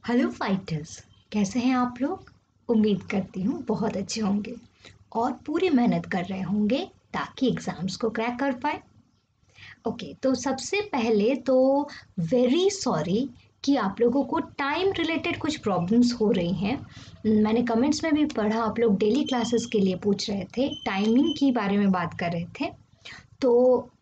Hello fighters, कैसे हैं आप लोग। उम्मीद करती हूँ बहुत अच्छे होंगे और पूरी मेहनत कर रहे होंगे ताकि एग्जाम्स को क्रैक कर पाए। ओके, तो सबसे पहले तो वेरी सॉरी कि आप लोगों को टाइम रिलेटेड कुछ प्रॉब्लम्स हो रही हैं। मैंने कमेंट्स में भी पढ़ा, आप लोग डेली क्लासेस के लिए पूछ रहे थे, टाइमिंग के बारे में बात कर रहे थे। तो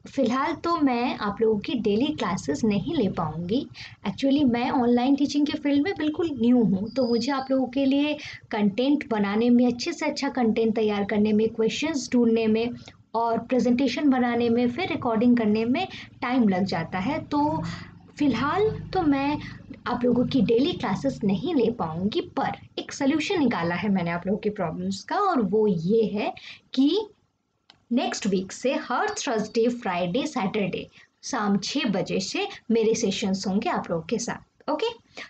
फ़िलहाल तो मैं आप लोगों की डेली क्लासेस नहीं ले पाऊँगी। एक्चुअली मैं ऑनलाइन टीचिंग के फील्ड में बिल्कुल न्यू हूँ, तो मुझे आप लोगों के लिए कंटेंट बनाने में, अच्छे से अच्छा कंटेंट तैयार करने में, क्वेश्चंस ढूँढने में और प्रेज़ेंटेशन बनाने में, फिर रिकॉर्डिंग करने में टाइम लग जाता है। तो फ़िलहाल तो मैं आप लोगों की डेली क्लासेस नहीं ले पाऊँगी, पर एक सॉल्यूशन निकाला है मैंने आप लोगों की प्रॉब्लम्स का, और वो ये है कि नेक्स्ट वीक से हर थर्सडे, फ्राइडे, सैटरडे शाम 6 बजे से मेरे सेशंस होंगे आप लोगों के साथ। ओके,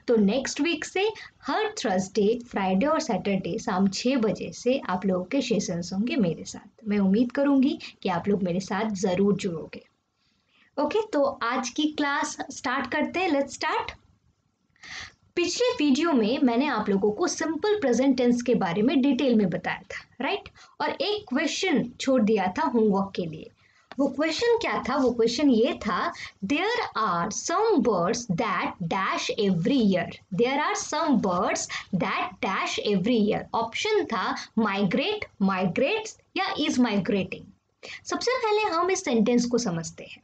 तो नेक्स्ट वीक से हर थर्सडे, फ्राइडे और सैटरडे शाम 6 बजे से आप लोगों के सेशंस होंगे मेरे साथ। मैं उम्मीद करूंगी कि आप लोग मेरे साथ ज़रूर जुड़ोगे। ओके, तो आज की क्लास स्टार्ट करते हैं। Let's start. पिछले वीडियो में मैंने आप लोगों को सिंपल प्रेजेंट टेंस के बारे में डिटेल में बताया था, राइट। और एक क्वेश्चन छोड़ दिया था होमवर्क के लिए। वो क्वेश्चन क्या था? वो क्वेश्चन ये था, there are some birds that dash every year. There are some birds that dash every year. Option था माइग्रेट, माइग्रेट्स या इज माइग्रेटिंग। सबसे पहले हम इस सेंटेंस को समझते हैं।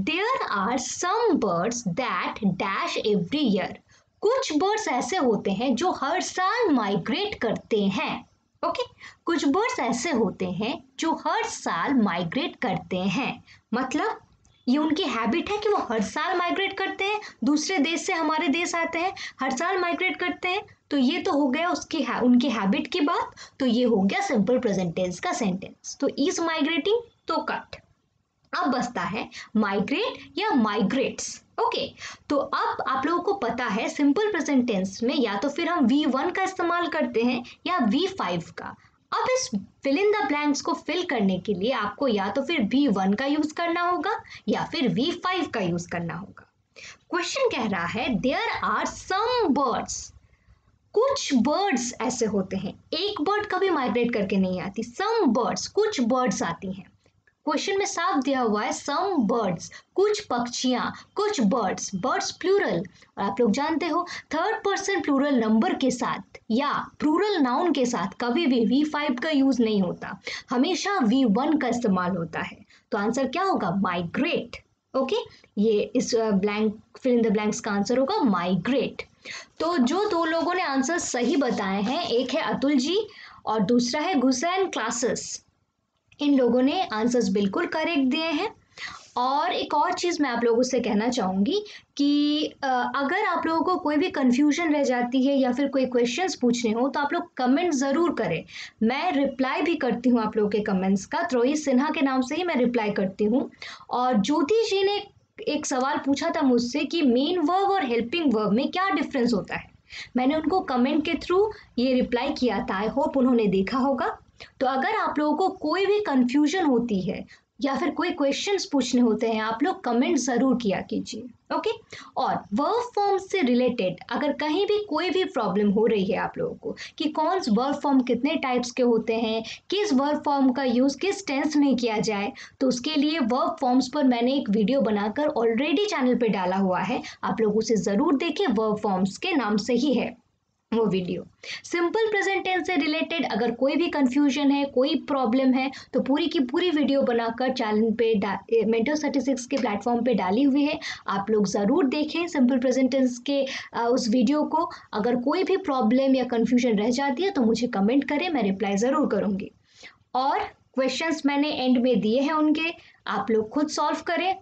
There are some birds that dash every year. कुछ बर्ड्स ऐसे होते हैं जो हर साल माइग्रेट करते हैं। ओके, कुछ बर्ड्स ऐसे होते हैं जो हर साल माइग्रेट करते हैं। मतलब ये उनकी हैबिट है कि वो हर साल माइग्रेट करते हैं, दूसरे देश से हमारे देश आते हैं, हर साल माइग्रेट करते हैं। तो ये तो हो गया उनकी हैबिट की बात। तो ये हो गया सिंपल प्रेजेंट टेंस का सेंटेंस। तो इज माइग्रेटिंग तो कट। अब बचता है माइग्रेट या माइग्रेट्स। ओके, तो अब आप लोगों को पता है सिंपल प्रेजेंट टेंस में या तो फिर हम V1 का इस्तेमाल करते हैं या V5 का। अब इस फिल इन द ब्लैंक्स को फिल करने के लिए आपको या तो फिर V1 का यूज करना होगा या फिर V5 का यूज करना होगा। क्वेश्चन कह रहा है देयर आर सम बर्ड्स। कुछ बर्ड्स ऐसे होते हैं, एक बर्ड कभी माइग्रेट करके नहीं आती, सम बर्ड्स, कुछ बर्ड्स आती हैं। क्वेश्चन में साफ दिया हुआ है सम बर्ड्स, कुछ पक्षियां, कुछ बर्ड्स, बर्ड्स प्लूरल। और आप लोग जानते हो थर्ड पर्सन प्लूरल नंबर के साथ या प्लूरल नाउन के साथ कभी भी V5 का यूज नहीं होता, हमेशा V1 का इस्तेमाल होता है। तो आंसर क्या होगा? माइग्रेट। ओके, ये इस blank fill in the blanks का आंसर होगा माइग्रेट। तो जो दो लोगों ने आंसर सही बताए हैं, एक है अतुल जी और दूसरा है गुसैन क्लासेस। इन लोगों ने आंसर्स बिल्कुल करेक्ट दिए हैं। और एक और चीज़ मैं आप लोगों से कहना चाहूँगी कि अगर आप लोगों को कोई भी कंफ्यूजन रह जाती है या फिर कोई क्वेश्चंस पूछने हो तो आप लोग कमेंट ज़रूर करें। मैं रिप्लाई भी करती हूँ आप लोगों के कमेंट्स का, त्रोही सिन्हा के नाम से ही मैं रिप्लाई करती हूँ। और ज्योति जी ने एक सवाल पूछा था मुझसे कि मेन वर्ब और हेल्पिंग वर्ब में क्या डिफरेंस होता है। मैंने उनको कमेंट के थ्रू ये रिप्लाई किया था, आई होप उन्होंने देखा होगा। तो अगर आप लोगों को कोई भी कंफ्यूजन होती है या फिर कोई क्वेश्चंस पूछने होते हैं, आप लोग कमेंट ज़रूर किया कीजिए। ओके, और वर्ब फॉर्म से रिलेटेड अगर कहीं भी कोई भी प्रॉब्लम हो रही है आप लोगों को कि कौन से वर्ब फॉर्म कितने टाइप्स के होते हैं, किस वर्ब फॉर्म का यूज़ किस टेंस में किया जाए, तो उसके लिए वर्ब फॉर्म्स पर मैंने एक वीडियो बनाकर ऑलरेडी चैनल पे डाला हुआ है, आप लोग उसे ज़रूर देखें। वर्ब फॉर्म्स के नाम से ही है वो वीडियो। सिंपल प्रेजेंट टेंस से रिलेटेड अगर कोई भी कंफ्यूजन है, कोई प्रॉब्लम है, तो पूरी की पूरी वीडियो बनाकर चैनल पे मेंटल स्टैटिस्टिक्स के प्लेटफॉर्म पे डाली हुई है, आप लोग ज़रूर देखें सिंपल प्रेजेंट टेंस के उस वीडियो को। अगर कोई भी प्रॉब्लम या कंफ्यूजन रह जाती है तो मुझे कमेंट करें, मैं रिप्लाई ज़रूर करूँगी। और क्वेश्चंस मैंने एंड में दिए हैं उनके, आप लोग खुद सॉल्व करें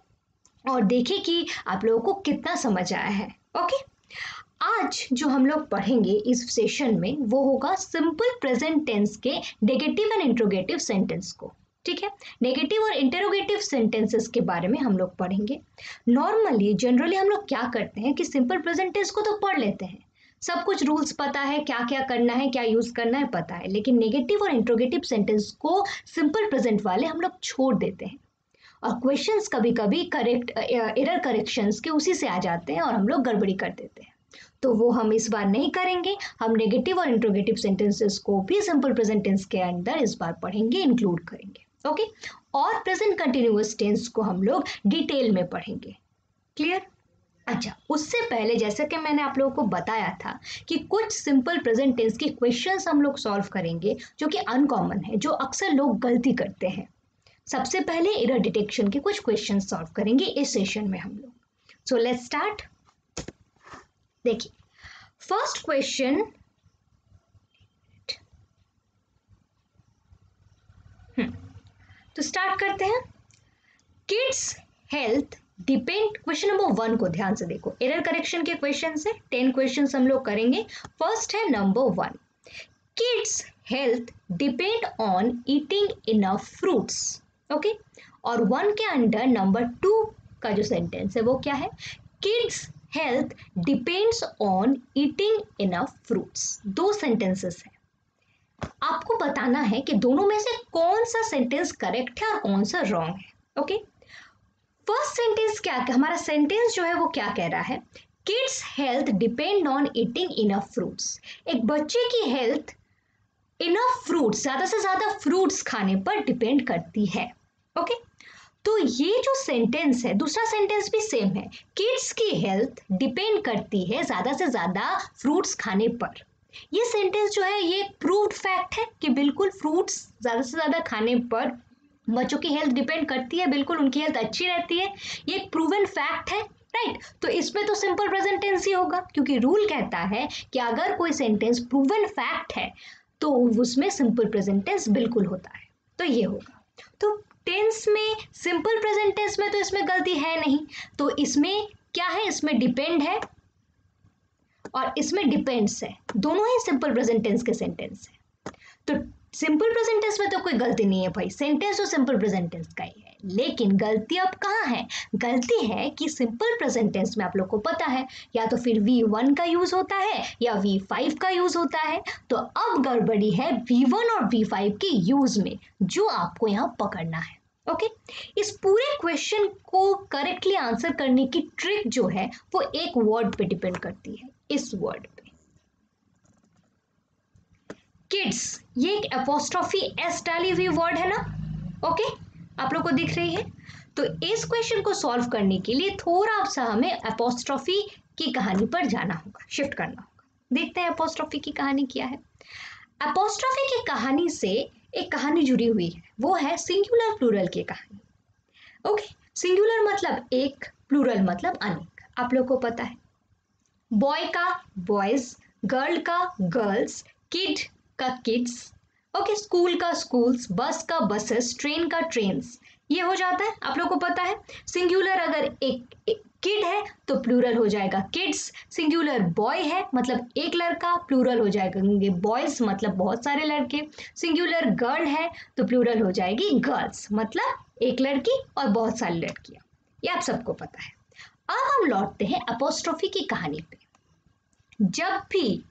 और देखें कि आप लोगों को कितना समझ आया है। ओके, आज जो हम लोग पढ़ेंगे इस सेशन में वो होगा सिंपल प्रेजेंट टेंस के नेगेटिव एंड इंट्रोगेटिव सेंटेंस को। ठीक है, नेगेटिव और इंटरोगेटिव सेंटेंसेस के बारे में हम लोग पढ़ेंगे। नॉर्मली जनरली हम लोग क्या करते हैं कि सिंपल प्रेजेंट टेंस को तो पढ़ लेते हैं, सब कुछ रूल्स पता है, क्या क्या करना है, क्या यूज करना है पता है, लेकिन नेगेटिव और इंट्रोगेटिव सेंटेंस को सिंपल प्रेजेंट वाले हम लोग छोड़ देते हैं। और क्वेश्चंस कभी कभी करेक्ट एरर करेक्शंस के उसी से आ जाते हैं और हम लोग गड़बड़ी कर देते हैं। तो वो हम इस बार नहीं करेंगे। हम नेगेटिव और इंट्रोगेटिव सेंटेंसेस को भी सिंपल प्रेजेंट टेंस के अंदर इस बार पढ़ेंगे, इंक्लूड करेंगे। ओके, और प्रेजेंट कंटिन्यूअस टेंस को हम लोग डिटेल में पढ़ेंगे। क्लियर? अच्छा, उससे पहले जैसे कि मैंने आप लोगों को बताया था कि कुछ सिंपल प्रेजेंट टेंस की क्वेश्चंस हम लोग सॉल्व करेंगे जो कि अनकॉमन है, जो अक्सर लोग गलती करते हैं। सबसे पहले एरर डिटेक्शन के कुछ क्वेश्चन सॉल्व करेंगे इस सेशन में हम लोग। So let's start. देखिए, फर्स्ट क्वेश्चन, तो स्टार्ट करते हैं। Kids health depend, question number 1 को ध्यान से देखो, एरर करेक्शन के क्वेश्चन से 10 क्वेश्चन हम लोग करेंगे। फर्स्ट है number 1, kids health depend on eating enough fruits. Okay, और 1 के अंडर नंबर 2 का जो सेंटेंस है वो क्या है? Kids health depends on eating enough fruits. दो सेंटेंसेस है, आपको बताना है कि दोनों में से कौन सा सेंटेंस करेक्ट है और कौन सा रॉन्ग है। ओके, फर्स्ट सेंटेंस क्या, हमारा सेंटेंस जो है वो क्या कह रहा है? Kids health depend on eating enough fruits. एक बच्चे की हेल्थ इनफ फ्रूट्स, ज्यादा से ज्यादा फ्रूट्स खाने पर डिपेंड करती है। ओके, तो ये जो सेंटेंस है, दूसरा सेंटेंस भी सेम है, किड्स की हेल्थ डिपेंड करती है ज्यादा से ज्यादा फ्रूट्स खाने पर। ये सेंटेंस जो है ये प्रूव्ड फैक्ट है कि बिल्कुल फ्रूट्स ज्यादा से ज्यादा खाने पर बच्चों की हेल्थ डिपेंड करती है, बिल्कुल उनकी हेल्थ अच्छी रहती है। ये एक प्रूवन फैक्ट है, राइट? तो इसमें तो सिंपल प्रेजेंट टेंस ही होगा, क्योंकि रूल कहता है कि अगर कोई सेंटेंस प्रूवन फैक्ट है तो उसमें सिंपल प्रेजेंट टेंस बिल्कुल होता है, तो ये होगा। तो टेंस में, सिंपल प्रेजेंट टेंस में तो इसमें गलती है नहीं, तो इसमें क्या है? इसमें डिपेंड है और इसमें डिपेंड्स है, दोनों ही सिंपल प्रेजेंट टेंस के सेंटेंस है। तो सिंपल प्रेजेंट टेंस में तो कोई गलती नहीं है भाई, सेंटेंस तो सिंपल प्रेजेंट टेंस का ही है। लेकिन गलती अब कहाँ है? गलती है कि सिंपल प्रेजेंट टेंस में आप लोग को पता है या तो फिर V1 का यूज होता है या V5 का यूज होता है। तो अब गड़बड़ी है V1 और V5 के यूज में, जो आपको यहाँ पकड़ना है। ओके, इस पूरे क्वेश्चन को करेक्टली आंसर करने की ट्रिक जो है वो एक वर्ड पे डिपेंड करती है, इस वर्ड पे, किड्स। ये एक एपोस्ट्रोफी एस डाली हुई वर्ड है ना? ओके, आप लोग को दिख रही है? तो इस क्वेश्चन को सॉल्व करने के लिए थोड़ा सा हमें एपोस्ट्रोफी की कहानी पर जाना होगा, शिफ्ट करना होगा। देखते हैं एपोस्ट्रोफी की कहानी क्या है। एपोस्ट्रोफी की कहानी से एक कहानी जुड़ी हुई है, वो है सिंगुलर प्लूरल की कहानी। ओके, सिंगुलर मतलब एक, प्लूरल मतलब अनेक, आप लोग को पता है। बॉय का बॉयज, गर्ल का गर्ल्स, किड का किड्स, ओके, स्कूल का स्कूल्स, बस का बसेस, ट्रेन का ट्रेन्स, ये हो जाता है, आप लोग को पता है। सिंगुलर अगर एक किड है तो प्लूरल हो जाएगा किड्स, सिंगुलर बॉय है मतलब एक लड़का, प्लूरल हो जाएगा बॉयज मतलब बहुत सारे लड़के, सिंगुलर गर्ल है तो प्लूरल हो जाएगी गर्ल्स मतलब एक लड़की और बहुत सारी लड़कियां, ये आप सबको पता है। अब हम लौटते हैं एपोस्ट्रोफी की कहानी पे। जब भी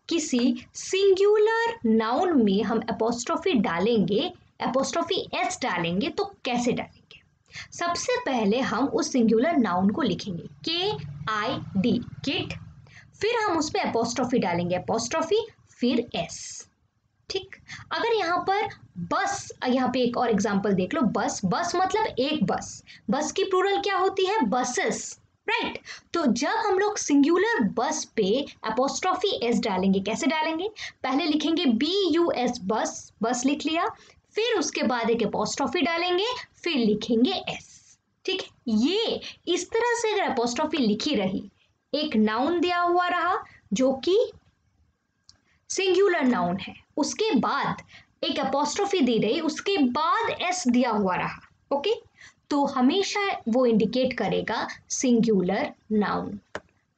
किसी सिंगुलर नाउन में हम एपोस्ट्रोफी डालेंगे, एपोस्ट्रोफी एस डालेंगे, तो कैसे डालेंगे? सबसे पहले हम उस सिंगुलर नाउन को लिखेंगे KID, किड, फिर हम उस पर एपोस्ट्रोफी डालेंगे, एपोस्ट्रोफी फिर एस। ठीक, अगर यहाँ पर बस, यहाँ पे एक और एग्जांपल देख लो, बस, बस मतलब एक बस, बस की प्लूरल क्या होती है? Buses, right? तो जब हम लोग सिंगुलर बस पे एपोस्ट्रोफी एस डालेंगे, कैसे डालेंगे? पहले लिखेंगे BUS, बस, बस लिख लिया, फिर उसके बाद एक एपोस्ट्रोफी डालेंगे, फिर लिखेंगे एस। ठीक है, ये इस तरह से अगर एपोस्ट्रोफी लिखी रही, एक नाउन दिया हुआ रहा जो कि सिंगुलर नाउन है, उसके बाद एक एपोस्ट्रोफी दी रही, उसके बाद एस दिया हुआ रहा, ओके, तो हमेशा वो इंडिकेट करेगा सिंगुलर नाउन।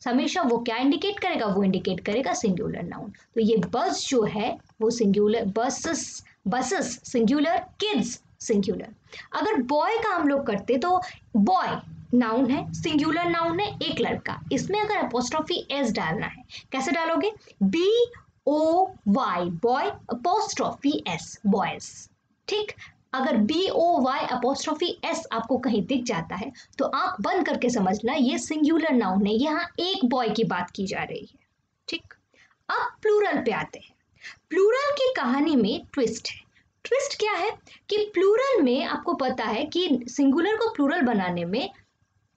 हमेशा वो क्या इंडिकेट करेगा? वो इंडिकेट करेगा सिंगुलर नाउन। तो ये बस जो है वो singular, buses, buses singular, kids singular. अगर बॉय का हम लोग करते तो बॉय नाउन है, सिंगुलर नाउन है, एक लड़का, इसमें अगर एपोस्ट्रोफी एस डालना है, कैसे डालोगे? BOY, boy, apostrophe S, boys. ठीक, अगर BOY' आपको कहीं दिख जाता है तो आंख बंद करके समझना ये सिंगुलर नाउन है, यहाँ एक बॉय की बात की जा रही है। ठीक, अब प्लूरल पे आते हैं। प्लूरल की कहानी में ट्विस्ट है। ट्विस्ट क्या है कि प्लूरल में आपको पता है कि सिंगुलर को प्लूरल बनाने में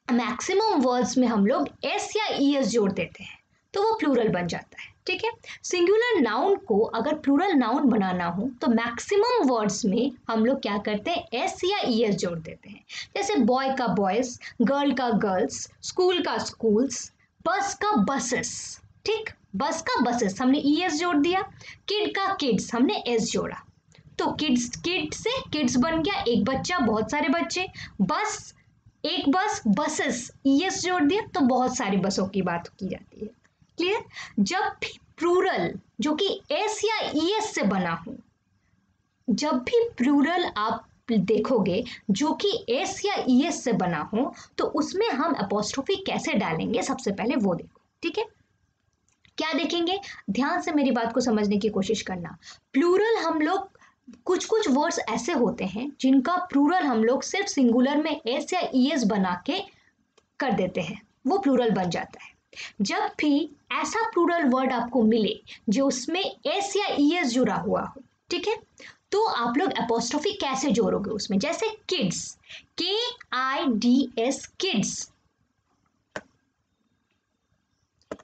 मैक्सिमम वर्ड्स में हम लोग एस या ईएस जोड़ देते हैं तो वो प्लूरल बन जाता है। ठीक है, सिंगुलर नाउन को अगर प्लूरल नाउन बनाना हो तो मैक्सिमम वर्ड्स में हम लोग क्या करते हैं, एस या ईएस जोड़ देते हैं। जैसे बॉय का बॉयज, गर्ल का गर्ल्स, स्कूल का स्कूल्स, बस का बसेस। ठीक, बस का बसेस हमने ईएस जोड़ दिया, किड का किड्स हमने एस जोड़ा, तो किड्स, किड से किड्स बन गया, एक बच्चा बहुत सारे बच्चे, बस एक बस, बसेस ईएस जोड़ दिया तो बहुत सारी बसों की बात की जाती है। क्लियर? जब भी प्लूरल जो कि एस या ईएस से बना हो, जब भी प्लूरल आप देखोगे जो कि एस या ईएस से बना हो तो उसमें हम अपोस्ट्रोफी कैसे डालेंगे सबसे पहले वो देखो। ठीक है, क्या देखेंगे, ध्यान से मेरी बात को समझने की कोशिश करना। प्लूरल हम लोग कुछ कुछ वर्ड्स ऐसे होते हैं जिनका प्लूरल हम लोग सिर्फ सिंगुलर में एस या ईएस बना के कर देते हैं, वो प्लूरल बन जाता है। जब भी ऐसा प्लूरल वर्ड आपको मिले जो उसमें एस या ईएस जुड़ा हुआ हो, ठीक है, तो आप लोग अपोस्ट्रोफी कैसे जोड़ोगे उसमें। जैसे किड्स, KIDS किड्स,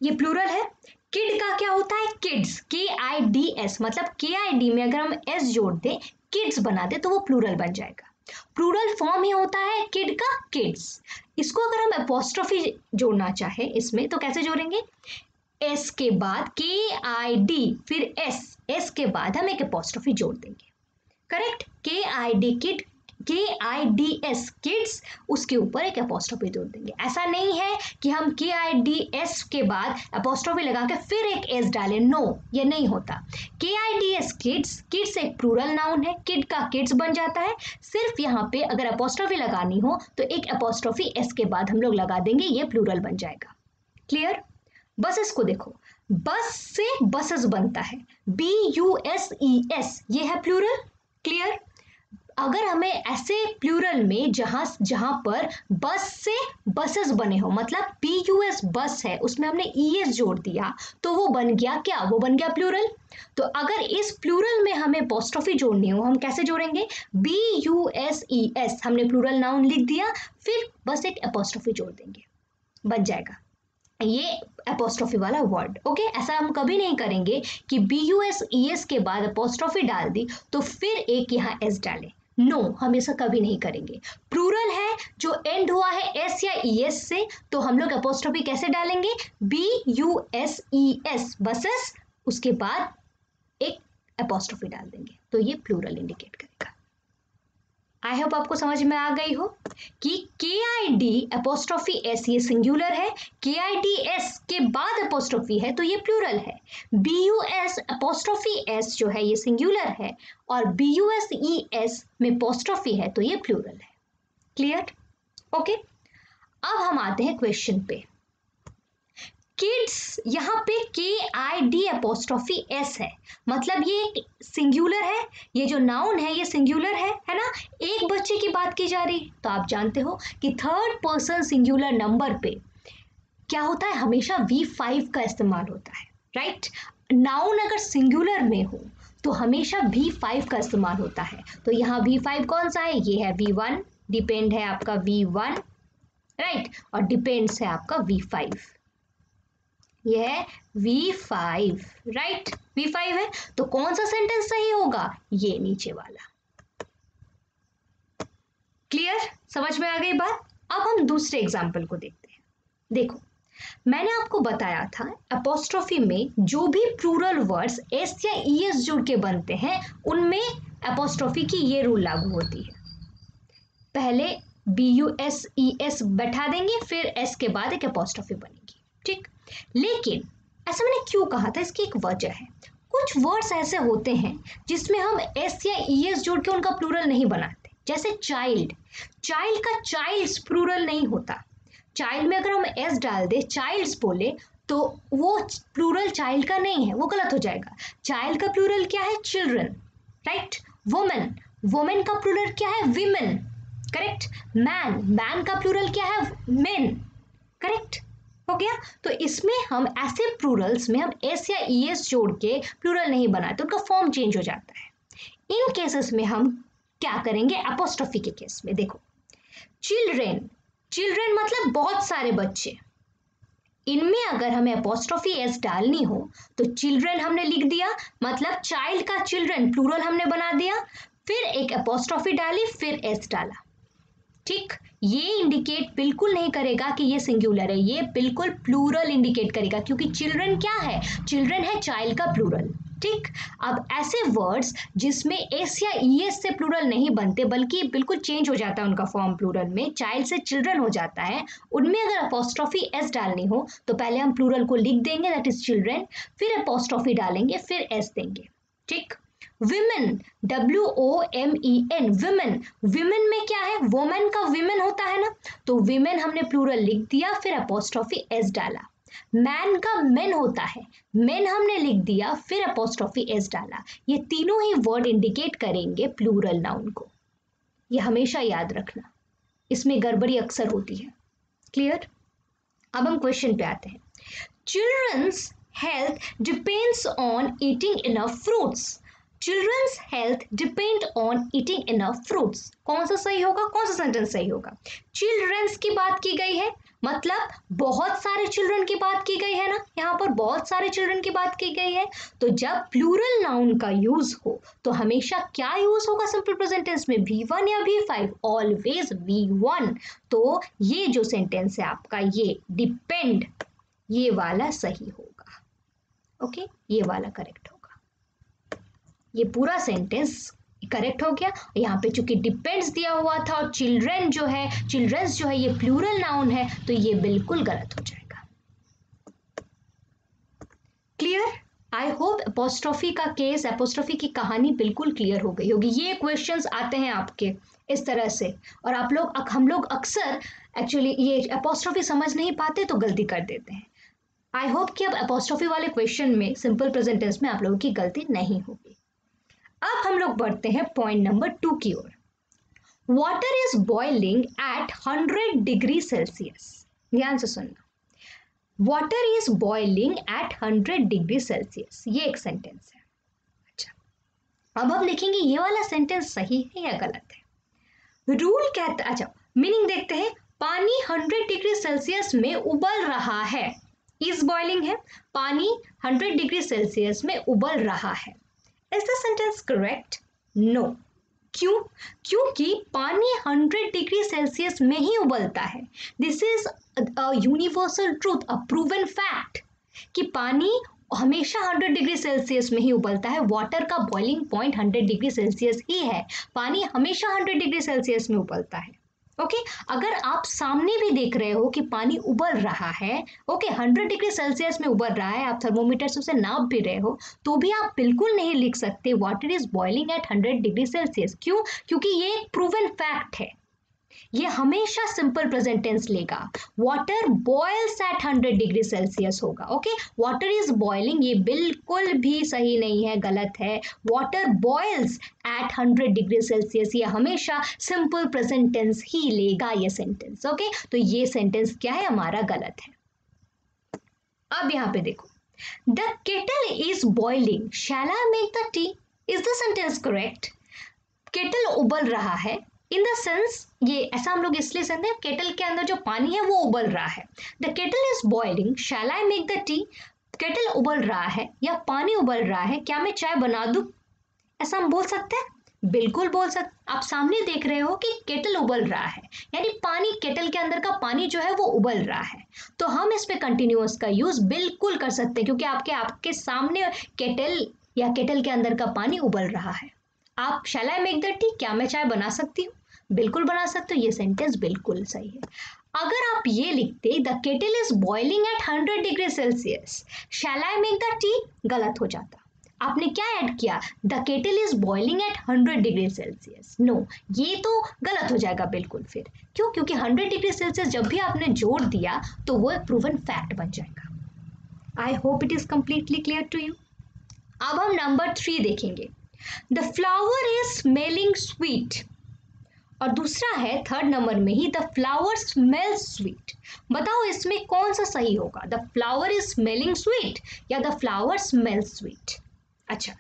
ये प्लूरल है। किड का क्या होता है, किड्स, KIDS, मतलब KID में अगर हम एस जोड़ दें, किड्स बना दे तो वो प्लूरल बन जाएगा। प्लूरल फॉर्म ही होता है किड का किड्स। इसको अगर हम अपोस्ट्रोफी जोड़ना चाहे इसमें तो कैसे जोड़ेंगे, एस के बाद KID फिर एस के बाद हम एक अपोस्ट्रोफी जोड़ देंगे। Correct, KID kid, KIDS kids, उसके ऊपर एक अपोस्ट्रोफी जोड़ देंगे। ऐसा नहीं है कि हम KIDS के बाद अपोस्ट्रोफी लगा के फिर एक एस डालें, नो, ये नहीं होता। KIDS किड्स, किड्स एक प्लूरल नाउन है, किड का किड्स बन जाता है। सिर्फ यहाँ पे अगर अपोस्ट्रोफी लगानी हो तो एक अपोस्ट्रोफी एस के बाद हम लोग लगा देंगे, ये प्लूरल बन जाएगा। क्लियर? बसेस को देखो, बस से बसेस बनता है, BUSES, ये है प्लूरल। क्लियर? अगर हमें ऐसे प्लूरल में जहां पर बस से बसेस बने हो, मतलब PUS बस है उसमें हमने ES जोड़ दिया तो वो बन गया क्या, वो बन गया प्लूरल। तो अगर इस प्लूरल में हमें अपोस्ट्रोफी जोड़नी हो हम कैसे जोड़ेंगे, BUSES हमने प्लूरल नाउन लिख दिया, फिर बस एक अपोस्ट्रोफी जोड़ देंगे, बन जाएगा ये अपोस्ट्रोफी वाला वर्ड। ओके, ऐसा हम कभी नहीं करेंगे कि BUSES के बाद अपोस्ट्रोफी डाल दी तो फिर एक यहाँ एस डालें, नो, हम ऐसा कभी नहीं करेंगे। प्लूरल है जो एंड हुआ है एस या ईएस से तो हम लोग अपोस्ट्रोफी कैसे डालेंगे, BUSES बसेस, उसके बाद एक अपोस्ट्रोफी डाल देंगे तो ये प्लूरल इंडिकेट करेगा। आई होप आपको समझ में आ गई हो कि KID अपोस्ट्रोफी एस ये सिंगुलर है, KIDS के बाद अपोस्ट्रोफी है तो ये प्लूरल है, BUS अपोस्ट्रोफी एस जो है ये सिंगुलर है और BUSES में अपोस्ट्रोफी है तो ये प्लूरल है। क्लियर? ओके, अब हम आते हैं क्वेश्चन पे। किड्स, यहाँ पे KID अपोस्ट्रोफी एस है, मतलब ये एक सिंगुलर है, ये जो नाउन है ये सिंगुलर है ना, एक बच्चे की बात की जा रही है। तो आप जानते हो कि थर्ड पर्सन सिंगुलर नंबर पे क्या होता है, हमेशा V5 का इस्तेमाल होता है, राइट। नाउन अगर सिंगुलर में हो तो हमेशा V5 का इस्तेमाल होता है। तो यहाँ V5 कौन सा है, ये है V1, डिपेंड है आपका V1, राइट, और डिपेंड्स है आपका V5, ये है V5, राइट, V5 है। तो कौन सा सेंटेंस सही होगा, ये नीचे वाला। क्लियर? समझ में आ गई बात? अब हम दूसरे एग्जाम्पल को देखते हैं। देखो, मैंने आपको बताया था अपोस्ट्रोफी में जो भी प्लूरल वर्ड्स एस या ईएस जुड़ के बनते हैं उनमें अपोस्ट्रोफी की ये रूल लागू होती है, पहले BUSES बैठा देंगे फिर एस के बाद एक अपोस्ट्रोफी बनेगी। ठीक, लेकिन ऐसा मैंने क्यों कहा था, इसकी एक वजह है। कुछ वर्ड्स ऐसे होते हैं जिसमें हम एस या ईएस जोड़ के उनका प्लूरल नहीं बनाते, जैसे चाइल्ड, चाइल्ड का चाइल्ड्स प्लूरल नहीं होता। चाइल्ड में अगर हम एस डाल दे, चाइल्ड्स बोले तो वो प्लूरल चाइल्ड का नहीं है, वो गलत हो जाएगा। चाइल्ड का प्लूरल क्या है, चिल्ड्रन, राइट। वुमेन, वुमेन का प्लूरल क्या है? Women, correct. मैन, मैन का प्लूरल क्या है? मेन, करेक्ट हो गया। तो इसमें हम ऐसे प्लूरल्स में हम एस या ईएस जोड़ के प्लूरल नहीं बनाते, उनका फॉर्म चेंज हो जाता है। इन केसेस में हम क्या करेंगे? एपोस्ट्रोफी के केस में देखो, चिल्ड्रेन, चिल्ड्रेन मतलब बहुत सारे बच्चे, इनमें अगर हमें एपोस्ट्रोफी एस डालनी हो तो चिल्ड्रेन हमने लिख दिया, मतलब चाइल्ड का चिल्ड्रेन प्लूरल हमने बना दिया, फिर एक एपोस्ट्रोफी डाली, फिर एस डाला, ठीक। ये इंडिकेट बिल्कुल नहीं करेगा कि ये सिंगुलर है, ये बिल्कुल प्लूरल इंडिकेट करेगा, क्योंकि चिल्ड्रन क्या है? चिल्ड्रन है चाइल्ड का प्लूरल, ठीक। अब ऐसे वर्ड्स जिसमें एस या ईएस से प्लूरल नहीं बनते, बल्कि बिल्कुल चेंज हो जाता है उनका फॉर्म प्लूरल में, चाइल्ड से चिल्ड्रन हो जाता है, उनमें अगर अपोस्ट्रोफी एस डालनी हो तो पहले हम प्लूरल को लिख देंगे, दैट इज चिल्ड्रन, फिर अपोस्ट्रोफी डालेंगे, फिर एस देंगे, ठीक। विमेन, WOMEN, विमेन, विमेन में क्या है? वोमेन का विमेन होता है ना, तो विमेन हमने प्लूरल लिख दिया, फिर अपोस्ट्रोफी एस डाला। मैन का मेन होता है, मेन हमने लिख दिया, फिर अपोस्ट्रोफी एस डाला। ये तीनों ही वर्ड इंडिकेट करेंगे प्लूरल नाउन को, ये हमेशा याद रखना, इसमें गड़बड़ी अक्सर होती है। क्लियर? अब हम क्वेश्चन पे आते हैं। Children's health depends on eating enough fruits. Children's health depend on eating enough fruits, कौन सा सही होगा? कौन सा सेंटेंस सही होगा? चिल्ड्रंस की बात की गई है, मतलब बहुत सारे चिल्ड्रन की बात की गई है ना, यहाँ पर बहुत सारे चिल्ड्रन की बात की गई है। तो जब प्लूरल नाउन का यूज हो तो हमेशा क्या यूज होगा सिंपल प्रेजेंट टेंस में? V1 या V5? Always V1। तो ये जो सेंटेंस है आपका, ये डिपेंड, ये वाला सही होगा, ओके, ये वाला करेक्ट होगा, ये पूरा सेंटेंस करेक्ट हो गया। यहाँ पे चूंकि डिपेंड्स दिया हुआ था और चिल्ड्रन जो है, चिल्ड्रंस जो है ये प्लूरल नाउन है, तो ये बिल्कुल गलत हो जाएगा। क्लियर? आई होप एपोस्ट्रोफी का केस, एपोस्ट्रोफी की कहानी बिल्कुल क्लियर हो गई होगी। ये क्वेश्चंस आते हैं आपके इस तरह से, और आप लोग, हम लोग अक्सर एक्चुअली ये एपोस्ट्रोफी समझ नहीं पाते तो गलती कर देते हैं। आई होप कि अब एपोस्ट्रोफी वाले क्वेश्चन में, सिंपल प्रेजेंट टेंस में आप लोगों की गलती नहीं होगी। अब हम लोग बढ़ते हैं पॉइंट नंबर 2 की ओर। Water is boiling at 100 degree Celsius. ध्यान से सुनना, water is boiling at 100 degree Celsius, ये एक सेंटेंस है। अच्छा, अब हम देखेंगे ये वाला सेंटेंस सही है या गलत है। रूल कहता, अच्छा मीनिंग देखते हैं। पानी 100 डिग्री सेल्सियस में उबल रहा है, इज बॉइलिंग है, पानी 100 डिग्री सेल्सियस में उबल रहा है। Is the sentence correct? No. क्यों? क्योंकि पानी 100 डिग्री सेल्सियस में ही उबलता है। This is a universal truth, a proven fact, कि पानी हमेशा 100 डिग्री सेल्सियस में ही उबलता है। वाटर का बॉइलिंग पॉइंट 100 डिग्री सेल्सियस ही है, पानी हमेशा 100 डिग्री सेल्सियस में उबलता है। ओके, अगर आप सामने भी देख रहे हो कि पानी उबल रहा है, ओके 100 डिग्री सेल्सियस में उबल रहा है, आप थर्मोमीटर से उसे नाप भी रहे हो, तो भी आप बिल्कुल नहीं लिख सकते water is boiling at 100 degree Celsius. क्यों? क्योंकि ये एक प्रूवन फैक्ट है, ये हमेशा सिंपल प्रेजेंट टेंस लेगा। Water boils at 100 degree Celsius होगा। ओके, वाटर इज बॉइलिंग ये बिल्कुल भी सही नहीं है, गलत है। Water boils at 100 degree Celsius, ये हमेशा सिंपल प्रेजेंट टेंस ही लेगा ये सेंटेंस। ओके, तो ये सेंटेंस क्या है? हमारा गलत है। अब यहां पे देखो, the kettle is boiling, shall I make the tea? Is the sentence correct? Kettle उबल रहा है, इन द सेंस, ये ऐसा हम लोग इसलिए समझते हैं, केटल के अंदर जो पानी है वो उबल रहा है। The kettle is boiling, shall I make the tea? Kettle उबल रहा है या पानी उबल रहा है, क्या मैं चाय बना दूं? ऐसा हम बोल सकते हैं, बिल्कुल बोल सकते। आप सामने देख रहे हो कि केटल उबल रहा है, यानी पानी, केटल के अंदर का पानी जो है वो उबल रहा है, तो हम इस पे कंटिन्यूअस का यूज बिल्कुल कर सकते हैं, क्योंकि आपके सामने केटल या केटल के अंदर का पानी उबल रहा है। आप शैल आई मेक द टी, क्या मैं चाय बना सकती हूँ? बिल्कुल बना सकते हो, ये सेंटेंस बिल्कुल सही है। अगर आप ये लिखते the kettle is boiling at 100 degree Celsius, shall I make the tea, गलत हो जाता। आपने क्या ऐड किया? The kettle is boiling at 100 degree Celsius. No, ये तो गलत हो जाएगा बिल्कुल। फिर क्यों? क्योंकि 100 डिग्री सेल्सियस जब भी आपने जोड़ दिया तो वो एक प्रूवन फैक्ट बन जाएगा। I hope it is completely clear to you. अब हम नंबर 3 देखेंगे। The flower is smelling sweet, और दूसरा है थर्ड नंबर में ही द फ्लावर स्मेल्स स्वीट। बताओ इसमें कौन सा सही होगा, the flower is smelling sweet या द फ्लावर स्मेल्स स्वीट। अच्छा,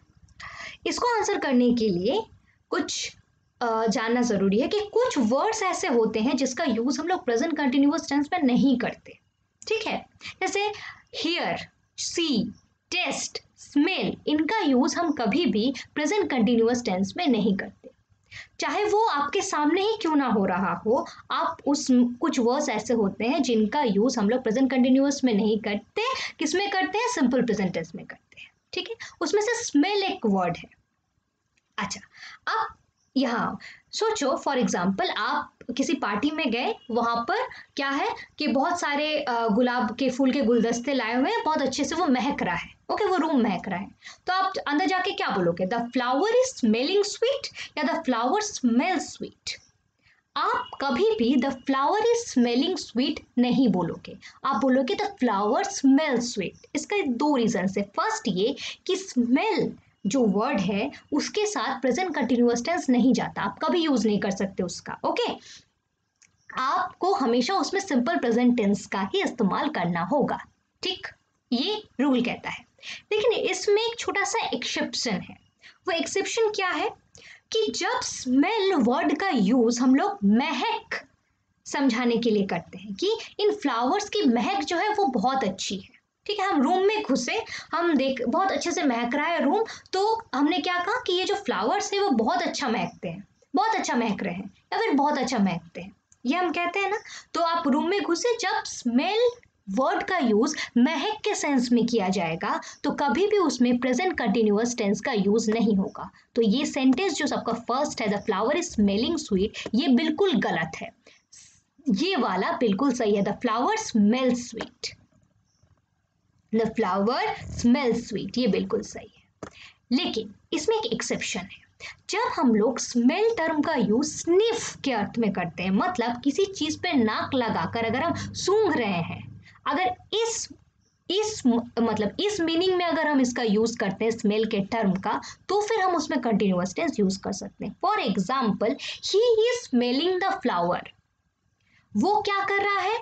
इसको आंसर करने के लिए कुछ जानना जरूरी है कि कुछ वर्ड्स ऐसे होते हैं जिसका यूज हम लोग प्रेजेंट कंटिन्यूअस टेंस में नहीं करते, ठीक है। जैसे हियर, सी, टेस्ट, स्मेल, इनका यूज हम कभी भी प्रेजेंट कंटिन्यूअस टेंस में नहीं करते, चाहे वो आपके सामने ही क्यों ना हो रहा हो। आप उस कुछ वर्ड्स ऐसे होते हैं जिनका यूज हम लोग प्रेजेंट कंटिन्यूअस में नहीं करते, किसमें करते हैं, सिंपल प्रेजेंट टेंस में करते हैं, ठीक है। उसमें से स्मेल एक वर्ड है। अच्छा, अब यहाँ सोचो फॉर एग्जाम्पल आप किसी पार्टी में गए, वहां पर क्या है कि बहुत सारे गुलाब के फूल के गुलदस्ते लाए हुए हैं, बहुत अच्छे से वो महक रहा है, ओके, वो रूम महक रहा है। तो आप अंदर जाके क्या बोलोगे, the flower is smelling sweet या द फ्लावर स्मेल्स स्वीट। आप कभी भी the flower is smelling sweet नहीं बोलोगे, आप बोलोगे द फ्लावर स्मेल्स स्वीट। इसका दो रीजन है। फर्स्ट ये कि स्मेल जो वर्ड है उसके साथ प्रेजेंट कंटिन्यूअस टेंस नहीं जाता, आप कभी यूज नहीं कर सकते उसका, ओके। आपको हमेशा उसमें सिंपल प्रेजेंट टेंस का ही इस्तेमाल करना होगा, ठीक, ये रूल कहता है। लेकिन इसमें एक छोटा सा एक्सेप्शन है। वो एक्सेप्शन क्या है कि जब स्मेल वर्ड का यूज हम लोग महक समझाने के लिए करते हैं कि इन फ्लावर्स की महक जो है वो बहुत अच्छी है, ठीक है। हम रूम में घुसे, हम देख बहुत अच्छे से महक रहा है रूम, तो हमने क्या कहा कि ये जो फ्लावर्स है वो बहुत अच्छा महकते हैं, बहुत अच्छा महक रहे हैं या फिर बहुत अच्छा महकते हैं, ये हम कहते हैं ना। तो आप रूम में घुसे, जब स्मेल वर्ड का यूज महक के सेंस में किया जाएगा तो कभी भी उसमें प्रेजेंट कंटिन्यूअस टेंस का यूज नहीं होगा। तो ये सेंटेंस जो सबका फर्स्ट है, the flower is smelling sweet, ये बिल्कुल गलत है। ये वाला बिल्कुल सही है, the flower smells sweet, the flower smells sweet, ये बिल्कुल सही है। लेकिन इसमें एक एक्सेप्शन है। जब हम लोग स्मेल टर्म का यूज स्निफ के अर्थ में करते हैं, मतलब किसी चीज पे नाक लगाकर अगर हम सूंघ रहे हैं, अगर इस मतलब इस मीनिंग में अगर हम इसका यूज करते हैं स्मेल के टर्म का, तो फिर हम उसमें कंटिन्यूअस टेंस यूज कर सकते हैं। For example, he is smelling the flower, वो क्या कर रहा है,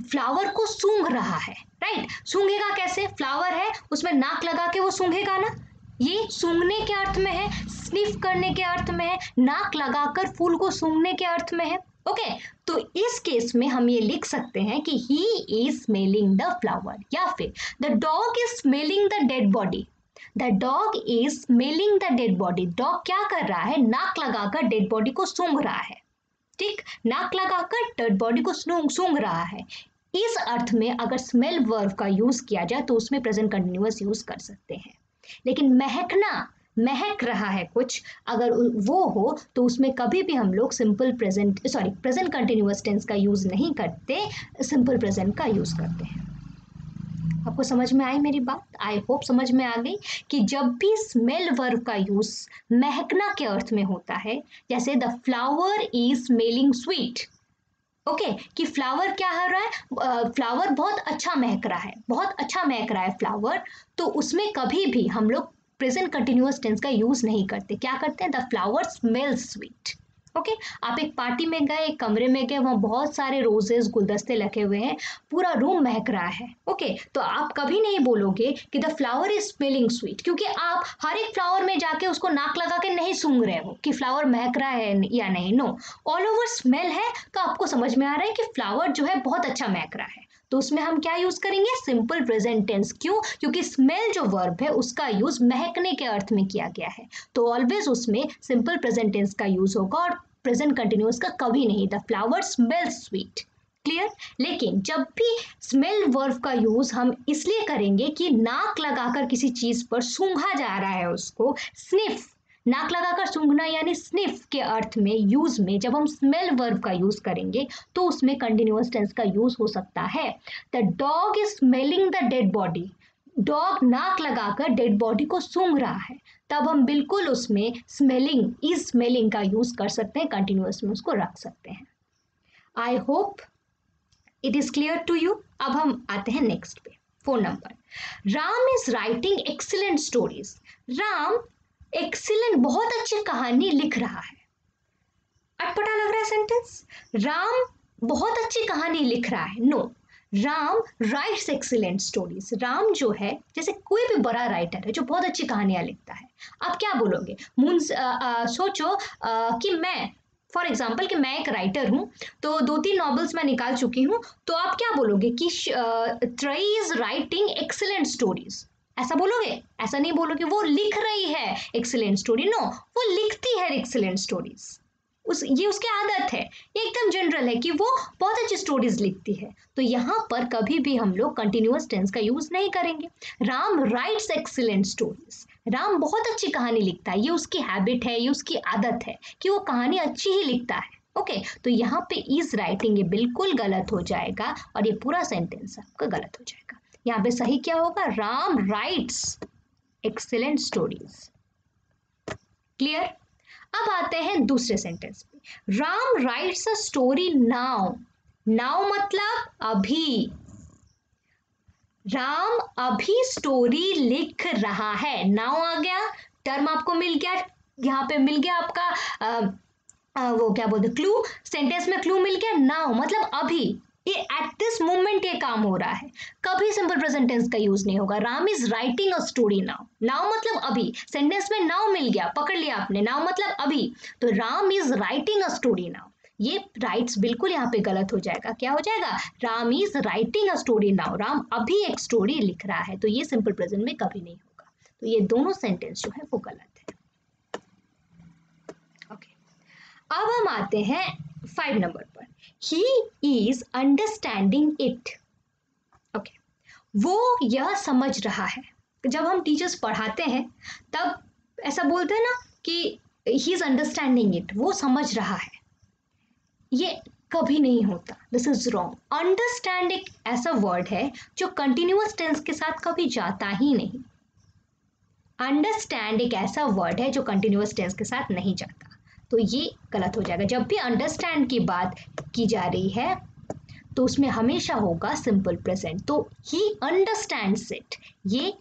फ्लावर को सूंघ रहा है, राइट। सूंघेगा कैसे, फ्लावर है उसमें नाक लगा के वो सूंघेगा ना, ये सूंघने के अर्थ में है, स्निफ करने के अर्थ में है, नाक लगाकर फूल को सूंघने के अर्थ में है, ओके। तो इस केस में हम ये लिख सकते हैं कि he is smelling the flower, या फिर the dog is smelling the dead body, the dog is smelling the dead body. Dog क्या कर रहा है, नाक लगाकर डेड बॉडी को सूंघ रहा है, ठीक, नाक लगाकर डेड बॉडी को सूंघ रहा है। इस अर्थ में अगर स्मेल वर्ब का यूज किया जाए तो उसमें प्रेजेंट कंटिन्यूअस यूज कर सकते हैं। लेकिन महकना, महक रहा है कुछ, अगर वो हो तो उसमें कभी भी हम लोग प्रेजेंट कंटिन्यूअस टेंस का यूज नहीं करते, सिंपल प्रेजेंट का यूज करते हैं। आपको समझ में आई मेरी बात, आई होप समझ में आ गई कि जब भी स्मेल वर्ब का यूज महकना के अर्थ में होता है, जैसे the flower is smelling sweet, okay, कि फ्लावर क्या हो रहा है, फ्लावर बहुत अच्छा महक रहा है, बहुत अच्छा महक रहा है फ्लावर, तो उसमें कभी भी हम लोग प्रेजेंट कंटिन्यूअस टेंस का यूज नहीं करते, क्या करते हैं, the flower smells sweet, okay. आप एक पार्टी में गए, एक कमरे में गए, वहां बहुत सारे रोजेस गुलदस्ते लगे हुए हैं, पूरा रूम महक रहा है, ओके। तो आप कभी नहीं बोलोगे कि the flower is smelling sweet, क्योंकि आप हर एक फ्लावर में जाके उसको नाक लगा के नहीं सूंघ रहे हो कि फ्लावर महक रहा है या नहीं, नो, ऑल ओवर स्मेल है, तो आपको समझ में आ रहा है कि फ्लावर जो है बहुत अच्छा महक रहा है। तो उसमें हम क्या यूज करेंगे, सिंपल प्रेजेंट टेंस, क्यों, क्योंकि स्मेल जो वर्ब है उसका यूज महकने के अर्थ में किया गया है, तो ऑलवेज उसमें सिंपल प्रेजेंट टेंस का यूज होगा और प्रेजेंट कंटिन्यूअस का कभी नहीं, the flower smells sweet, clear. लेकिन जब भी स्मेल वर्ब का यूज हम इसलिए करेंगे कि नाक लगाकर किसी चीज पर सूंघा जा रहा है उसको, स्निफ, नाक लगाकर सूंघना यानी स्निफ के अर्थ में यूज में जब हम स्मेल वर्ब का यूज करेंगे तो उसमें कंटिन्यूअस टेंस का यूज हो सकता है। The dog is smelling the dead body, dog नाक लगाकर डेड बॉडी को सूंघ रहा है, तब हम बिल्कुल उसमें स्मेलिंग, इज स्मेलिंग का यूज कर सकते हैं, कंटिन्यूअस में उसको रख सकते हैं। I hope it is clear to you. अब हम आते हैं नेक्स्ट पे, 4 number, Ram is writing excellent stories. Ram excellent, बहुत अच्छी कहानी लिख रहा है। अटपटा लग रहा है सेंटेंस। राम बहुत अच्छी कहानी लिख रहा है, no, Ram writes excellent stories. Ram जो है, जैसे कोई भी बड़ा राइटर है जो बहुत अच्छी कहानियां लिखता है, आप क्या बोलोगे? सोचो कि मैं, फॉर एग्जाम्पल कि मैं एक राइटर हूं, तो 2-3 नॉवेल्स मैं निकाल चुकी हूं, तो आप क्या बोलोगे कि त्रयी इज राइटिंग एक्सीलेंट स्टोरीज, ऐसा बोलोगे? ऐसा नहीं बोलोगे वो लिख रही है एक्सीलेंट स्टोरी, नो, वो लिखती है एक्सीलेंट स्टोरीज। ये उसकी आदत है, ये एकदम जनरल है कि वो बहुत अच्छी स्टोरीज लिखती है। तो यहाँ पर कभी भी हम लोग कंटिन्यूअस टेंस का यूज नहीं करेंगे। Ram writes excellent stories, Ram बहुत अच्छी कहानी लिखता है, ये उसकी हैबिट है, ये उसकी आदत है कि वो कहानी अच्छी ही लिखता है। ओके, तो यहाँ पे इज राइटिंग ये बिल्कुल गलत हो जाएगा और ये पूरा सेंटेंस आपका गलत हो जाएगा। यहाँ पे सही क्या होगा? Ram writes excellent stories. Clear? अब आते हैं दूसरे सेंटेंस पे। Ram rights a story now. Now मतलब अभी। राम अभी स्टोरी लिख रहा है। नाउ आ गया, टर्म आपको मिल गया, यहाँ पे मिल गया आपका वो क्या बोलते, क्लू। सेंटेंस में क्लू मिल गया। नाउ मतलब अभी, ये एट दिस मोमेंट ये काम हो रहा है। कभी सिंपल प्रेजेंट टेंस का यूज नहीं होगा। Ram is writing a story now. Now मतलब अभी, सेंटेंस में नाउ मिल गया, पकड़ लिया आपने, नाउ मतलब अभी, तो Ram is writing a story now. ये राइट्स बिल्कुल यहाँ पे गलत हो जाएगा। क्या हो जाएगा? Ram is writing a story now, Ram अभी एक स्टोरी लिख रहा है, तो ये सिंपल प्रेजेंट में कभी नहीं होगा। तो ये दोनों सेंटेंस जो है वो गलत है। ओके, अब हम आते हैं 5 नंबर पर। He is understanding it. Okay, वो यह समझ रहा है। जब हम टीचर्स पढ़ाते हैं तब ऐसा बोलते हैं ना कि ही इज अंडरस्टैंडिंग इट, वो समझ रहा है। ये कभी नहीं होता, दिस इज रॉन्ग। अंडरस्टैंड एक ऐसा वर्ड है जो कंटिन्यूअस टेंस के साथ कभी जाता ही नहीं। अंडरस्टैंड एक ऐसा वर्ड है जो कंटिन्यूअस टेंस के साथ नहीं जाता, तो ये गलत हो जाएगा। जब भी अंडरस्टैंड की बात की जा रही है तो उसमें हमेशा होगा सिंपल प्रेजेंट। तो ही अंडरस्टैंड्स इट, ये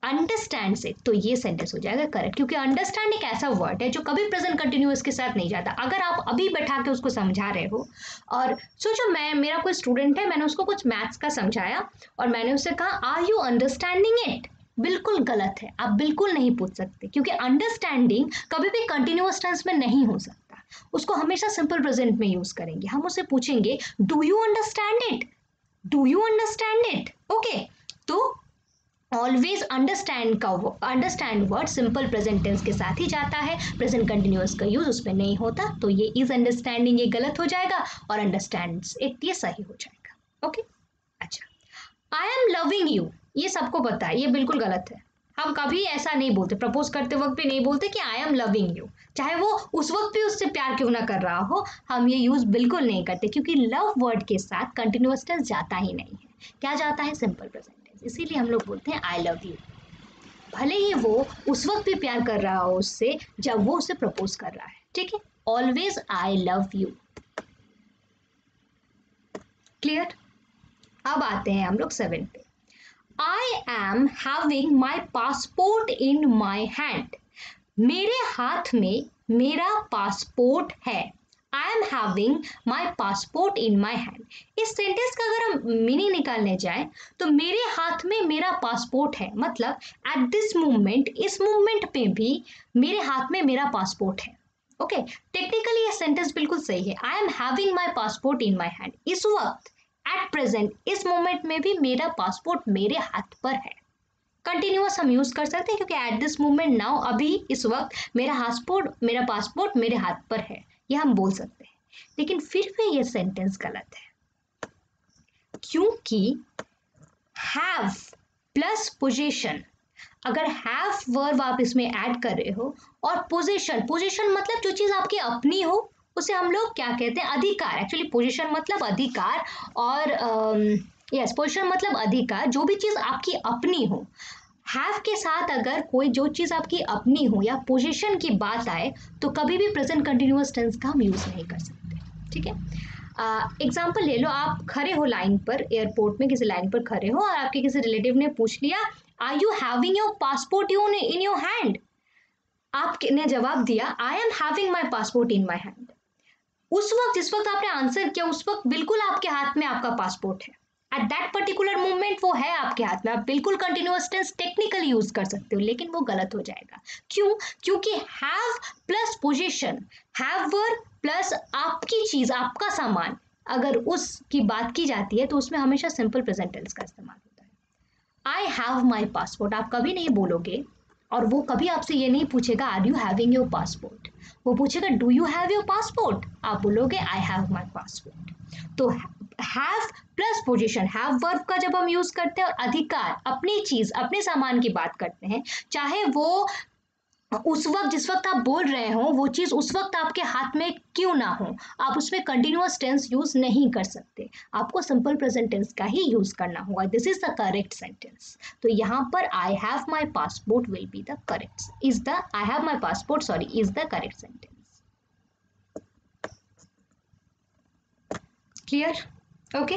अंडरस्टैंड्स इट, तो ये सेंटेंस हो जाएगा करेक्ट, क्योंकि अंडरस्टैंड एक ऐसा वर्ड है जो कभी प्रेजेंट कंटिन्यूअस के साथ नहीं जाता। अगर आप अभी बैठा के उसको समझा रहे हो, और सोचो मेरा कोई स्टूडेंट है, मैंने उसको कुछ मैथ्स का समझाया और मैंने उससे कहा आर यू अंडरस्टैंडिंग इट, बिल्कुल गलत है, आप बिल्कुल नहीं पूछ सकते, क्योंकि अंडरस्टैंडिंग कभी भी कंटिन्यूअस टेंस में नहीं हो सकता। उसको हमेशा सिंपल प्रेजेंट में यूज करेंगे। हम उससे पूछेंगे do you understand it, do you understand it. Okay, तो always understand word simple present tense के साथ ही जाता है, प्रेजेंट कंटिन्यूअस का यूज उसमें नहीं होता। तो ये इज अंडरस्टैंडिंग ये गलत हो जाएगा और अंडरस्टैंड्स इट ये सही हो जाएगा। ओके, अच्छा, आई एम लविंग यू, ये सबको पता है, ये बिल्कुल गलत है। हम कभी ऐसा नहीं बोलते, प्रपोज करते वक्त भी नहीं बोलते कि आई एम लविंग यू, चाहे वो उस वक्त भी उससे प्यार क्यों ना कर रहा हो, हम ये यूज बिल्कुल नहीं करते, क्योंकि लव वर्ड के साथ कंटिन्यूअस टेंस जाता ही नहीं है। क्या जाता है? Simple present tense. इसीलिए हम लोग बोलते हैं आई लव यू, भले ही वो उस वक्त भी प्यार कर रहा हो उससे जब वो उसे प्रपोज कर रहा है। ठीक है, always I love you. Clear? अब आते हैं हम लोग 7 पे। आई am having my passport in my hand, मेरे हाथ में मेरा पासपोर्ट है। I am having my passport in my hand, इस सेंटेंस का अगर हम मीनिंग निकालने जाए तो मेरे हाथ में मेरा पासपोर्ट है मतलब एट दिस मोमेंट, इस मोमेंट पे भी मेरे हाथ में मेरा पासपोर्ट है। ओके, टेक्निकली ये सेंटेंस बिल्कुल सही है। I am having my passport in my hand, इस वक्त, एट प्रेजेंट, इस मोमेंट में भी मेरा पासपोर्ट मेरे हाथ पर है। कंटिन्यूअस हम यूज कर सकते हैं क्योंकि एट दिस मोमेंट, नाउ, अभी, इस वक्त मेरा पासपोर्ट मेरे हाथ पर है, ये हम बोल सकते हैं। लेकिन फिर भी ये सेंटेंस गलत है, क्योंकि हैव प्लस पोजीशन, अगर हैव वर्ब आप इसमें ऐड कर रहे हो और पोजीशन मतलब जो चीज आपकी अपनी हो उसे हम लोग क्या कहते हैं? अधिकार। एक्चुअली पोजीशन मतलब अधिकार, और यस, पोजीशन मतलब अधिकार, जो भी चीज आपकी अपनी हो। हैव के साथ अगर कोई जो चीज आपकी अपनी हो या पोजीशन की बात आए तो कभी भी प्रेजेंट कंटिन्यूअस टेंस का हम यूज नहीं कर सकते। ठीक है, एग्जाम्पल ले लो, आप खड़े हो लाइन पर, एयरपोर्ट में किसी लाइन पर खड़े हो और आपके किसी रिलेटिव ने पूछ लिया are you having your passport in your hand, आपने जवाब दिया I am having my passport in my hand. उस वक्त जिस वक्त आपने आंसर किया उस वक्त बिल्कुल आपके हाथ में आपका पासपोर्ट है। एट दैट पर्टिकुलर मोमेंट वो है आपके हाथ में, आप बिल्कुल कंटिन्यूअस टेंस टेक्निकली यूज कर सकते हो, लेकिन वो गलत हो जाएगा। क्यों? क्योंकि have plus position, have verb plus आपकी चीज, आपका सामान, अगर उसकी बात की जाती है तो उसमें हमेशा सिंपल प्रेजेंट टेंस का इस्तेमाल होता है। आई हैव माई पासपोर्ट आप कभी नहीं बोलोगे, और वो कभी आपसे ये नहीं पूछेगा are you having your passport, वो पूछेगा do you have your passport, आप बोलोगे आई हैव माई पासपोर्ट। तो have plus position, have verb का जब हम यूज करते हैं और अधिकार, अपनी चीज अपने सामान की बात करते हैं, चाहे वो उस वक्त जिस वक्त आप बोल रहे हो वो चीज उस वक्त आपके हाथ में क्यों ना हो, आप उसमें कंटिन्यूअस टेंस यूज नहीं कर सकते, आपको सिंपल प्रेजेंट टेंस का ही यूज करना होगा। This is the correct sentence. तो यहाँ पर आई have my passport will be the correct, is the I have my passport sorry is the correct sentence. Clear? Okay,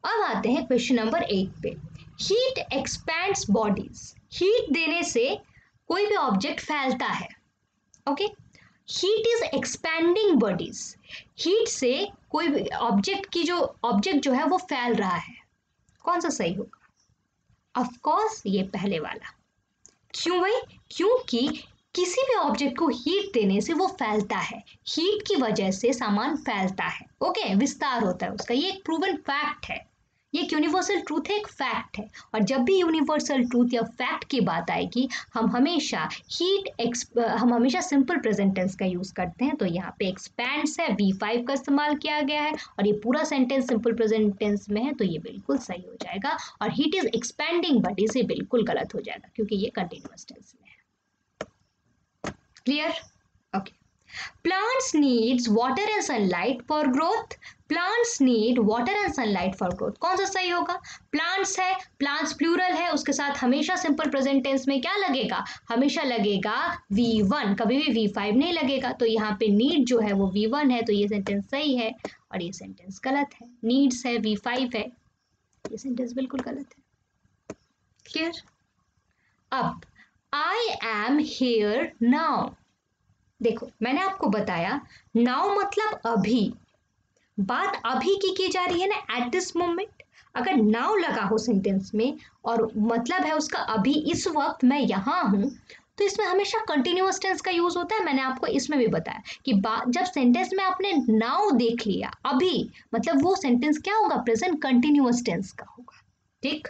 अब आते हैं क्वेश्चन नंबर 8 पे। हीट एक्सपैंड्स बॉडीज, हीट देने से कोई भी ऑब्जेक्ट फैलता है। Okay, heat is expanding bodies, heat से कोई भी ऑब्जेक्ट जो है वो फैल रहा है। कौन सा सही होगा? ऑफ कोर्स ये पहले वाला। क्यों भाई? क्योंकि किसी भी ऑब्जेक्ट को हीट देने से वो फैलता है, हीट की वजह से सामान फैलता है। ओके, विस्तार होता है उसका, ये एक प्रूवन फैक्ट है, ये एक यूनिवर्सल ट्रूथ है, एक फैक्ट है। और जब भी यूनिवर्सल ट्रूथ या फैक्ट की बात आएगी हम हमेशा सिंपल प्रेजेंट टेंस का यूज करते हैं। तो यहाँ पे एक्सपैंड्स है, V5 का इस्तेमाल किया गया है और ये पूरा सेंटेंस सिंपल प्रेजेंट टेंस में है, तो ये बिल्कुल सही हो जाएगा। और हीट इज एक्सपैंडिंग बट से बिल्कुल गलत हो जाएगा क्योंकि ये कंटिन्यूअस टेंस में है। Clear? Okay. Plants needs water and sunlight for growth. Plants need water and sunlight for growth. कौन सा सही होगा? प्लांट्स है, प्लांट्स प्लूरल है, उसके साथ हमेशा सिंपल प्रेजेंट टेंस में क्या लगेगा? हमेशा लगेगा V1, कभी भी V5 नहीं लगेगा। तो यहाँ पे नीड जो है वो V1 है, तो ये सेंटेंस सही है और ये सेंटेंस गलत है। नीड्स है, V5 है, ये सेंटेंस बिल्कुल गलत है। क्लियर? अब आई एम हेयर नाउ, देखो मैंने आपको बताया नाउ मतलब अभी, बात अभी की जा रही है ना, एट दिस मोमेंट। अगर नाउ लगा हो सेंटेंस में और मतलब है उसका अभी, इस वक्त मैं यहाँ हूं, तो इसमें हमेशा कंटिन्यूअस टेंस का यूज होता है। मैंने आपको इसमें भी बताया कि जब सेंटेंस में आपने नाउ देख लिया अभी, मतलब वो सेंटेंस क्या होगा? प्रेजेंट कंटिन्यूअस टेंस का होगा। ठीक,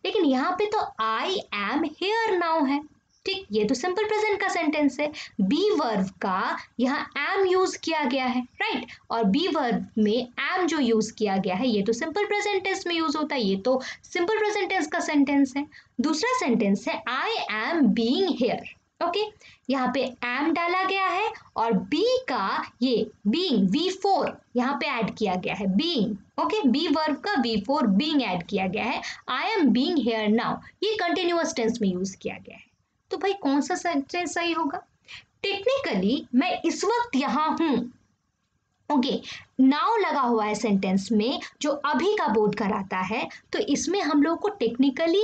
लेकिन यहाँ पे तो आई एम हेयर नाउ है। ठीक, ये तो सिंपल प्रेजेंट का सेंटेंस है, बी वर्ब का यहाँ एम यूज किया गया है, राइट? और बी वर्ब में एम जो यूज किया गया है ये तो सिंपल प्रेजेंट टेंस में यूज होता है, ये तो सिंपल प्रेजेंट टेंस का सेंटेंस है। दूसरा सेंटेंस है I am being here. Okay, यहाँ पे एम डाला गया है और बी का ये बीइंग V4 यहाँ पे ऐड किया गया है, बीइंग। ओके, बी वर्ब का V4 बीइंग ऐड किया गया है। I am being here now ये कंटिन्यूअस टेंस में यूज किया गया है। तो भाई कौन सा सेंटेंस सही होगा? टेक्निकली मैं इस वक्त यहां हूं, ओके, नाउ लगा हुआ है सेंटेंस में जो अभी का बोध कराता है, तो इसमें हम लोग को टेक्निकली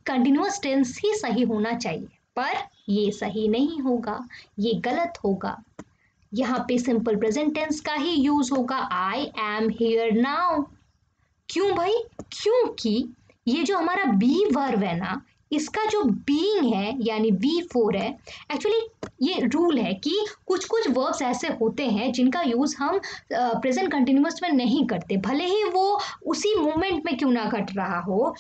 कंटिन्यूअस टेंस ही सही होना चाहिए, पर ये सही नहीं होगा, ये गलत होगा। यहाँ पे सिंपल प्रेजेंट टेंस का ही यूज होगा, आई एम हियर नाउ। क्यों भाई? क्योंकि ये जो हमारा बी वर्ब है ना, इसका जो बीइंग है यानी V4 है, एक्चुअली ये रूल है कि कुछ कुछ वर्ब्स ऐसे होते हैं जिनका यूज हम प्रेजेंट कंटिन्यूअस में नहीं करते, भले ही वो उसी मोमेंट में क्यों ना घट रहा हो,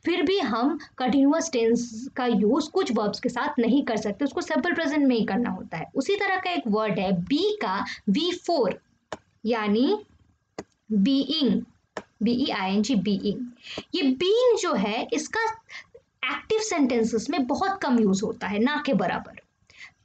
फिर भी हम कंटिन्यूअस टेंस का यूज कुछ वर्ब्स के साथ नहीं कर सकते, उसको सिंपल प्रेजेंट में ही करना होता है। उसी तरह का एक वर्ड है बी का V4 यानी बीइंग, BEING बीइंग। ये बीइंग जो है इसका एक्टिव सेंटेंसेस में बहुत कम यूज होता है, ना के बराबर।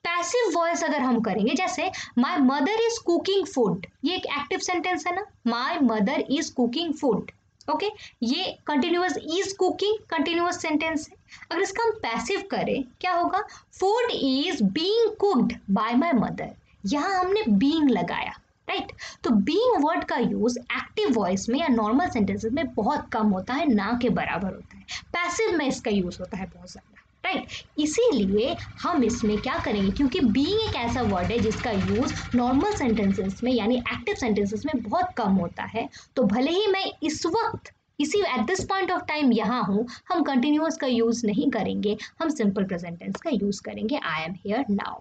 पैसिव वॉइस अगर हम करेंगे, जैसे my mother is cooking food, ये एक एक्टिव सेंटेंस है ना, my mother is cooking food. Okay, ये continuous is cooking continuous sentence है। अगर इसका हम पैसिव करें क्या होगा? Food is being cooked by my mother, यहां हमने बीइंग लगाया, राइट? तो बीइंग वर्ड का यूज एक्टिव वॉइस में या नॉर्मल सेंटेंसेस में बहुत कम होता है, ना के बराबर होता है। पैसिव में इसका यूज होता है बहुत ज्यादा। राइट। इसीलिए हम इसमें क्या करेंगे, क्योंकि बीइंग एक ऐसा वर्ड है जिसका यूज नॉर्मल सेंटेंसेस में यानी एक्टिव सेंटेंसेस में बहुत कम होता है, तो भले ही मैं इस वक्त इसी at this point of time यहाँ हूँ, हम कंटिन्यूअस का यूज नहीं करेंगे, हम सिंपल प्रेजेंट टेंस का यूज करेंगे। I am here now.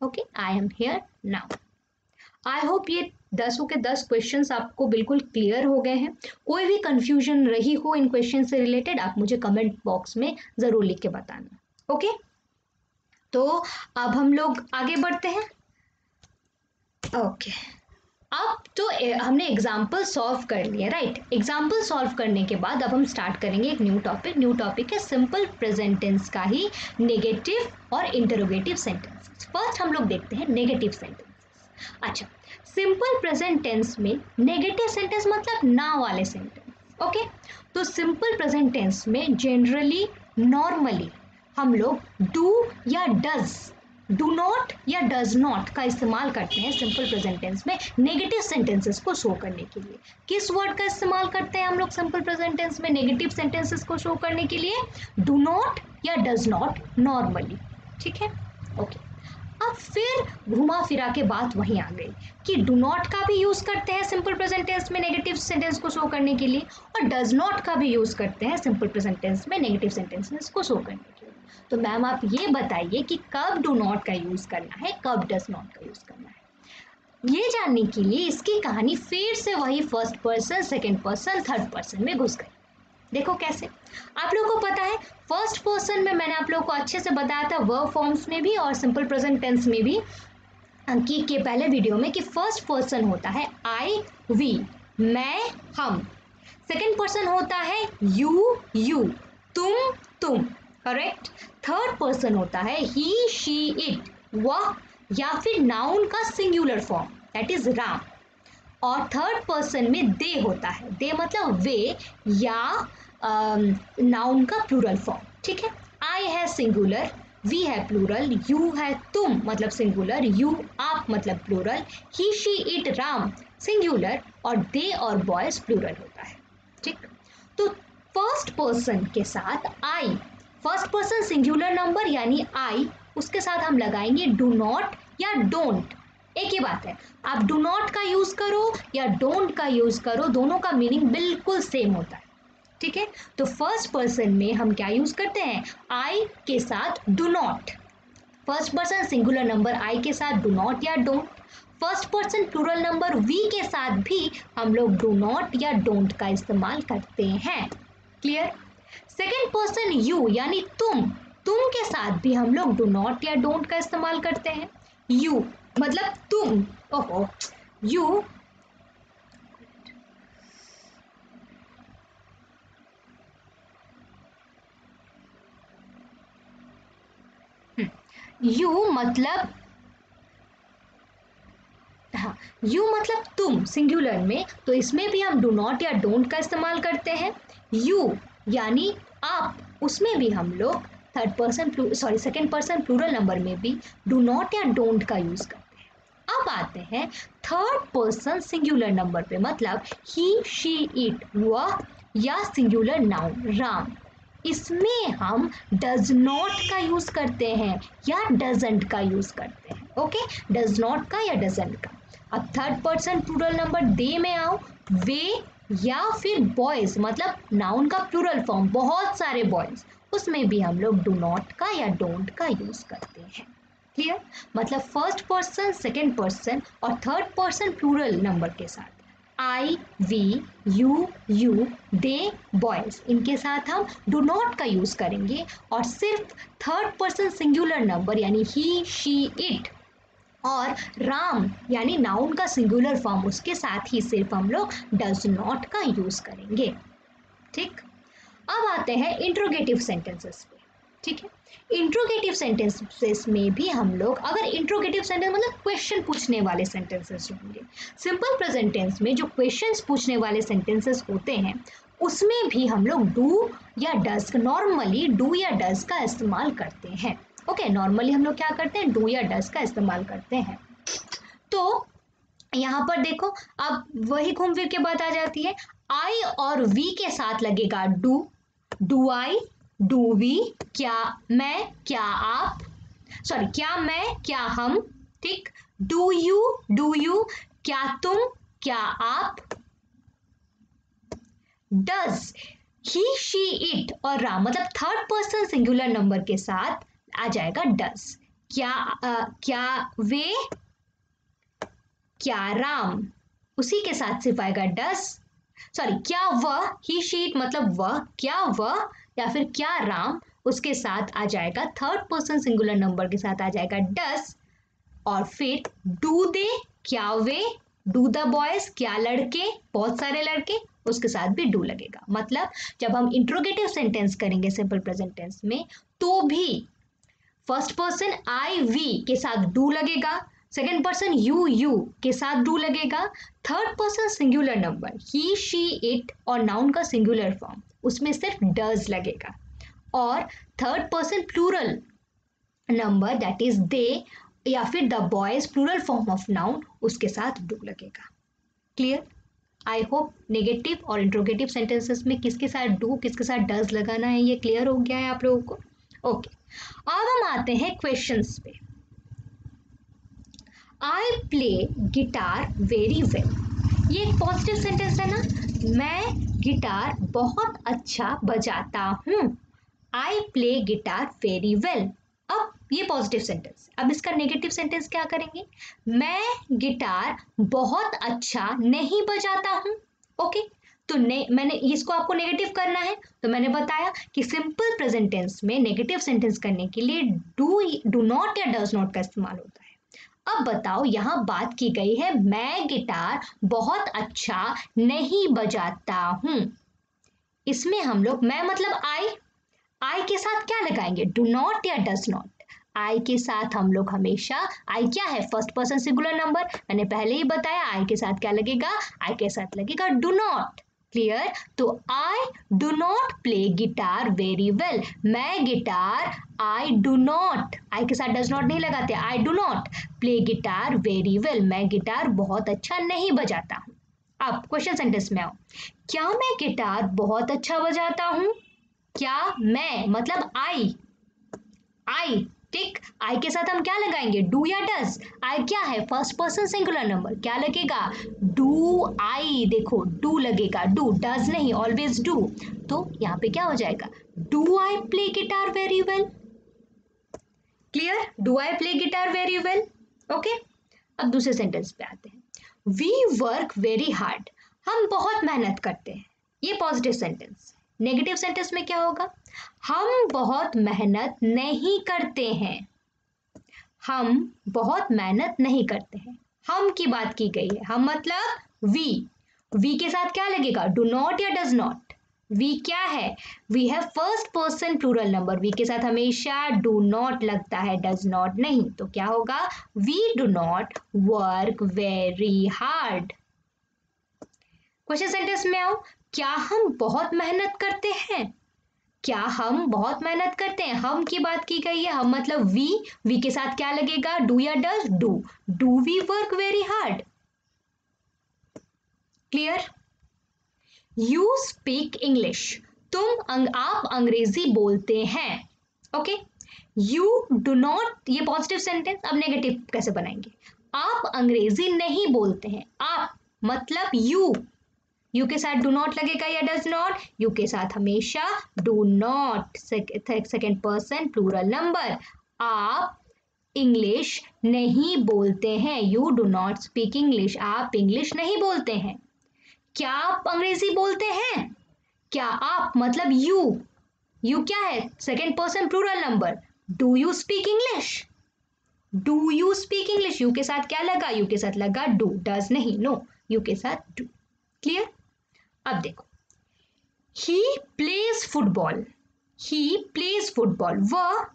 Okay, I am here now. I hope ये 10 के 10 क्वेश्चंस आपको बिल्कुल क्लियर हो गए हैं। कोई भी कंफ्यूजन रही हो इन क्वेश्चन से रिलेटेड, आप मुझे कमेंट बॉक्स में जरूर लिख के बताना। ओके, तो अब हम लोग आगे बढ़ते हैं। ओके, अब तो हमने एग्जाम्पल सॉल्व कर लिया, राइट। एग्जाम्पल सॉल्व करने के बाद अब हम स्टार्ट करेंगे एक न्यू टॉपिक। न्यू टॉपिक है सिंपल प्रेजेंट टेंस का ही नेगेटिव और इंटरोगेटिव सेंटेंसेस। फर्स्ट हम लोग देखते हैं नेगेटिव सेंटेंसेस। अच्छा, सिंपल प्रेजेंट टेंस में नेगेटिव सेंटेंस मतलब ना वाले सेंटेंस। ओके, तो सिंपल प्रेजेंट टेंस में जनरली नॉर्मली हम लोग डू या डज, डू नॉट या डज नॉट का इस्तेमाल करते हैं सिंपल प्रेजेंट टेंस में नेगेटिव सेंटेंसेस को शो करने के लिए। किस वर्ड का इस्तेमाल करते हैं हम लोग सिंपल प्रेजेंट टेंस में नेगेटिव सेंटेंसेस को शो करने के लिए? डू नॉट या डज नॉट नॉर्मली। ठीक है, ओके। अब फिर घुमा फिरा के बात वहीं आ गई कि डू नॉट का भी यूज करते हैं सिंपल प्रेजेंट टेंस में नेगेटिव सेंटेंस को शो करने के लिए, और डज नॉट का भी यूज करते हैं सिंपल प्रेजेंट टेंस में नेगेटिव सेंटेंसेस को शो करने के लिए। तो मैम आप ये बताइए कि कब डू नॉट का यूज करना है, कब डज नॉट का यूज करना है। ये जानने के लिए इसकी कहानी फिर से वही first person, second person, third person में घुस गई। देखो कैसे। आप लोगों को पता है फर्स्ट पर्सन में मैंने आप लोगों को अच्छे से बताया था वर्ब फॉर्म्स में भी और सिंपल प्रेजेंट टेंस में भी अंकित के पहले वीडियो में कि फर्स्ट पर्सन होता है आई वी, मैं हम। सेकेंड पर्सन होता है यू तुम, करेक्ट। थर्ड पर्सन होता है ही शी इट, वह या फिर नाउन का singular form that is Ram. और थर्ड पर्सन में दे होता है, दे मतलब वे या नाउन का प्लूरल फॉर्म। ठीक है, आई है सिंगुलर, वी है प्लूरल, यू है तुम मतलब सिंगुलर, यू आप मतलब plural, he she it Ram singular, और दे और बॉयज प्लूरल होता है। ठीक, तो फर्स्ट पर्सन के साथ आई, फर्स्ट पर्सन सिंगुलर नंबर यानी आई, उसके साथ हम लगाएंगे डू नॉट या डोंट। एक ही बात है, आप डू नॉट का यूज करो या डोंट का यूज करो, दोनों का मीनिंग बिल्कुल सेम होता है। ठीक है, तो फर्स्ट पर्सन में हम क्या यूज करते हैं, आई के साथ do not. First person singular number I के साथ डू नॉट या don't. First person plural number we के साथ भी हम लोग डू नॉट या डोंट का इस्तेमाल करते हैं। क्लियर। सेकेंड पर्सन यू यानी तुम के साथ भी हम लोग डू नॉट या डोंट का इस्तेमाल करते हैं। यू मतलब तुम, ओहो यू, यू मतलब, हाँ, यू मतलब तुम सिंगुलर में, तो इसमें भी हम डू नॉट या डोंट का इस्तेमाल करते हैं। यू यानी आप, उसमें भी हम लोग third person sorry second person plural number में भी डू नॉट या डोंट का यूज करते हैं। अब आते हैं थर्ड पर्सन सिंगुलर नंबर पे, मतलब ही शी इट वह या सिंगुलर नाउन राम, इसमें हम डज नॉट का यूज करते हैं या डजंट का यूज करते हैं। ओके, डज नॉट का या डजंट का। अब थर्ड पर्सन प्लूरल नंबर दे में आओ, वे या फिर बॉयज मतलब नाउन का प्लूरल फॉर्म बहुत सारे बॉयज, उसमें भी हम लोग डू नॉट का या डोंट का यूज करते हैं। क्लियर, मतलब फर्स्ट पर्सन, सेकेंड पर्सन और थर्ड पर्सन प्लूरल नंबर के साथ आई वी यू दे बॉयज, इनके साथ हम डू नॉट का यूज करेंगे, और सिर्फ थर्ड पर्सन सिंगुलर नंबर यानी ही शी इट और राम यानी नाउन का सिंगुलर फॉर्म, उसके साथ ही सिर्फ हम लोग डज नॉट का यूज करेंगे। ठीक, अब आते हैं इंट्रोगेटिव सेंटेंसेस पे। ठीक है, इंट्रोगेटिव सेंटेंसेस में भी हम लोग, अगर इंट्रोगेटिव सेंटेंस मतलब क्वेश्चन पूछने वाले सेंटेंसेस होंगे, सिंपल प्रेजेंट टेंस में जो क्वेश्चंस पूछने वाले सेंटेंसेस होते हैं उसमें भी हम लोग डू या डज, नॉर्मली डू या डज का इस्तेमाल करते हैं। ओके, नॉर्मली हम लोग क्या करते हैं, डू या डज का इस्तेमाल करते हैं। तो यहाँ पर देखो, अब वही घूम फिर के बात आ जाती है, आई और वी के साथ लगेगा do, do I, do we, क्या मैं, क्या आप, सॉरी क्या मैं, क्या हम, ठीक। डू यू, क्या तुम, क्या आप। डज, ही शी इट और राम, मतलब थर्ड पर्सन सिंगुलर नंबर के साथ आ जाएगा डज। क्या वे, क्या राम, उसी के साथ सिर्फ आएगा डज। सॉरी क्या वह, ही शी इट मतलब वह, क्या वह या फिर क्या राम, उसके साथ आ जाएगा थर्ड पर्सन सिंगुलर नंबर के साथ आ जाएगा डज। और फिर डू दे, क्या वे, डू द बॉयज, क्या लड़के, बहुत सारे लड़के, उसके साथ भी डू लगेगा। मतलब जब हम इंट्रोगेटिव सेंटेंस करेंगे सिंपल प्रेजेंट टेंस में तो भी फर्स्ट पर्सन आई वी के साथ डू लगेगा, सेकेंड पर्सन यू के साथ डू लगेगा, third person singular number he she it और नाउन का सिंगुलर फॉर्म उसमें सिर्फ डज लगेगा, और third person plural number that is they या फिर the boys plural form of noun उसके साथ डू लगेगा। क्लियर? आई होप नेगेटिव और इंट्रोगेटिव सेंटेंसेस में किसके साथ डू किसके साथ डज लगाना है ये क्लियर हो गया है आप लोगों को। ओके, अब हम आते हैं क्वेश्चंस पे। I play guitar very well, ये एक पॉजिटिव सेंटेंस है ना, मैं गिटार बहुत अच्छा बजाता हूँ। I play guitar very well, अब ये पॉजिटिव सेंटेंस। अब इसका नेगेटिव सेंटेंस क्या करेंगे, मैं गिटार बहुत अच्छा नहीं बजाता हूँ। ओके, तो मैंने इसको आपको नेगेटिव करना है तो मैंने बताया कि सिंपल प्रेजेंट टेंस में नेगेटिव सेंटेंस करने के लिए डू नॉट या डज नॉट का इस्तेमाल होता है। अब बताओ, यहां बात की गई है मैं गिटार बहुत अच्छा नहीं बजाता हूं। इसमें हम लोग मैं मतलब आई के साथ क्या लगाएंगे, डू नॉट या डज नॉट। आई के साथ हम लोग हमेशा, आई क्या है, फर्स्ट पर्सन सिंगुलर नंबर, मैंने पहले ही बताया आई के साथ क्या लगेगा, आई के साथ लगेगा डू नॉट। क्लियर? तो I do not play guitar very well, मैं गिटार आई डू नॉट, आई के साथ डज नॉट नहीं लगाते, I do not play guitar very well, मैं गिटार बहुत अच्छा नहीं बजाता हूं। अब क्वेश्चन सेंटेंस में आओ, क्या मैं गिटार बहुत अच्छा बजाता हूं, क्या मैं मतलब आई, ठीक। आई के साथ हम क्या लगाएंगे, डू या डज। आई क्या है, फर्स्ट पर्सन सिंगुलर नंबर, क्या लगेगा, डू आई, देखो डू लगेगा, डू, डज नहीं, ऑलवेज डू। तो यहाँ पे क्या हो जाएगा, do I play guitar very well. Clear? Do I play guitar very well. Okay, अब दूसरे सेंटेंस पे आते हैं, वी वर्क वेरी हार्ड, हम बहुत मेहनत करते हैं। ये पॉजिटिव सेंटेंस। नेगेटिव सेंटेंस में क्या होगा, हम बहुत मेहनत नहीं करते हैं, हम बहुत मेहनत नहीं करते हैं। हम की बात की गई है, हम मतलब वी के साथ क्या लगेगा, डू नॉट या डज नॉट। वी क्या है, we have first person plural number, we के साथ हमेशा डू नॉट लगता है, डज नॉट नहीं। तो क्या होगा, we do not work very hard. Question sentence में आओ, क्या हम बहुत मेहनत करते हैं, क्या हम बहुत मेहनत करते हैं, हम की बात की गई है, हम मतलब वी के साथ क्या लगेगा, डू या does, do we work very hard. Clear? You speak English, आप अंग्रेजी बोलते हैं। ओके, यू डू नॉट, ये पॉजिटिव सेंटेंस। अब नेगेटिव कैसे बनाएंगे, आप अंग्रेजी नहीं बोलते हैं, आप मतलब यू के साथ डू नॉट लगेगा या डज नॉट, यू के साथ हमेशा do not, second person plural number. आप इंग्लिश नहीं बोलते हैं, you do not speak English, आप इंग्लिश नहीं बोलते हैं। क्या आप अंग्रेजी बोलते हैं, क्या आप मतलब यू क्या है, second person plural number, do you speak English, do you speak English, you के साथ क्या लगा, यू के साथ लगा डू, डज नहीं, नो, यू के साथ डू। क्लियर? अब देखो, he plays football, he plays football, वह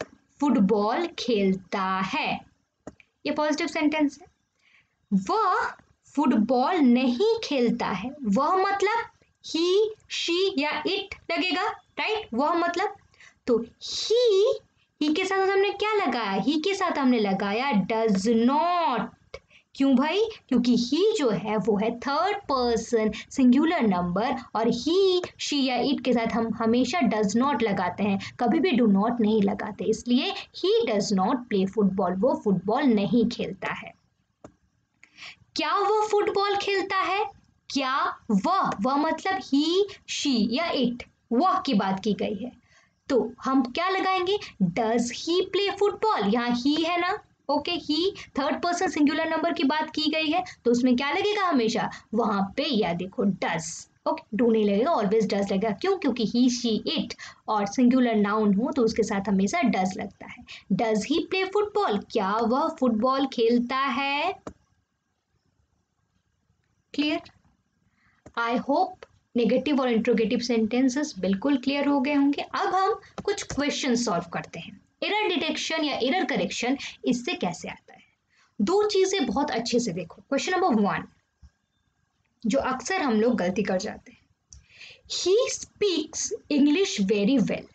फुटबॉल खेलता है। ये पॉजिटिव सेंटेंस है। वह फुटबॉल नहीं खेलता है, वह मतलब ही शी या इट लगेगा, राइट, वह मतलब। तो ही के साथ हमने क्या लगाया, ही के साथ हमने लगाया डज नॉट, क्यों भाई? क्योंकि ही जो है वो है थर्ड पर्सन सिंगुलर नंबर और ही, शी या इट के साथ हम हमेशा डज नॉट लगाते हैं, कभी भी डू नॉट नहीं लगाते, इसलिए ही डज नॉट प्ले फुटबॉल, वो फुटबॉल नहीं खेलता है। क्या वो फुटबॉल खेलता है? क्या वह मतलब ही, शी या इट, वह की बात की गई है, तो हम क्या लगाएंगे? डज ही प्ले फुटबॉल, यहाँ ही है ना, ओके, ही थर्ड पर्सन सिंगुलर नंबर की बात की गई है तो उसमें क्या लगेगा हमेशा? वहां पे या देखो डज, ओके, डू नहीं लगेगा, ऑलवेज डज लगेगा। क्यों? क्योंकि ही, शी, इट और सिंगुलर नाउन हो तो उसके साथ हमेशा डज लगता है। डज ही प्ले फुटबॉल, क्या वह फुटबॉल खेलता है? क्लियर? आई होप नेगेटिव और इंट्रोगेटिव सेंटेंसेस बिल्कुल क्लियर हो गए होंगे। अब हम कुछ क्वेश्चन सॉल्व करते हैं। एरर डिटेक्शन या एरर करेक्शन इससे कैसे आता है? दो चीजें बहुत अच्छे से देखो। क्वेश्चन नंबर 1 जो अक्सर हम लोग गलती कर जाते हैं, ही स्पीक्स इंग्लिश वेरी वेल।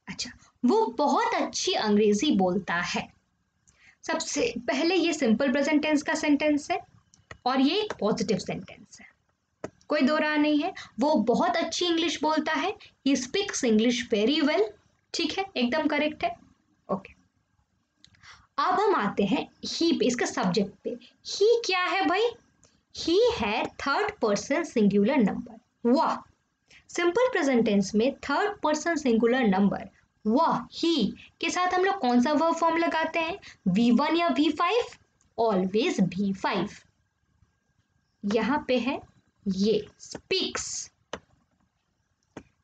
अच्छा, वो बहुत अच्छी अंग्रेजी बोलता है। सबसे पहले ये सिंपल प्रेजेंट टेंस का सेंटेंस है और ये एक पॉजिटिव सेंटेंस है, कोई दो राह नहीं है। वो बहुत अच्छी इंग्लिश बोलता है, ही स्पीक्स इंग्लिश वेरी वेल, ठीक है, एकदम करेक्ट है, ओके। अब हम आते हैं ही पे, इसका सब्जेक्ट पे। ही क्या है भाई? ही है थर्ड पर्सन सिंगुलर नंबर, वह। सिंपल प्रेजेंट टेंस में थर्ड पर्सन सिंगुलर नंबर वह, ही के साथ हम लोग कौन सा वर्ब फॉर्म लगाते हैं? V1 या V5? Always V5। यहां पे है ये स्पीक्स,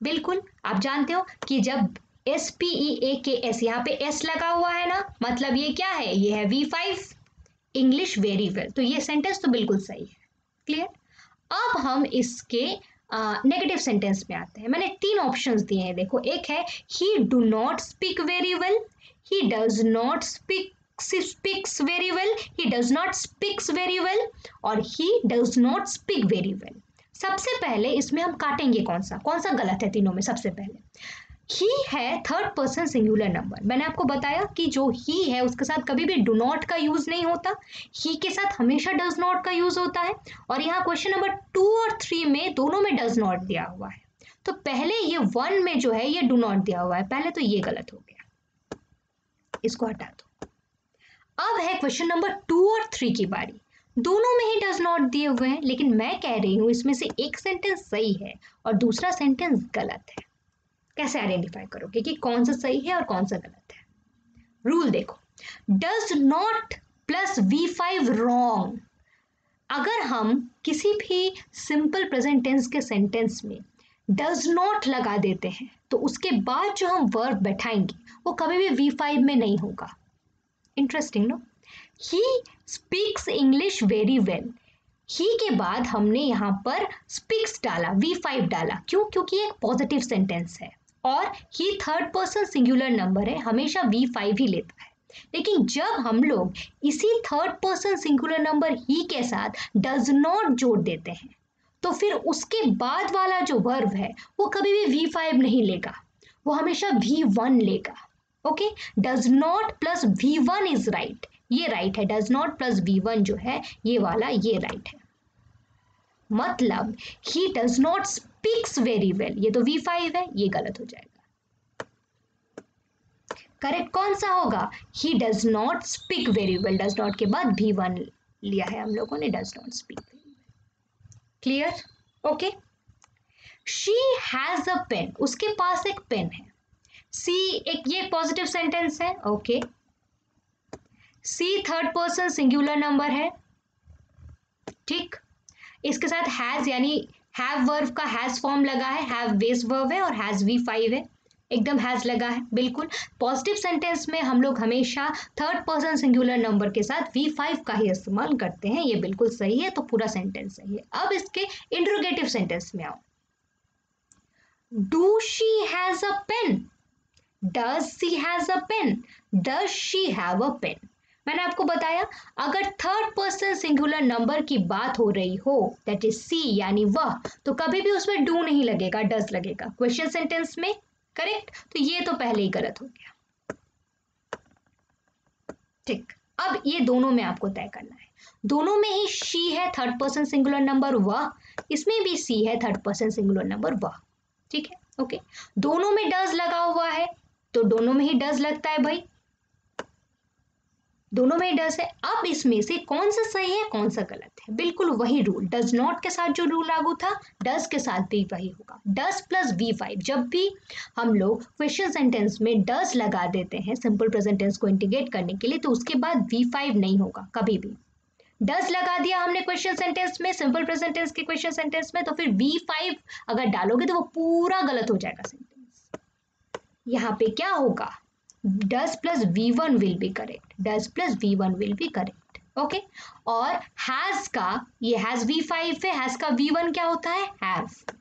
बिल्कुल आप जानते हो कि जब SPEAKS यहाँ पे S लगा हुआ है ना, मतलब ये क्या है? ये है V5, इंग्लिश वेरी वेल, तो ये सेंटेंस तो बिल्कुल सही है। क्लियर? अब हम इसके नेगेटिव सेंटेंस में आते हैं। मैंने 3 ऑप्शंस दिए हैं, देखो, एक है he do not speak very well, he does not speaks very well, he does not speaks very well और he does not speak very well. सबसे पहले इसमें हम काटेंगे कौन सा गलत है तीनों में। सबसे पहले ही है थर्ड पर्सन सिंगुलर नंबर, मैंने आपको बताया कि जो ही है उसके साथ कभी भी डू नॉट का यूज नहीं होता, ही के साथ हमेशा डज नॉट का यूज होता है। और यहाँ क्वेश्चन नंबर 2 और 3 में दोनों में डज नॉट दिया हुआ है, तो पहले ये 1 में जो है ये डू नॉट दिया हुआ है, पहले तो ये गलत हो गया, इसको हटा दो। अब है क्वेश्चन नंबर 2 और 3 की बारी, दोनों में ही डज नॉट दिए हुए हैं, लेकिन मैं कह रही हूं इसमें से एक सेंटेंस सही है और दूसरा सेंटेंस गलत है। कैसे आइडेंटिफाई करोगे कि कौन सा सही है और कौन सा गलत है? रूल देखो, does not plus V5 wrong. अगर हम किसी भी सिंपल प्रेजेंट टेंस के सेंटेंस में डज नॉट लगा देते हैं तो उसके बाद जो हम वर्ब बैठाएंगे वो कभी भी V5 में नहीं होगा। Interesting no? He speaks English very well, he के बाद हमने यहाँ पर स्पीक्स डाला, V5 डाला, क्यों? क्योंकि एक पॉजिटिव सेंटेंस है और ही थर्ड पर्सन सिंगुलर नंबर है, हमेशा V5 ही लेता है। लेकिन जब हम लोग इसी थर्ड पर्सन सिंगुलर नंबर ही के साथ डज नॉट जोड़ देते हैं तो फिर उसके बाद वाला जो वर्ब है वो कभी भी V5 नहीं लेगा, वो हमेशा V1 लेगा। Okay, does not plus V1 is right, ये राइट है, डज नॉट प्लस V1 जो है ये वाला ये राइट है। मतलब ही does not speaks very well, ये तो V5 है, ये गलत हो जाएगा। करेक्ट कौन सा होगा? He does not speak very well, does not के बाद V1 लिया है हम लोगों ने, does not speak very well. Clear? Okay. She has a pen, उसके पास एक पेन है। सी एक ये पॉजिटिव सेंटेंस है, okay. See third person singular number है, ठीक। इसके साथ हैज यानी हैव वर्ब का हैज फॉर्म लगा है, हैव बेस वर्ब है और हैज V5 है, एकदम हैज लगा है, बिल्कुल। पॉजिटिव सेंटेंस में हम लोग हमेशा थर्ड पर्सन सिंगुलर नंबर के साथ V5 का ही इस्तेमाल करते हैं, ये बिल्कुल सही है, तो पूरा सेंटेंस सही है। अब इसके इंट्रोगेटिव सेंटेंस में आओ। Do she has a pen, does she has a pen, does she have a pen. मैंने आपको बताया अगर थर्ड पर्सन सिंगुलर नंबर की बात हो रही हो, दैट इज सी यानी वह, तो कभी भी उसमें डू नहीं लगेगा, डज लगेगा क्वेश्चन सेंटेंस में, करेक्ट। तो ये तो पहले ही गलत हो गया, ठीक। अब ये दोनों में आपको तय करना है, दोनों में ही शी है थर्ड पर्सन सिंगुलर नंबर वह, इसमें भी सी है थर्ड पर्सन सिंगुलर नंबर वह, ठीक है ओके। दोनों में डज लगा हुआ है तो दोनों में ही डज लगता है भाई, दोनों में डज है। अब इसमें से कौन सा सही है कौन सा गलत है, बिल्कुल वही रूल, डज नॉट के साथ जो रूल लागू था डज के साथ भी वही होगा। डज प्लस V5, जब भी हम लोग क्वेश्चन सेंटेंस में डज लगा देते हैं सिंपल प्रेजेंट टेंस को इंटीग्रेट करने के लिए, तो उसके बाद V5 नहीं होगा कभी भी। डज लगा दिया हमने क्वेश्चन सेंटेंस में, सिंपल प्रेजेंट टेंस के क्वेश्चन सेंटेंस में, तो फिर V5 अगर डालोगे तो वो पूरा गलत हो जाएगा सेंटेंस। यहाँ पे क्या होगा, does plus V1 will be correct, does plus V1 will be correct, okay. और has का, ये has V5 है, has का V1 क्या होता है, have,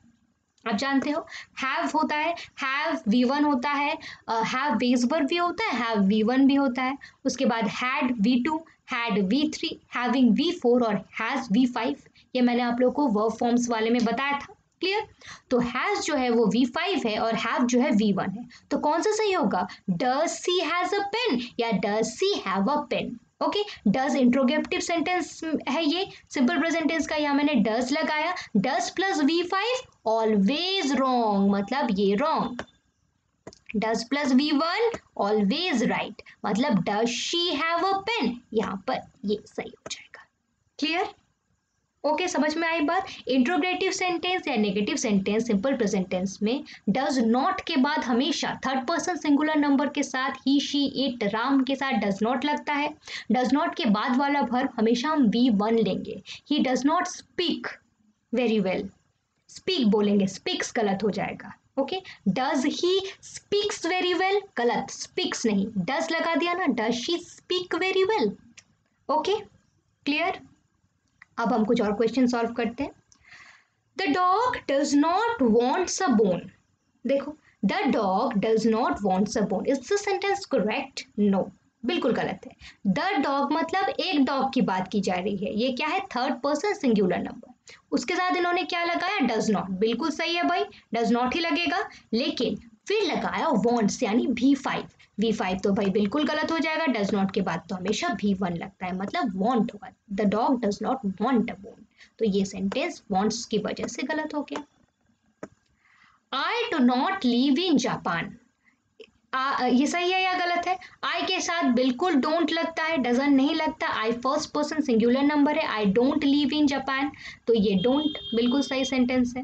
आप जानते हो have होता है, have V1 होता है, have बेस वर्ब भी होता है, have V1 भी होता है, उसके बाद had V2, had V3, having V4 और has V5, ये मैंने आप लोग को वर्ब फॉर्म्स वाले में बताया था, क्लियर। तो हैज जो है वो V5 है और हैव जो है V1 है, तो कौन सा सही होगा, does she has a pen या does she have a pen, okay. Does interrogative sentence है, ये सिंपल प्रेजेंट टेंस का, यहाँ मैंने डज लगाया, does plus V5 always wrong, मतलब ये wrong. Does plus V1 always right, मतलब does she have a pen, यहाँ पर ये सही हो जाएगा, क्लियर, ओके समझ में आई बात। इंट्रोगेटिव सेंटेंस या negative sentence simple present tense में डज नॉट के बाद हमेशा थर्ड पर्सन सिंगुलर नंबर के साथ ही, शी, इट, राम के साथ डज नॉट लगता है। डज नॉट के बाद वाला वर्ब हमेशा हम V1 लेंगे। He does not speak very well, speak बोलेंगे, स्पीक्स गलत हो जाएगा, ओके। Does he speaks very well, गलत, स्पीक्स नहीं, डज लगा दिया ना, does she speak very well, okay clear. अब हम कुछ और क्वेश्चन सॉल्व करते हैं। The dog does not wants a bone, देखो the dog does not wants a bone, is the sentence correct, no, बिल्कुल गलत है। द डॉग मतलब एक डॉग की बात की जा रही है, ये क्या है, थर्ड पर्सन सिंगुलर नंबर, उसके साथ इन्होंने क्या लगाया, डज नॉट, बिल्कुल सही है भाई, डज नॉट ही लगेगा, लेकिन फिर लगाया वॉन्ट्स यानी V5, V5 तो भाई बिल्कुल गलत हो जाएगा, डज नॉट के बाद तो हमेशा V1 लगता है, मतलब वॉन्ट होगा, the dog does not want a bone, तो ये सेंटेंस वॉन्ट्स की वजह से गलत हो गया। I do not live in Japan, ये सही है या गलत है, आई के साथ बिल्कुल डोंट लगता है, डजन नहीं लगता, आई फर्स्ट पर्सन सिंगुलर नंबर है, I don't live in Japan, तो ये डोंट बिल्कुल सही सेंटेंस है।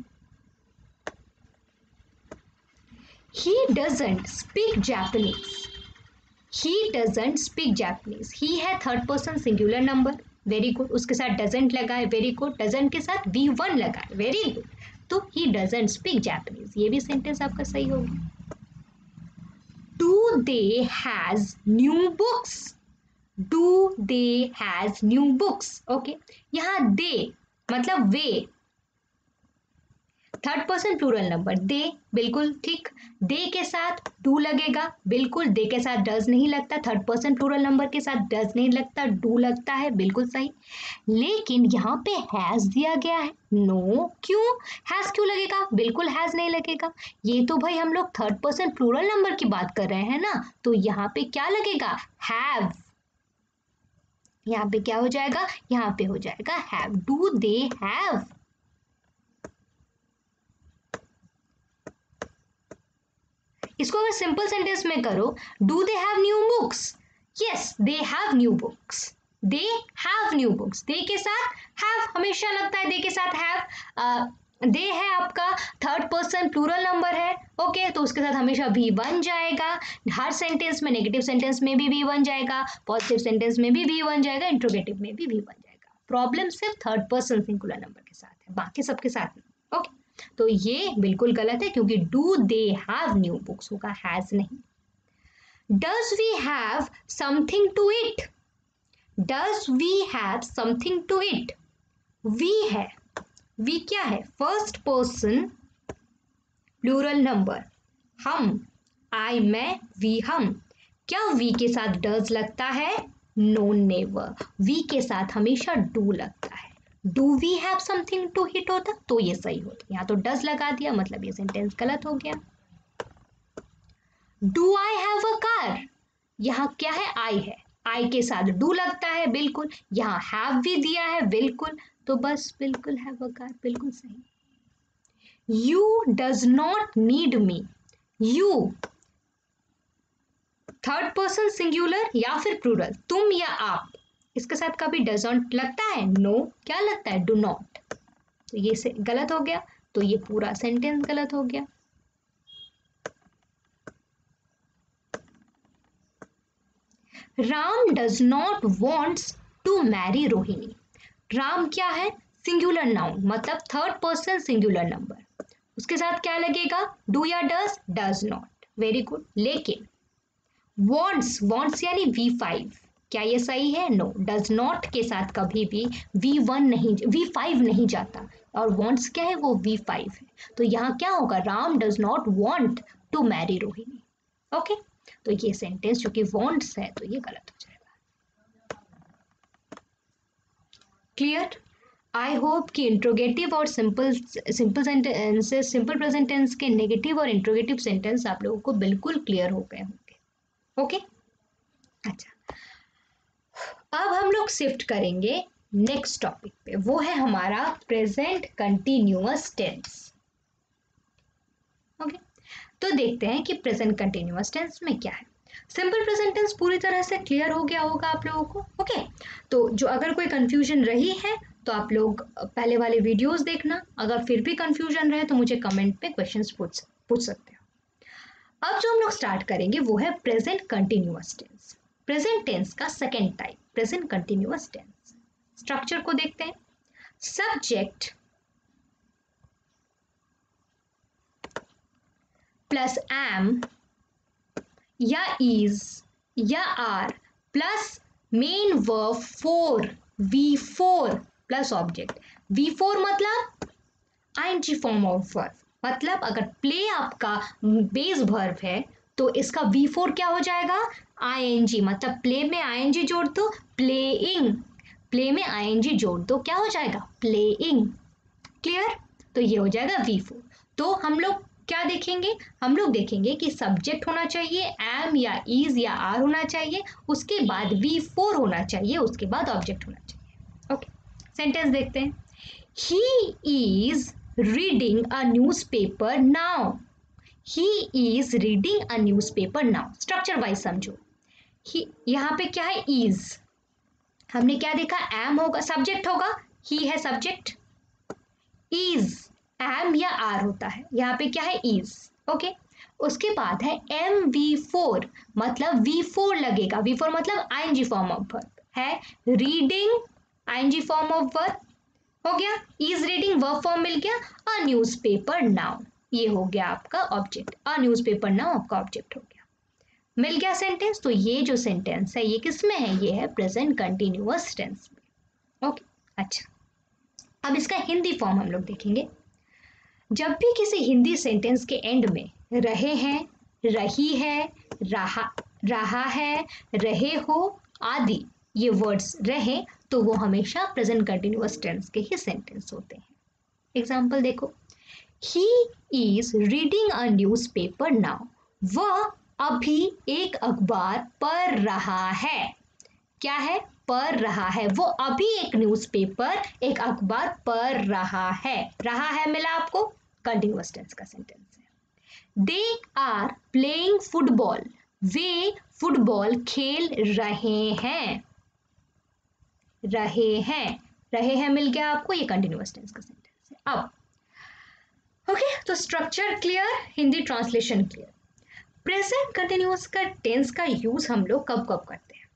He doesn't speak Japanese, he doesn't speak Japanese, he है third person singular number, very good, उसके साथ doesn't लगा है, वेरी गुड, doesn't के साथ V1 लगा है, वेरी गुड, तो he doesn't speak Japanese, ये भी सेंटेंस आपका सही होगा। Do they has new books, do they has new books, okay, यहाँ they मतलब वे, थर्ड पर्सन प्लूरल नंबर, दे, बिल्कुल ठीक, दे के साथ डू लगेगा, बिल्कुल, दे के साथ डज नहीं लगता, थर्ड पर्सन प्लूरल नंबर के साथ डज नहीं लगता, डू लगता है, बिल्कुल सही। लेकिन यहाँ पे हैज दिया गया है, नो, क्यों हैज क्यों लगेगा, बिल्कुल हैज नहीं लगेगा, ये तो भाई हम लोग थर्ड पर्सन प्लूरल नंबर की बात कर रहे हैं ना, तो यहाँ पे क्या लगेगा, हैव, यहाँ पे क्या हो जाएगा, यहाँ पे हो जाएगा हैव, डू दे हैव, इसको अगर सिंपल सेंटेंस में करो, do they have new books, yes they have new books, they have new books, they के साथ हैव हमेशा लगता है, दे के साथ हैव, दे है आपका थर्ड पर्सन प्लूरल नंबर है, ओके, तो उसके साथ हमेशा V1 जाएगा, हर सेंटेंस में, नेगेटिव सेंटेंस में भी V1 जाएगा, पॉजिटिव सेंटेंस में भी V1 जाएगा, इंट्रोगेटिव में भी V1 जाएगा, प्रॉब्लम सिर्फ थर्ड पर्सन सिंगुलर नंबर के साथ है, बाकी सबके साथ नहीं, ओके। तो ये बिल्कुल गलत है क्योंकि do they have new books होगा, हैज नहीं। Does we have something to it, does we have something to it, we है, वी क्या है, फर्स्ट पर्सन प्लूरल नंबर, हम, आई मैं, वी हम, क्या वी के साथ डज लगता है, नो नेवर, वी के साथ हमेशा डू लगता है, do we have something to hit होता तो ये सही होता, यहाँ तो डज लगा दिया, मतलब ये सेंटेंस गलत हो गया। Do I have a car, यहाँ क्या है, आई है, आई के साथ डू लगता है, बिल्कुल। यहाँ हैव भी दिया है, बिल्कुल। तो बस बिल्कुल हैव अ कार, बिल्कुल सही। You does not need me, you third person singular या फिर प्लूरल, तुम या आप, इसके साथ कभी डजंट लगता है? नो, क्या लगता है? Do not. तो ये से गलत हो गया, तो ये पूरा सेंटेंस गलत हो गया। Ram does not wants to marry Rohini. Ram क्या है? सिंगुलर नाउन, मतलब थर्ड पर्सन सिंगुलर नंबर। उसके साथ क्या लगेगा? डू या does? Does not. Very good. लेकिन वॉन्ट्स, वॉन्ट्स यानी V5, क्या ये सही है? नो, डज नॉट के साथ कभी भी V1 नहीं, V5 नहीं जाता, और वॉन्ट्स क्या है? वो V5 है। तो यहाँ क्या होगा? Ram does not want to marry Rohini. Okay, तो ये सेंटेंस जो कि वॉन्ट्स है, तो ये गलत हो जाएगा। क्लियर? आई होप कि इंट्रोगेटिव और simple sentences, simple present tense के नेगेटिव और इंट्रोगेटिव सेंटेंस आप लोगों को बिल्कुल क्लियर हो गए होंगे। ओके, अच्छा, अब हम लोग शिफ्ट करेंगे नेक्स्ट टॉपिक पे, वो है हमारा प्रेजेंट कंटिन्यूअस टेंस। ओके, तो देखते हैं कि प्रेजेंट कंटिन्यूअस टेंस में क्या है। सिंपल प्रेजेंट टेंस पूरी तरह से क्लियर हो गया होगा आप लोगों को। ओके, तो जो अगर कोई कंफ्यूजन रही है तो आप लोग पहले वाले वीडियोस देखना, अगर फिर भी कंफ्यूजन रहे तो मुझे कमेंट पे क्वेश्चंस पूछ सकते हो। अब जो हम लोग स्टार्ट करेंगे वो है present continuous tense. Present tense का second type present continuous tense. Structure को देखते हैं। सब्जेक्ट प्लस एम या इज या are plus main verb four, V4 plus object. V4 मतलब आईएनजी फॉर्म ऑफ वर्ब, मतलब अगर प्ले आपका बेस वर्ब है तो इसका V4 क्या हो जाएगा? आईएनजी, मतलब प्ले में आईएनजी जोड़ दो, प्लेइंग, प्ले में आईएनजी जोड़ दो, क्या हो जाएगा? प्लेइंग। क्लियर? तो ये हो जाएगा V4। तो हम लोग क्या देखेंगे? हम लोग देखेंगे कि सब्जेक्ट होना चाहिए, एम या इज या आर होना चाहिए, उसके बाद V4 होना चाहिए, उसके बाद ऑब्जेक्ट होना चाहिए। ओके, सेंटेंस देखते हैं। He is reading a newspaper now. He is reading a newspaper now. Structure wise समझो। ही यहाँ पे क्या है? इज, हमने क्या देखा? एम होगा, सब्जेक्ट होगा, ही है सब्जेक्ट, इज एम या आर होता है, यहाँ पे क्या है? इज। ओके, उसके बाद है MV4, मतलब V4 लगेगा। V4 मतलब आईएनजी फॉर्म ऑफ वर्ब है, reading ING form of verb हो गया, इज रीडिंग वर्ब फॉर्म मिल गया, अ न्यूज़पेपर नाउ, ये हो गया आपका ऑब्जेक्ट, अ न्यूज़पेपर नाउ आपका ऑब्जेक्ट हो गया। मिल गया सेंटेंस। तो ये जो सेंटेंस है ये किस में है? ये है प्रेजेंट कंटिन्यूअस टेंस में। ओके, अच्छा, अब इसका हिंदी फॉर्म हम लोग देखेंगे। जब भी किसी हिंदी सेंटेंस के एंड में रहे हैं, रही है, रहा है, रहे हो आदि ये वर्ड्स रहे तो वो हमेशा प्रेजेंट कंटिन्यूअस टेंस के ही सेंटेंस होते हैं। एग्जाम्पल देखो, he is reading a news paper now. वह अभी एक अखबार पढ़ रहा है। क्या है? पढ़ रहा है। वो अभी एक न्यूज़पेपर, एक अखबार पढ़ रहा है मिला आपको, कंटिन्यूअस टेंस का सेंटेंस है। They are playing football. वे फुटबॉल खेल रहे हैं। रहे हैं मिल गया आपको, ये कंटिन्यूअस टेंस का सेंटेंस है। अब ओके, तो structure clear, Hindi translation clear. Present continuous का टेंस का यूज हम लोग कब कब करते हैं?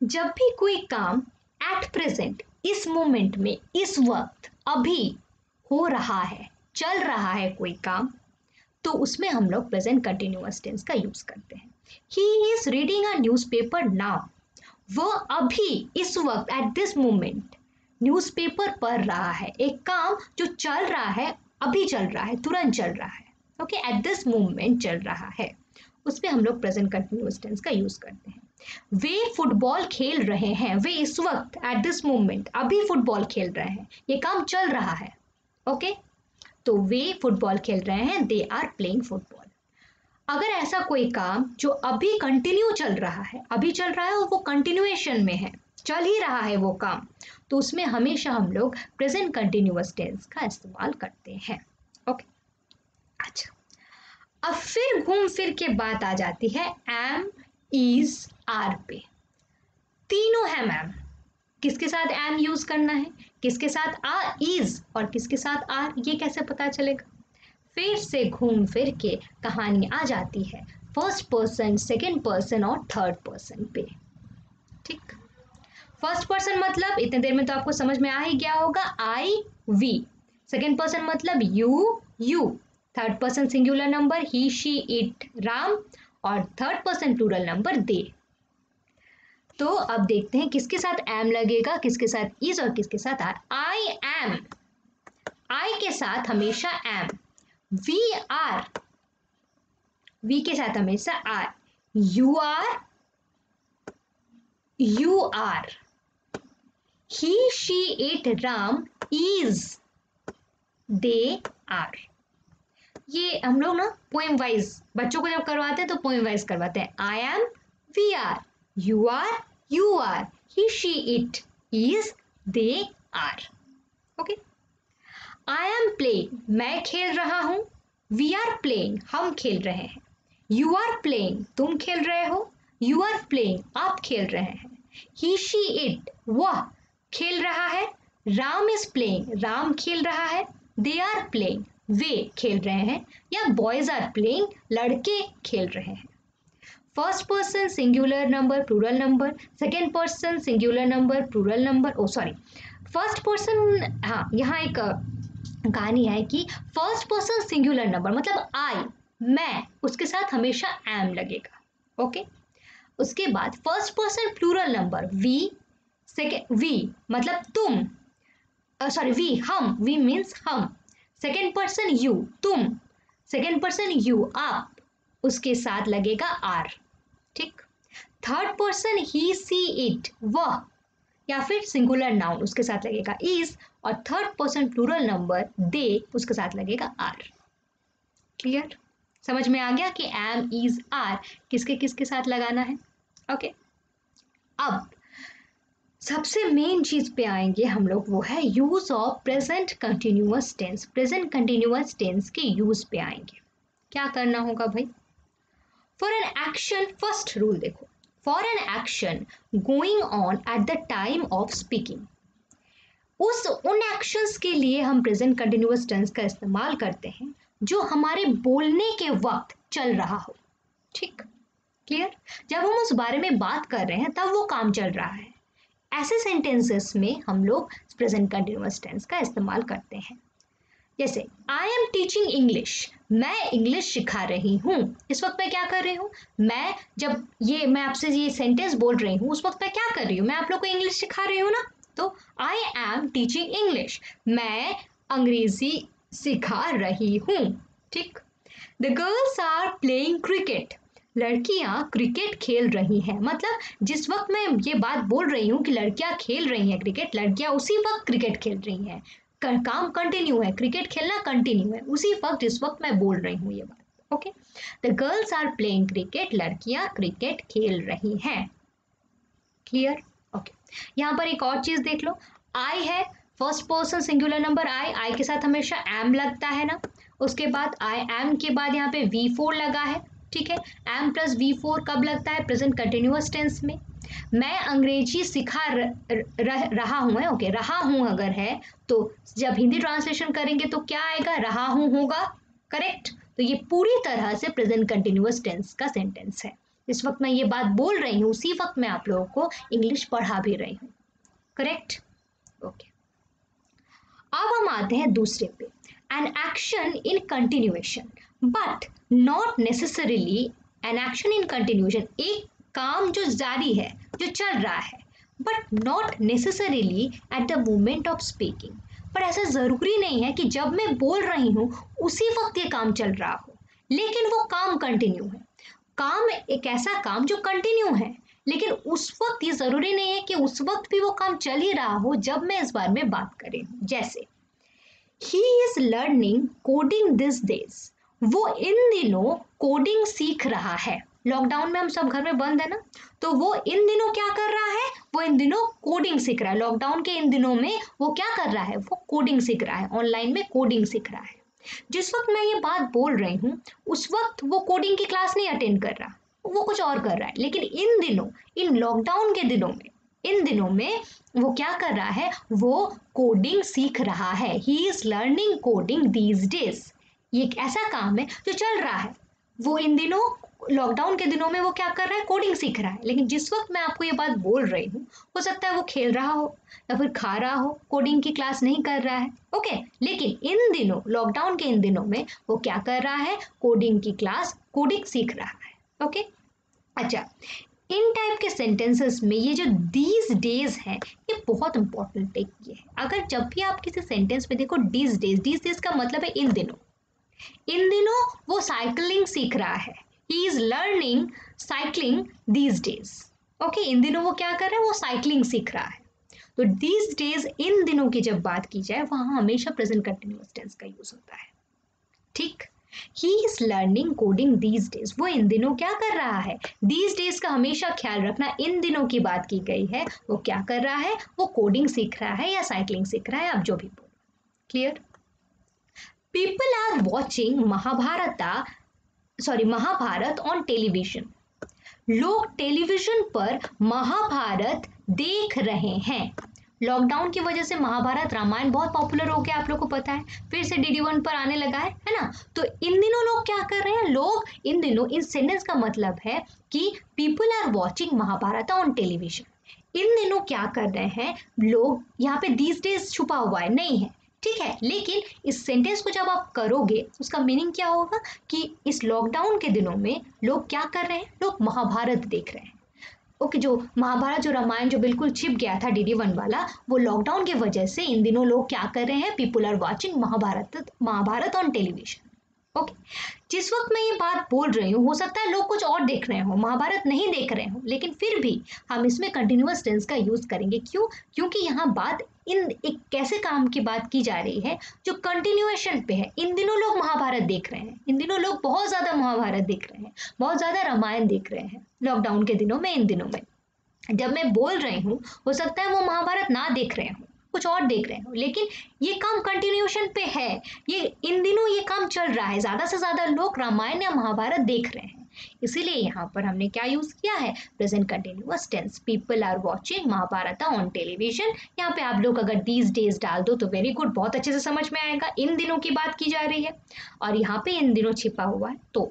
जब भी कोई काम एट प्रेजेंट, इस मोमेंट में, इस वक्त, अभी हो रहा है, चल रहा है कोई काम, तो उसमें हम लोग प्रेजेंट कंटिन्यूअस टेंस का यूज करते हैं। He is reading a newspaper now. वो अभी इस वक्त एट दिस मोमेंट न्यूज़पेपर पढ़ रहा है। एक काम जो चल रहा है, अभी चल रहा है, तुरंत चल रहा है, ओके, एट दिस मोमेंट चल रहा है, उसमें हम लोग प्रेजेंट कंटिन्यूअस टेंस का यूज करते हैं। वे फुटबॉल खेल रहे हैं। वे इस वक्त एट दिस मोमेंट अभी फुटबॉल खेल रहे हैं, ये काम चल रहा है। ओके, तो वे फुटबॉल खेल रहे हैं, दे आर प्लेइंग फुटबॉल। अगर ऐसा कोई काम जो अभी कंटिन्यू चल रहा है, अभी चल रहा है और वो कंटिन्यूएशन में है, चल ही रहा है वो काम, तो उसमें हमेशा हम लोग प्रेजेंट कंटिन्यूअस टेंस का इस्तेमाल करते हैं। ओके, अच्छा, अब फिर घूम फिर के बात आ जाती है एम, इज, आर पे। तीनों है मैम, किसके साथ एम यूज करना है, किसके साथ आ इज और किसके साथ आर, ये कैसे पता चलेगा? फिर से घूम फिर के कहानी आ जाती है फर्स्ट पर्सन, सेकंड पर्सन और थर्ड पर्सन पे। ठीक, फर्स्ट पर्सन मतलब इतने देर में तो आपको समझ में आ ही गया होगा, आई वी। सेकंड पर्सन मतलब you. Third person singular number he she it Ram, और थर्ड पर्सन प्लूरल नंबर दे। तो अब देखते हैं किसके साथ एम लगेगा, किसके साथ इज और किसके साथ आर। आई एम, आई के साथ हमेशा एम। वी आर, वी के साथ हमेशा are. You are, you are. He she it Ram is, they are. ये हम लोग ना पोएम वाइज बच्चों को जब करवाते हैं तो पोएम वाइज करवाते हैं। I am, we are, you are, he she it is, they are. Okay, I am playing, मैं खेल रहा हूं। वी आर प्लेइंग, हम खेल रहे हैं। यू आर प्लेइंग, तुम खेल रहे हो। यू आर प्लेइंग, आप खेल रहे हैं। ही शी इट, वह खेल रहा है। राम इज प्लेइंग, राम खेल रहा है। दे आर प्लेइंग, वे खेल रहे हैं। या बॉयज आर प्लेइंग, लड़के खेल रहे हैं। First person singular number plural number, second person singular number plural number, oh sorry, first person, हाँ यहाँ एक कहानी है कि फर्स्ट पर्सन सिंगुलर नंबर मतलब आई, मैं, उसके साथ हमेशा एम लगेगा। ओके, उसके बाद first person plural number we, second we मतलब तुम, सॉरी वी हम, वी मीन्स हम। सेकेंड पर्सन यू, तुम। सेकेंड पर्सन यू, आप, उसके साथ लगेगा आर। ठीक, third person he she it, वह, या फिर सिंगुलर नाउन उसके साथ लगेगा इज, और थर्ड पर्सन प्लूरल नंबर दे, उसके साथ लगेगा आर। क्लियर, समझ में आ गया कि एम इज आर किसके किसके साथ लगाना है। ओके, अब सबसे मेन चीज पे आएंगे हम लोग, वो है use of present continuous tense. Present continuous tense के यूज पे आएंगे। क्या करना होगा भाई? For an action, first rule देखो, for an action going on at the time of speaking, उन एक्शंस के लिए हम प्रेजेंट कंटिन्यूअस टेंस का इस्तेमाल करते हैं जो हमारे बोलने के वक्त चल रहा हो। ठीक, क्लियर, जब हम उस बारे में बात कर रहे हैं तब वो काम चल रहा है, ऐसे सेंटेंसेस में हम लोग प्रेजेंट कंटिन्यूअस टेंस का इस्तेमाल करते हैं। जैसे आई एम टीचिंग इंग्लिश, मैं इंग्लिश सिखा रही हूँ। इस वक्त मैं क्या कर रही हूँ? मैं जब ये मैं आपसे ये सेंटेंस बोल रही हूँ उस वक्त मैं क्या कर रही हूँ? मैं आप लोग को इंग्लिश सिखा रही हूँ ना। तो आई एम टीचिंग इंग्लिश, मैं अंग्रेजी सिखा रही हूँ। ठीक, the girls are playing cricket, लड़कियां क्रिकेट खेल रही हैं। मतलब जिस वक्त मैं ये बात बोल रही हूँ कि लड़कियां खेल रही हैं क्रिकेट, लड़कियां उसी वक्त क्रिकेट खेल रही हैं। काम कंटिन्यू है, क्रिकेट खेलना कंटिन्यू है उसी वक्त जिस वक्त मैं बोल रही हूँ ये बात। Okay, the girls are playing cricket, लड़कियां क्रिकेट खेल रही हैं। Clear, okay. यहाँ पर एक और चीज देख लो, आई है first person singular number I, I के साथ हमेशा एम लगता है ना। उसके बाद आई एम के बाद यहाँ पे V4 लगा है। ठीक है, एम प्लस V4 कब लगता है? प्रेजेंट कंटिन्यूअस टेंस में। मैं अंग्रेजी सिखा रहा हूँ है, ओके, रहा हूँ अगर है तो जब हिंदी ट्रांसलेशन करेंगे तो क्या आएगा? रहा हूँ होगा, करेक्ट। तो ये पूरी तरह से प्रेजेंट कंटिन्यूअस टेंस का सेंटेंस है। इस वक्त मैं ये बात बोल रही हूँ उसी वक्त मैं आप लोगों को इंग्लिश पढ़ा भी रही हूँ, करेक्ट, ओके। अब हम आते हैं दूसरे पे, an action in continuation but not necessarily, an action in continuation, एक काम जो जारी है, जो चल रहा है, but not necessarily eight the moment of speaking, पर ऐसा जरूरी नहीं है कि जब मैं बोल रही हूँ उसी वक्त ये काम चल रहा हो, लेकिन वो काम कंटिन्यू है। काम एक ऐसा काम जो कंटिन्यू है, लेकिन उस वक्त ये जरूरी नहीं है कि उस वक्त भी वो काम चल ही रहा हो जब मैं इस बारे में बात कर रही हूँ। जैसे ही is learning coding this days, वो इन दिनों कोडिंग सीख रहा है। लॉकडाउन में हम सब घर में बंद है ना, तो वो इन दिनों क्या कर रहा है, वो इन दिनों कोडिंग सीख रहा है। लॉकडाउन के इन दिनों में वो क्या कर रहा है, वो कोडिंग सीख रहा है, ऑनलाइन में कोडिंग सीख रहा है। जिस वक्त मैं ये बात बोल रही हूँ उस वक्त वो कोडिंग की क्लास नहीं अटेंड कर रहा, वो कुछ और कर रहा है। लेकिन इन दिनों, इन लॉकडाउन के दिनों में, इन दिनों में वो क्या कर रहा है, वो कोडिंग सीख रहा है। He is learning coding these days. ये एक ऐसा काम है जो चल रहा है। वो इन दिनों लॉकडाउन के दिनों में वो क्या कर रहा है, कोडिंग सीख रहा है। लेकिन जिस वक्त मैं आपको ये बात बोल रही हूँ हो सकता है वो खेल रहा हो या फिर खा रहा हो, कोडिंग की क्लास नहीं कर रहा है। ओके, लेकिन इन दिनों, लॉकडाउन के इन दिनों में वो क्या कर रहा है, कोडिंग की क्लास, कोडिंग सीख रहा है। ओके, अच्छा, इन टाइप के सेंटेंसेस में ये जो दीज डेज है ये बहुत इंपॉर्टेंट है। ये है, अगर जब भी आप किसी सेंटेंस में देखो डीज डेज का मतलब है इन दिनों। इन दिनों वो साइकिलिंग सीख रहा है। He is learning cycling these days. Okay, इन दिनों वो क्या कर रहा है, वो साइकिलिंग सीख रहा है। तो दीज डेज, इन दिनों की जब बात की जाए वहां हमेशा प्रेजेंट कंटिन्यूअस टेंस का यूज होता है। ठीक, ही is learning coding these days, वो इन दिनों क्या कर रहा है। दीज डेज का हमेशा ख्याल रखना, इन दिनों की बात की गई है, वो क्या कर रहा है, वो कोडिंग सीख रहा है या साइकिलिंग सीख रहा है, आप जो भी बोलो। Clear? People are watching Mahabharat on television. लोग टेलीविजन पर महाभारत देख रहे हैं। लॉकडाउन की वजह से महाभारत रामायण बहुत पॉपुलर हो गया, आप लोग को पता है, फिर से DD1 पर आने लगा है ना। तो इन दिनों लोग क्या कर रहे हैं, लोग इन दिनों, इस सेंटेंस का मतलब है कि people are watching Mahabharat on television. इन दिनों क्या कर रहे हैं लोग, यहाँ पे दीज डेज छुपा हुआ है, नहीं है, ठीक है। लेकिन इस सेंटेंस को जब आप करोगे उसका मीनिंग क्या होगा कि इस लॉकडाउन के दिनों में लोग क्या कर रहे हैं, लोग महाभारत देख रहे हैं। ओके, जो महाभारत, जो रामायण जो बिल्कुल छिप गया था DD1 वाला, वो लॉकडाउन की वजह से इन दिनों लोग क्या कर रहे हैं, people are watching Mahabharat on television. Okay, जिस वक्त मैं ये बात बोल रही हूँ हो सकता है लोग कुछ और देख रहे हो, महाभारत नहीं देख रहे हो, लेकिन फिर भी हम इसमें कंटिन्यूअस टेंस का यूज करेंगे। क्यों? क्योंकि यहाँ बात इन एक कैसे काम की बात की जा रही है जो कंटिन्यूएशन पे है। इन दिनों लोग महाभारत देख रहे हैं, इन दिनों लोग बहुत ज्यादा महाभारत देख रहे हैं, बहुत ज्यादा रामायण देख रहे हैं लॉकडाउन के दिनों में। इन दिनों में जब मैं बोल रही हूँ हो सकता है वो महाभारत ना देख रहे हो, कुछ और देख रहे हो, लेकिन ये काम कंटिन्यूएशन पे है। ये इन दिनों ये काम चल रहा है, ज्यादा से ज्यादा लोग रामायण या महाभारत देख रहे हैं। इसीलिए यहाँ पर हमने क्या यूज किया है, present continuous tense. People are watching Mahabharat on television. यहाँ पे आप लोग अगर दीज डेज डाल दो तो वेरी गुड, बहुत अच्छे से समझ में आएगा, इन दिनों की बात की जा रही है और यहाँ पे इन दिनों छिपा हुआ है, तो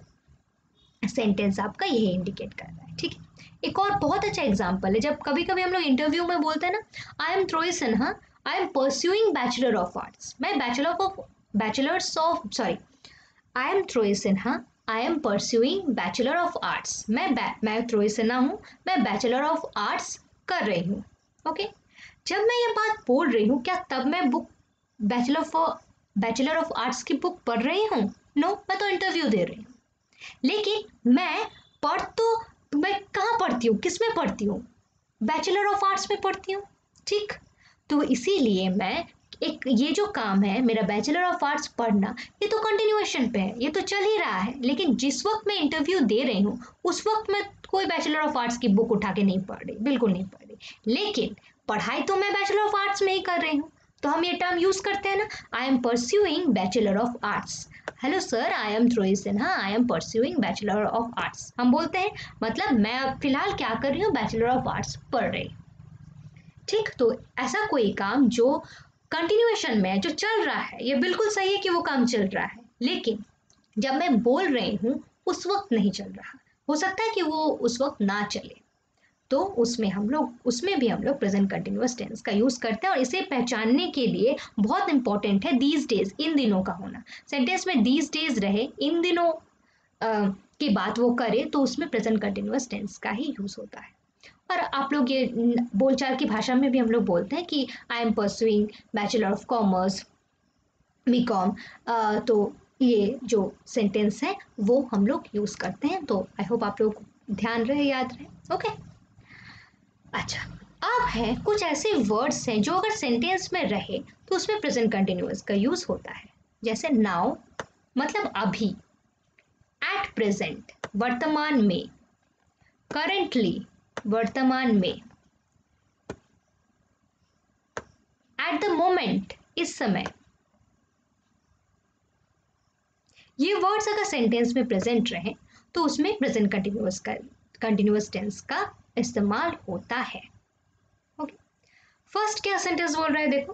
सेंटेंस आपका यही इंडिकेट कर रहा है। ठीक है, एक और बहुत अच्छा एग्जांपल है, जब कभी कभी हम लोग इंटरव्यू में बोलते हैं ना, I am Troi Sinha, I am pursuing bachelor of arts, मैं I am Troi Sinha, I am pursuing bachelor of arts, मैं त्रोई सिन्हा हूँ, मैं बैचलर ऑफ आर्ट्स कर रही हूँ। ओके, जब मैं ये बात बोल रही हूँ क्या तब मैं बुक बैचलर ऑफ आर्ट्स की बुक पढ़ रही हूँ? नो, मैं तो इंटरव्यू दे रही हूँ। लेकिन मैं कहाँ पढ़ती हूँ, किस में पढ़ती हूँ, बैचलर ऑफ आर्ट्स में पढ़ती हूँ। ठीक, तो इसीलिए मैं एक, ये जो काम है मेरा बैचलर ऑफ आर्ट्स पढ़ना, ये तो कंटिन्यूएशन पे है, ये तो चल ही रहा है। लेकिन जिस वक्त मैं इंटरव्यू दे रही हूँ उस वक्त मैं कोई बैचलर ऑफ आर्ट्स की बुक उठा के नहीं पढ़ रही, बिल्कुल नहीं पढ़ रही, लेकिन पढ़ाई तो मैं बैचलर ऑफ आर्ट्स में ही कर रही हूँ। तो हम ये टर्म यूज करते हैं ना, I am pursuing bachelor of arts. Hello sir, I am Troi Sinha, I am pursuing bachelor of arts. हम बोलते हैं मतलब मैं अब फिलहाल क्या कर रही हूँ, बैचलर ऑफ आर्ट्स पढ़ रही। ठीक, तो ऐसा कोई काम जो कंटिन्यूएशन में है, जो चल रहा है, ये बिल्कुल सही है कि वो काम चल रहा है, लेकिन जब मैं बोल रही हूँ उस वक्त नहीं चल रहा, हो सकता है कि वो उस वक्त ना चले, तो उसमें भी हम लोग प्रेजेंट कंटिन्यूअस टेंस का यूज करते हैं। और इसे पहचानने के लिए बहुत इंपॉर्टेंट है दीज डेज, इन दिनों का होना। सेंटेंस में दीज डेज रहे, इन दिनों की बात वो करे, तो उसमें प्रेजेंट कंटिन्यूअस टेंस का ही यूज होता है। और आप लोग ये बोलचाल की भाषा में भी हम लोग बोलते हैं कि I am pursuing bachelor of commerce BCom, तो ये जो सेंटेंस है वो हम लोग यूज करते हैं। तो आई होप आप लोग ध्यान रहे, याद रहे। ओके, अच्छा, अब है कुछ ऐसे वर्ड्स हैं जो अगर सेंटेंस में रहे तो उसमें प्रेजेंट कंटिन्यूअस का यूज होता है। जैसे नाउ, मतलब अभी, प्रेजेंट वर्तमान में, करंटली वर्तमान में, एट द मोमेंट इस समय, ये वर्ड्स अगर सेंटेंस में प्रेजेंट रहे तो उसमें प्रेजेंट कंटिन्यूअस टेंस का इस्तेमाल होता है। ओके, फर्स्ट क्या सेंटेंस बोल रहा है देखो,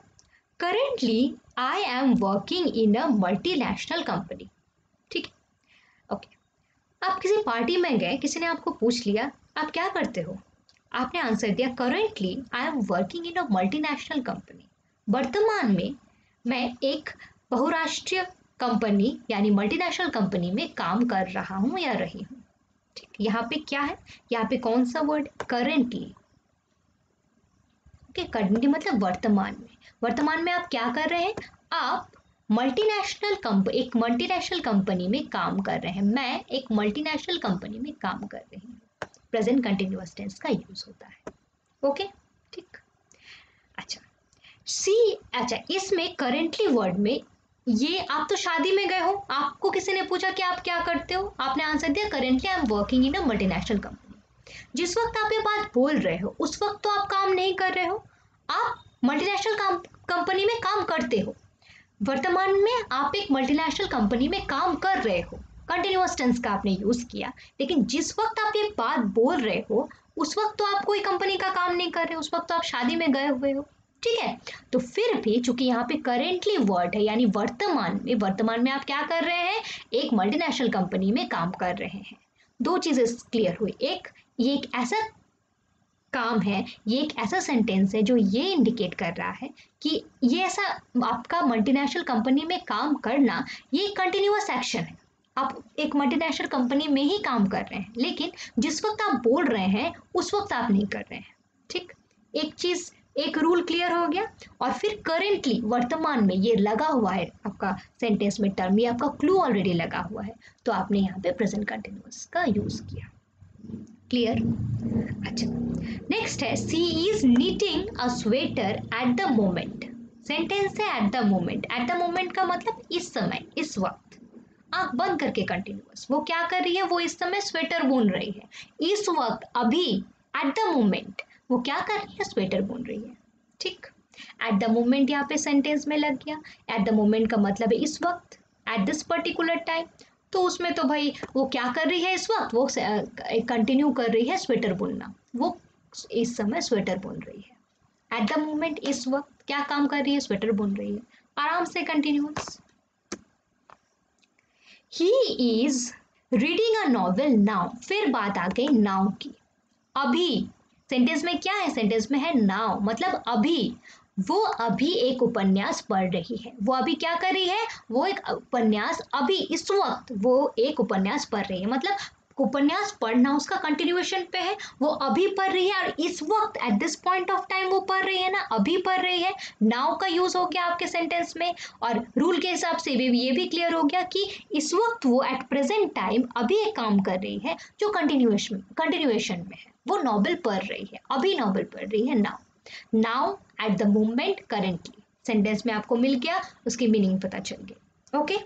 currently I am working in a multinational company. ठीक है, ओके, आप किसी पार्टी में गए, किसी ने आपको पूछ लिया आप क्या करते हो, आपने आंसर दिया currently I am working in a multinational company, वर्तमान में मैं एक बहुराष्ट्रीय कंपनी यानी मल्टीनेशनल कंपनी में काम कर रहा हूं या रही हूं। ठीक, यहाँ पे क्या है, यहाँ पे कौन सा वर्ड, करेंटली। ओके, करेंटली मतलब वर्तमान में, वर्तमान में आप क्या कर रहे हैं, आप एक मल्टीनेशनल कंपनी में काम कर रहे हैं, मैं एक मल्टीनेशनल कंपनी में काम कर रही हूँ, प्रेजेंट कंटिन्यूअस टेंस का यूज होता है। ओके, ठीक, अच्छा अच्छा, इसमें करेंटली वर्ड में ये आप तो शादी में गए हो, आपको किसी ने पूछा कि आप क्या करते हो, आपने आंसर दिया currently I am working in a multinational company. जिस वक्त आप ये बात बोल रहे हो उस वक्त तो आप काम नहीं कर रहे हो, आप मल्टीनेशनल कंपनी में काम करते हो, वर्तमान में आप एक मल्टीनेशनल कंपनी में काम कर रहे हो, कंटिन्यूअस टेंस का आपने यूज किया। लेकिन जिस वक्त आप ये बात बोल रहे हो उस वक्त तो आप कोई कंपनी का काम नहीं कर रहे हो, उस वक्त तो आप शादी में गए हुए हो। ठीक है, तो फिर भी चूंकि यहाँ पे करेंटली वर्ड है यानी वर्तमान में आप क्या कर रहे हैं, एक मल्टीनेशनल कंपनी में काम कर रहे हैं। दो चीजें क्लियर हुई, ये एक ऐसा काम है, ये एक ऐसा सेंटेंस है जो ये इंडिकेट कर रहा है कि ये ऐसा आपका मल्टीनेशनल कंपनी में काम करना ये कंटिन्यूअस एक्शन है, आप एक मल्टीनेशनल कंपनी में ही काम कर रहे हैं, लेकिन जिस वक्त आप बोल रहे हैं उस वक्त आप नहीं कर रहे हैं। ठीक, एक चीज, एक रूल क्लियर हो गया। और फिर करेंटली वर्तमान में ये लगा हुआ है आपका सेंटेंस में टर्म, ये आपका क्लू ऑलरेडी लगा हुआ है, तो आपने यहाँ पे प्रेजेंट कंटिन्यूअस का यूज किया। क्लियर, अच्छा, नेक्स्ट है she is knitting a sweater at the moment. Sentence है at the moment, at the moment का मतलब इस समय, इस वक्त, आंख बंद करके कंटिन्यूअस, वो क्या कर रही है, वो इस समय स्वेटर बुन रही है, इस वक्त, अभी, एट द मोमेंट वो क्या कर रही है, स्वेटर बुन रही है। ठीक, एट द मोमेंट यहाँ पे सेंटेंस में लग गया, एट द मोमेंट का मतलब है इस वक्त, एट दिस पर्टिकुलर टाइम, तो उसमें तो भाई वो क्या कर रही है इस वक्त, वो कंटिन्यू कर रही है स्वेटर बुनना, वो इस समय स्वेटर बुन रही है। एट द मोमेंट इस वक्त क्या काम कर रही है, स्वेटर बुन रही है, आराम से continuous. He is reading a novel now, फिर बात आ गई नाउ की, अभी, सेंटेंस में क्या है, सेंटेंस में है नाउ मतलब अभी, वो अभी एक उपन्यास पढ़ रही है, वो अभी क्या कर रही है, वो एक उपन्यास, अभी इस वक्त वो एक उपन्यास पढ़ रही है, मतलब उपन्यास पढ़ना उसका कंटिन्यूएशन पे है, वो अभी पढ़ रही है और इस वक्त at this point of time वो पढ़ रही है ना, अभी पढ़ रही है, नाउ का यूज हो गया आपके सेंटेंस में। और रूल के हिसाब से भी ये भी क्लियर हो गया कि इस वक्त वो एट प्रेजेंट टाइम अभी एक काम कर रही है जो कंटिन्यूएशन में है, वो नॉवेल पढ़ रही है, अभी नॉवेल पढ़ रही है, now at the moment, currently, sentence में आपको मिल गया, उसकी मीनिंग पता चल गई। Okay,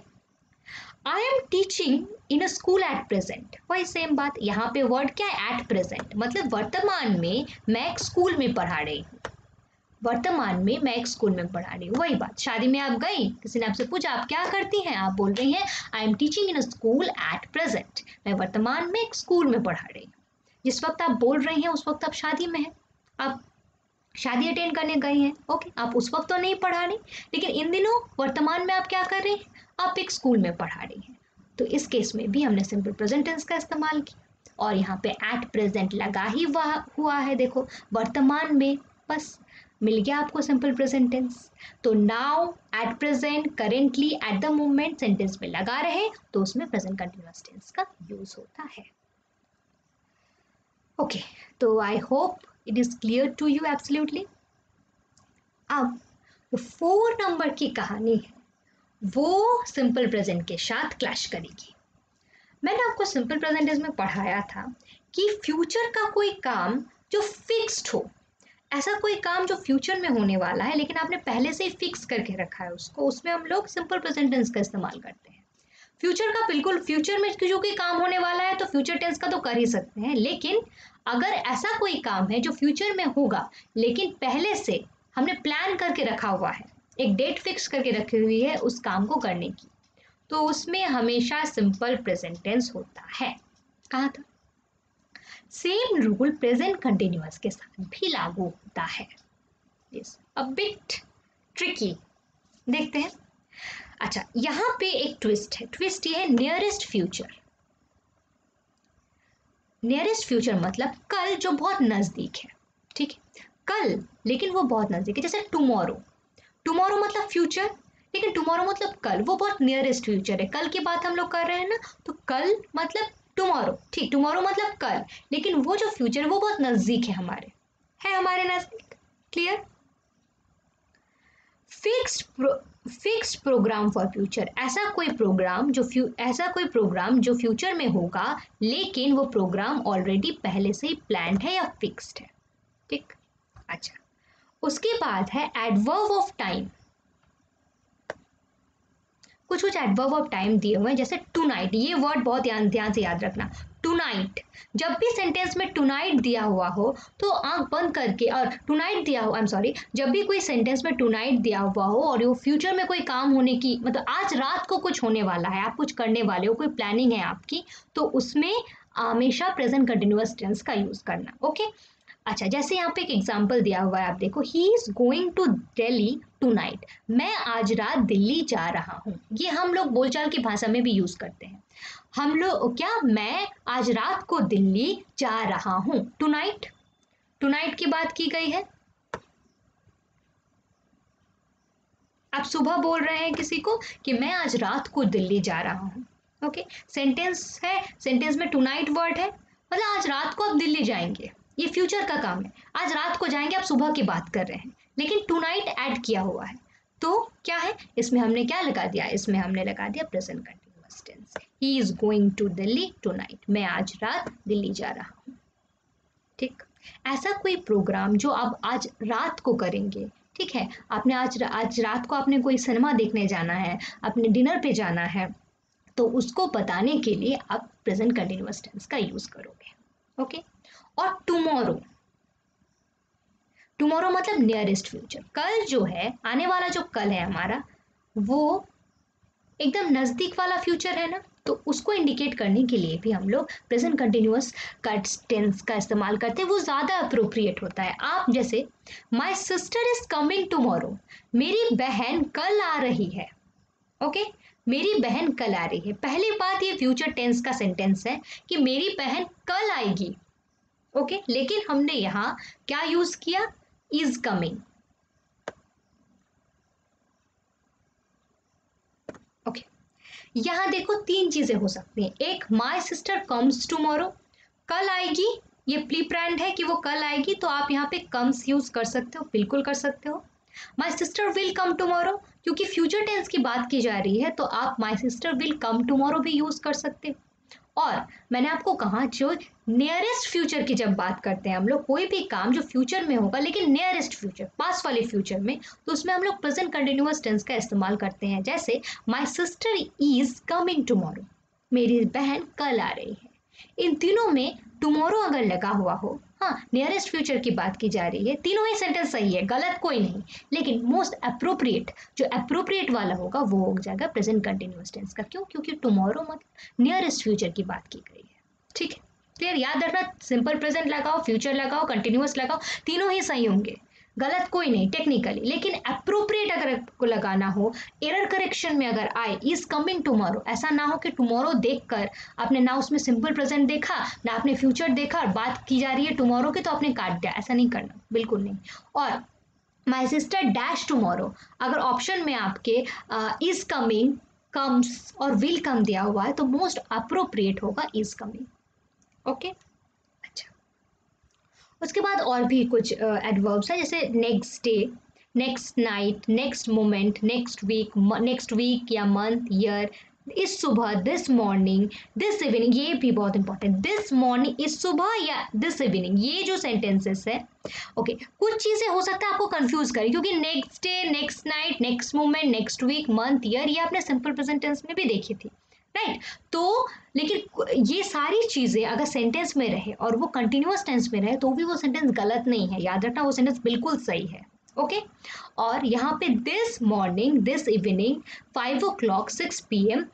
I am teaching in a school at present, वही सेम बात, यहाँ पे वर्ड क्या है, एट प्रेजेंट मतलब वर्तमान में मैं एक स्कूल में पढ़ा रही हूँ, वर्तमान में मैं एक स्कूल में पढ़ा रही हूँ, वही बात, शादी में आप गई, किसी ने आपसे पूछा आप क्या करती हैं, आप बोल रही हैं I am teaching in a school at present, मैं वर्तमान में एक स्कूल में पढ़ा रही हूँ। जिस वक्त आप बोल रही हैं उस वक्त आप शादी में हैं, आप शादी अटेंड करने गई हैं, ओके, आप उस वक्त तो नहीं पढ़ा रही, लेकिन इन दिनों वर्तमान में आप क्या कर रही हैं, आप एक स्कूल में पढ़ा रही हैं, तो इस केस में भी हमने सिंपल प्रेजेंट टेंस का इस्तेमाल किया और यहाँ पे एट प्रेजेंट लगा ही हुआ है, देखो वर्तमान में, बस मिल गया आपको सिंपल प्रेजेंट टेंस। तो now, at present, currently, at the moment sentence में लगा रहे तो उसमें प्रेजेंट कंटिन्यूअस टेंस का यूज होता है। ओके, तो I hope it is clear to you absolutely. अब 4 नंबर की कहानी है वो सिंपल प्रेजेंट के साथ क्लैश करेगी। मैंने आपको सिंपल प्रेजेंट टेंस में पढ़ाया था कि फ्यूचर का कोई काम जो फिक्स्ड हो, ऐसा कोई काम जो फ्यूचर में होने वाला है लेकिन आपने पहले से ही फिक्स करके रखा है उसको, उसमें हम लोग सिंपल प्रेजेंट टेंस का इस्तेमाल करते हैं। फ्यूचर का बिल्कुल, फ्यूचर में जो कोई काम होने वाला है तो फ्यूचर टेंस का तो कर ही सकते हैं, लेकिन अगर ऐसा कोई काम है जो फ्यूचर में होगा लेकिन पहले से हमने प्लान करके रखा हुआ है, एक डेट फिक्स करके रखी हुई है उस काम को करने की, तो उसमें हमेशा सिंपल प्रेजेंट टेंस होता है। कहा था? सेम रूल प्रेजेंट कंटिन्यूअस के साथ भी लागू होता है। Yes, a bit tricky. देखते हैं। अच्छा, यहां पे एक ट्विस्ट है। ट्विस्ट ये है नियरेस्ट फ्यूचर। नियरेस्ट फ्यूचर मतलब कल जो बहुत नजदीक है। ठीक है, कल लेकिन वो बहुत नजदीक है, जैसे टुमारो। टुमारो मतलब फ्यूचर, लेकिन टुमारो मतलब कल, वो बहुत नियरेस्ट फ्यूचर है। कल की बात हम लोग कर रहे हैं ना, तो कल मतलब टुमारो। ठीक, टुमारो मतलब कल, लेकिन वो जो फ्यूचर है वो बहुत नजदीक है, हमारे नजदीक। Clear? Fixed programme for future, ऐसा कोई प्रोग्राम जो फ्यूचर में होगा लेकिन वो प्रोग्राम ऑलरेडी पहले से ही प्लान्ड है या फिक्स्ड है। ठीक। अच्छा, उसके बाद है एडवर्ब ऑफ टाइम। कुछ कुछ एडवर्ब ऑफ टाइम दिए हुए हैं, जैसे टू नाइट। ये वर्ड बहुत ध्यान से याद रखना। टू नाइट, जब भी सेंटेंस में टू नाइट दिया हुआ हो तो आंख बंद करके, और टू नाइट दिया हो, आई एम सॉरी, जब भी कोई सेंटेंस में टू नाइट दिया हुआ हो और वो फ्यूचर में कोई काम होने की, मतलब आज रात को कुछ होने वाला है, आप कुछ करने वाले हो, कोई प्लानिंग है आपकी, तो उसमें हमेशा प्रेजेंट कंटिन्यूअस टेंस का यूज करना। ओके। अच्छा, जैसे यहाँ पे एक एग्जाम्पल दिया हुआ है, आप देखो, he is going to Delhi tonight. मैं आज रात दिल्ली जा रहा हूँ। ये हम लोग बोलचाल की भाषा में भी यूज करते हैं। हम लोग क्या, मैं आज रात को दिल्ली जा रहा हूँ। टू नाइट, टू नाइट की बात की गई है। आप सुबह बोल रहे हैं किसी को कि मैं आज रात को दिल्ली जा रहा हूँ। ओके, सेंटेंस है, सेंटेंस में टू नाइट वर्ड है, मतलब आज रात को आप दिल्ली जाएंगे, ये फ्यूचर का काम है। आज रात को जाएंगे, आप सुबह की बात कर रहे हैं, लेकिन टू नाइट ऐड किया हुआ है, तो क्या है, इसमें हमने क्या लगा दिया, इसमें हमने लगा दिया present continuous tense. He is going to Delhi tonight, मैं आज रात दिल्ली जा रहा हूँ। ठीक। ऐसा कोई प्रोग्राम जो आप आज रात को करेंगे, ठीक है, आपने आज रात को आपने कोई सिनेमा देखने जाना है, अपने डिनर पे जाना है, तो उसको बताने के लिए आप प्रेजेंट कंटिन्यूअस टेंस का यूज करोगे। ओके। और टुमारो, टुमारो मतलब नियरेस्ट फ्यूचर। कल जो है, आने वाला जो कल है हमारा, वो एकदम नजदीक वाला फ्यूचर है ना, तो उसको इंडिकेट करने के लिए भी हम लोग प्रेजेंट कंटिन्यूअस का टेंस का इस्तेमाल करते हैं, वो ज़्यादा अप्रोप्रिएट होता है। आप जैसे, my sister is coming tomorrow, मेरी बहन कल आ रही है। ओके, मेरी बहन कल आ रही है। पहली बात, ये फ्यूचर टेंस का सेंटेंस है कि मेरी बहन कल आएगी। ओके, लेकिन हमने यहाँ क्या यूज किया, इज कमिंग। ओके, यहाँ देखो तीन चीजें हो सकती हैं। एक, माई सिस्टर कम्स टुमारो, कल आएगी, ये प्री प्लान्ड है कि वो कल आएगी, तो आप यहाँ पे कम्स यूज कर सकते हो, बिल्कुल कर सकते हो। My sister will come tomorrow, क्योंकि फ्यूचर टेंस की बात की जा रही है, तो आप my sister will come tomorrow भी यूज कर सकते हो। और मैंने आपको कहा, जो नियरेस्ट फ्यूचर की जब बात करते हैं हम लोग, कोई भी काम जो फ्यूचर में होगा लेकिन नियरेस्ट फ्यूचर, पास वाले फ्यूचर में, तो उसमें हम लोग प्रेजेंट कंटिन्यूअस टेंस का इस्तेमाल करते हैं। जैसे my sister is coming tomorrow, मेरी बहन कल आ रही है। इन तीनों में टुमारो अगर लगा हुआ हो, हाँ, नियरेस्ट फ्यूचर की बात की जा रही है, तीनों ही सेंटेंस सही है, गलत कोई नहीं, लेकिन मोस्ट अप्रोप्रिएट, जो अप्रोप्रिएट वाला होगा वो हो जाएगा प्रेजेंट कंटिन्यूअस टेंस का। क्यों? क्योंकि टुमारो मतलब नियरेस्ट फ्यूचर की बात की गई है। ठीक है, क्लियर? याद रखना, सिंपल प्रेजेंट लगाओ, फ्यूचर लगाओ, कंटिन्यूअस लगाओ, तीनों ही सही होंगे, गलत कोई नहीं टेक्निकली, लेकिन अप्रोप्रिएट अगर आपको लगाना हो, एरर करेक्शन में अगर आए, इज कमिंग टुमारो, ऐसा ना हो कि टुमारो देखकर आपने ना उसमें सिंपल प्रेजेंट देखा, ना आपने फ्यूचर देखा, और बात की जा रही है टुमारो की तो आपने काट दिया, ऐसा नहीं करना, बिल्कुल नहीं। और माई सिस्टर डैश टुमारो, अगर ऑप्शन में आपके इज कमिंग, कम्स और विल कम दिया हुआ है, तो मोस्ट अप्रोप्रिएट होगा इज कमिंग। ओके। अच्छा, उसके बाद और भी कुछ एडवर्ब्स हैं, जैसे next day, next night, next moment, next week या मंथ, ईयर, इस सुबह, दिस मॉर्निंग, दिस इवनिंग, ये भी बहुत इंपॉर्टेंट, दिस मॉर्निंग, इस सुबह या दिस इवनिंग, ये जो सेंटेंसेस है, ओके, कुछ चीजें हो सकता है आपको कंफ्यूज करें, क्योंकि next day, next night, next moment, next week, month, year, ये आपने सिंपल प्रेजेंट टेंस में भी देखी थी, राइट। तो लेकिन ये सारी चीजें अगर सेंटेंस में रहे और वो कंटिन्यूअस टेंस में रहे तो भी वो सेंटेंस गलत नहीं है, याद रखना वो सेंटेंस बिल्कुल सही है। ओके और यहाँ पे this morning, this evening, 5 o'clock, 6 PM,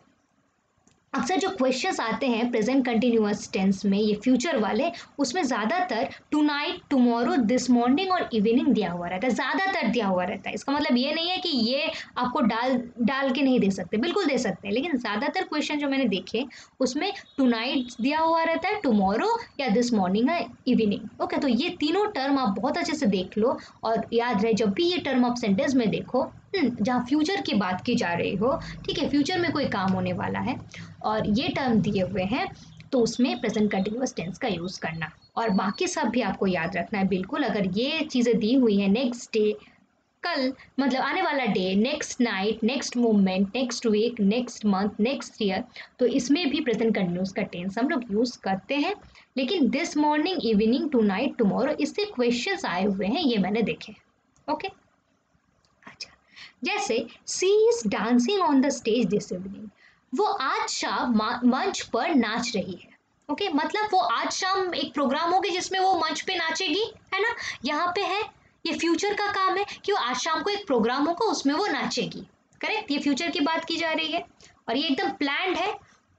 अक्सर जो क्वेश्चंस आते हैं प्रेजेंट कंटिन्यूअस टेंस में, ये फ्यूचर वाले, उसमें ज़्यादातर टुनाइट, टुमारो, दिस मॉर्निंग और इवनिंग दिया हुआ रहता है, ज़्यादातर दिया हुआ रहता है। इसका मतलब ये नहीं है कि ये आपको डाल के नहीं दे सकते, बिल्कुल दे सकते हैं, लेकिन ज़्यादातर क्वेश्चन जो मैंने देखे उसमें टुनाइट दिया हुआ रहता है, टुमारो या दिस मॉर्निंग या इवनिंग। ओके तो ये तीनों टर्म आप बहुत अच्छे से देख लो और याद रहे जब भी ये टर्म आप सेंटेंस में देखो जहाँ फ्यूचर की बात की जा रही हो, ठीक है, फ्यूचर में कोई काम होने वाला है और ये टर्म दिए हुए हैं तो उसमें प्रेजेंट कंटिन्यूअस टेंस का यूज़ करना। और बाकी सब भी आपको याद रखना है बिल्कुल। अगर ये चीज़ें दी हुई हैं, नेक्स्ट डे, कल मतलब आने वाला day, next night, next moment, next week, next month, next year, तो इसमें भी प्रेजेंट कंटिन्यूअस का टेंस हम लोग यूज़ करते हैं। लेकिन this morning, evening, tonight, tomorrow, इससे क्वेश्चंस आए हुए हैं, ये मैंने देखे। ओके अच्छा, जैसे she is dancing on the stage this evening, वो आज शाम मंच पर नाच रही है। ओके मतलब वो आज शाम एक प्रोग्राम होगी जिसमें वो मंच पे नाचेगी, है ना। यहाँ पे है ये फ्यूचर का काम है कि वो आज शाम को एक प्रोग्राम होगा उसमें वो नाचेगी, करेक्ट, ये फ्यूचर की बात की जा रही है और ये एकदम प्लान्ड है।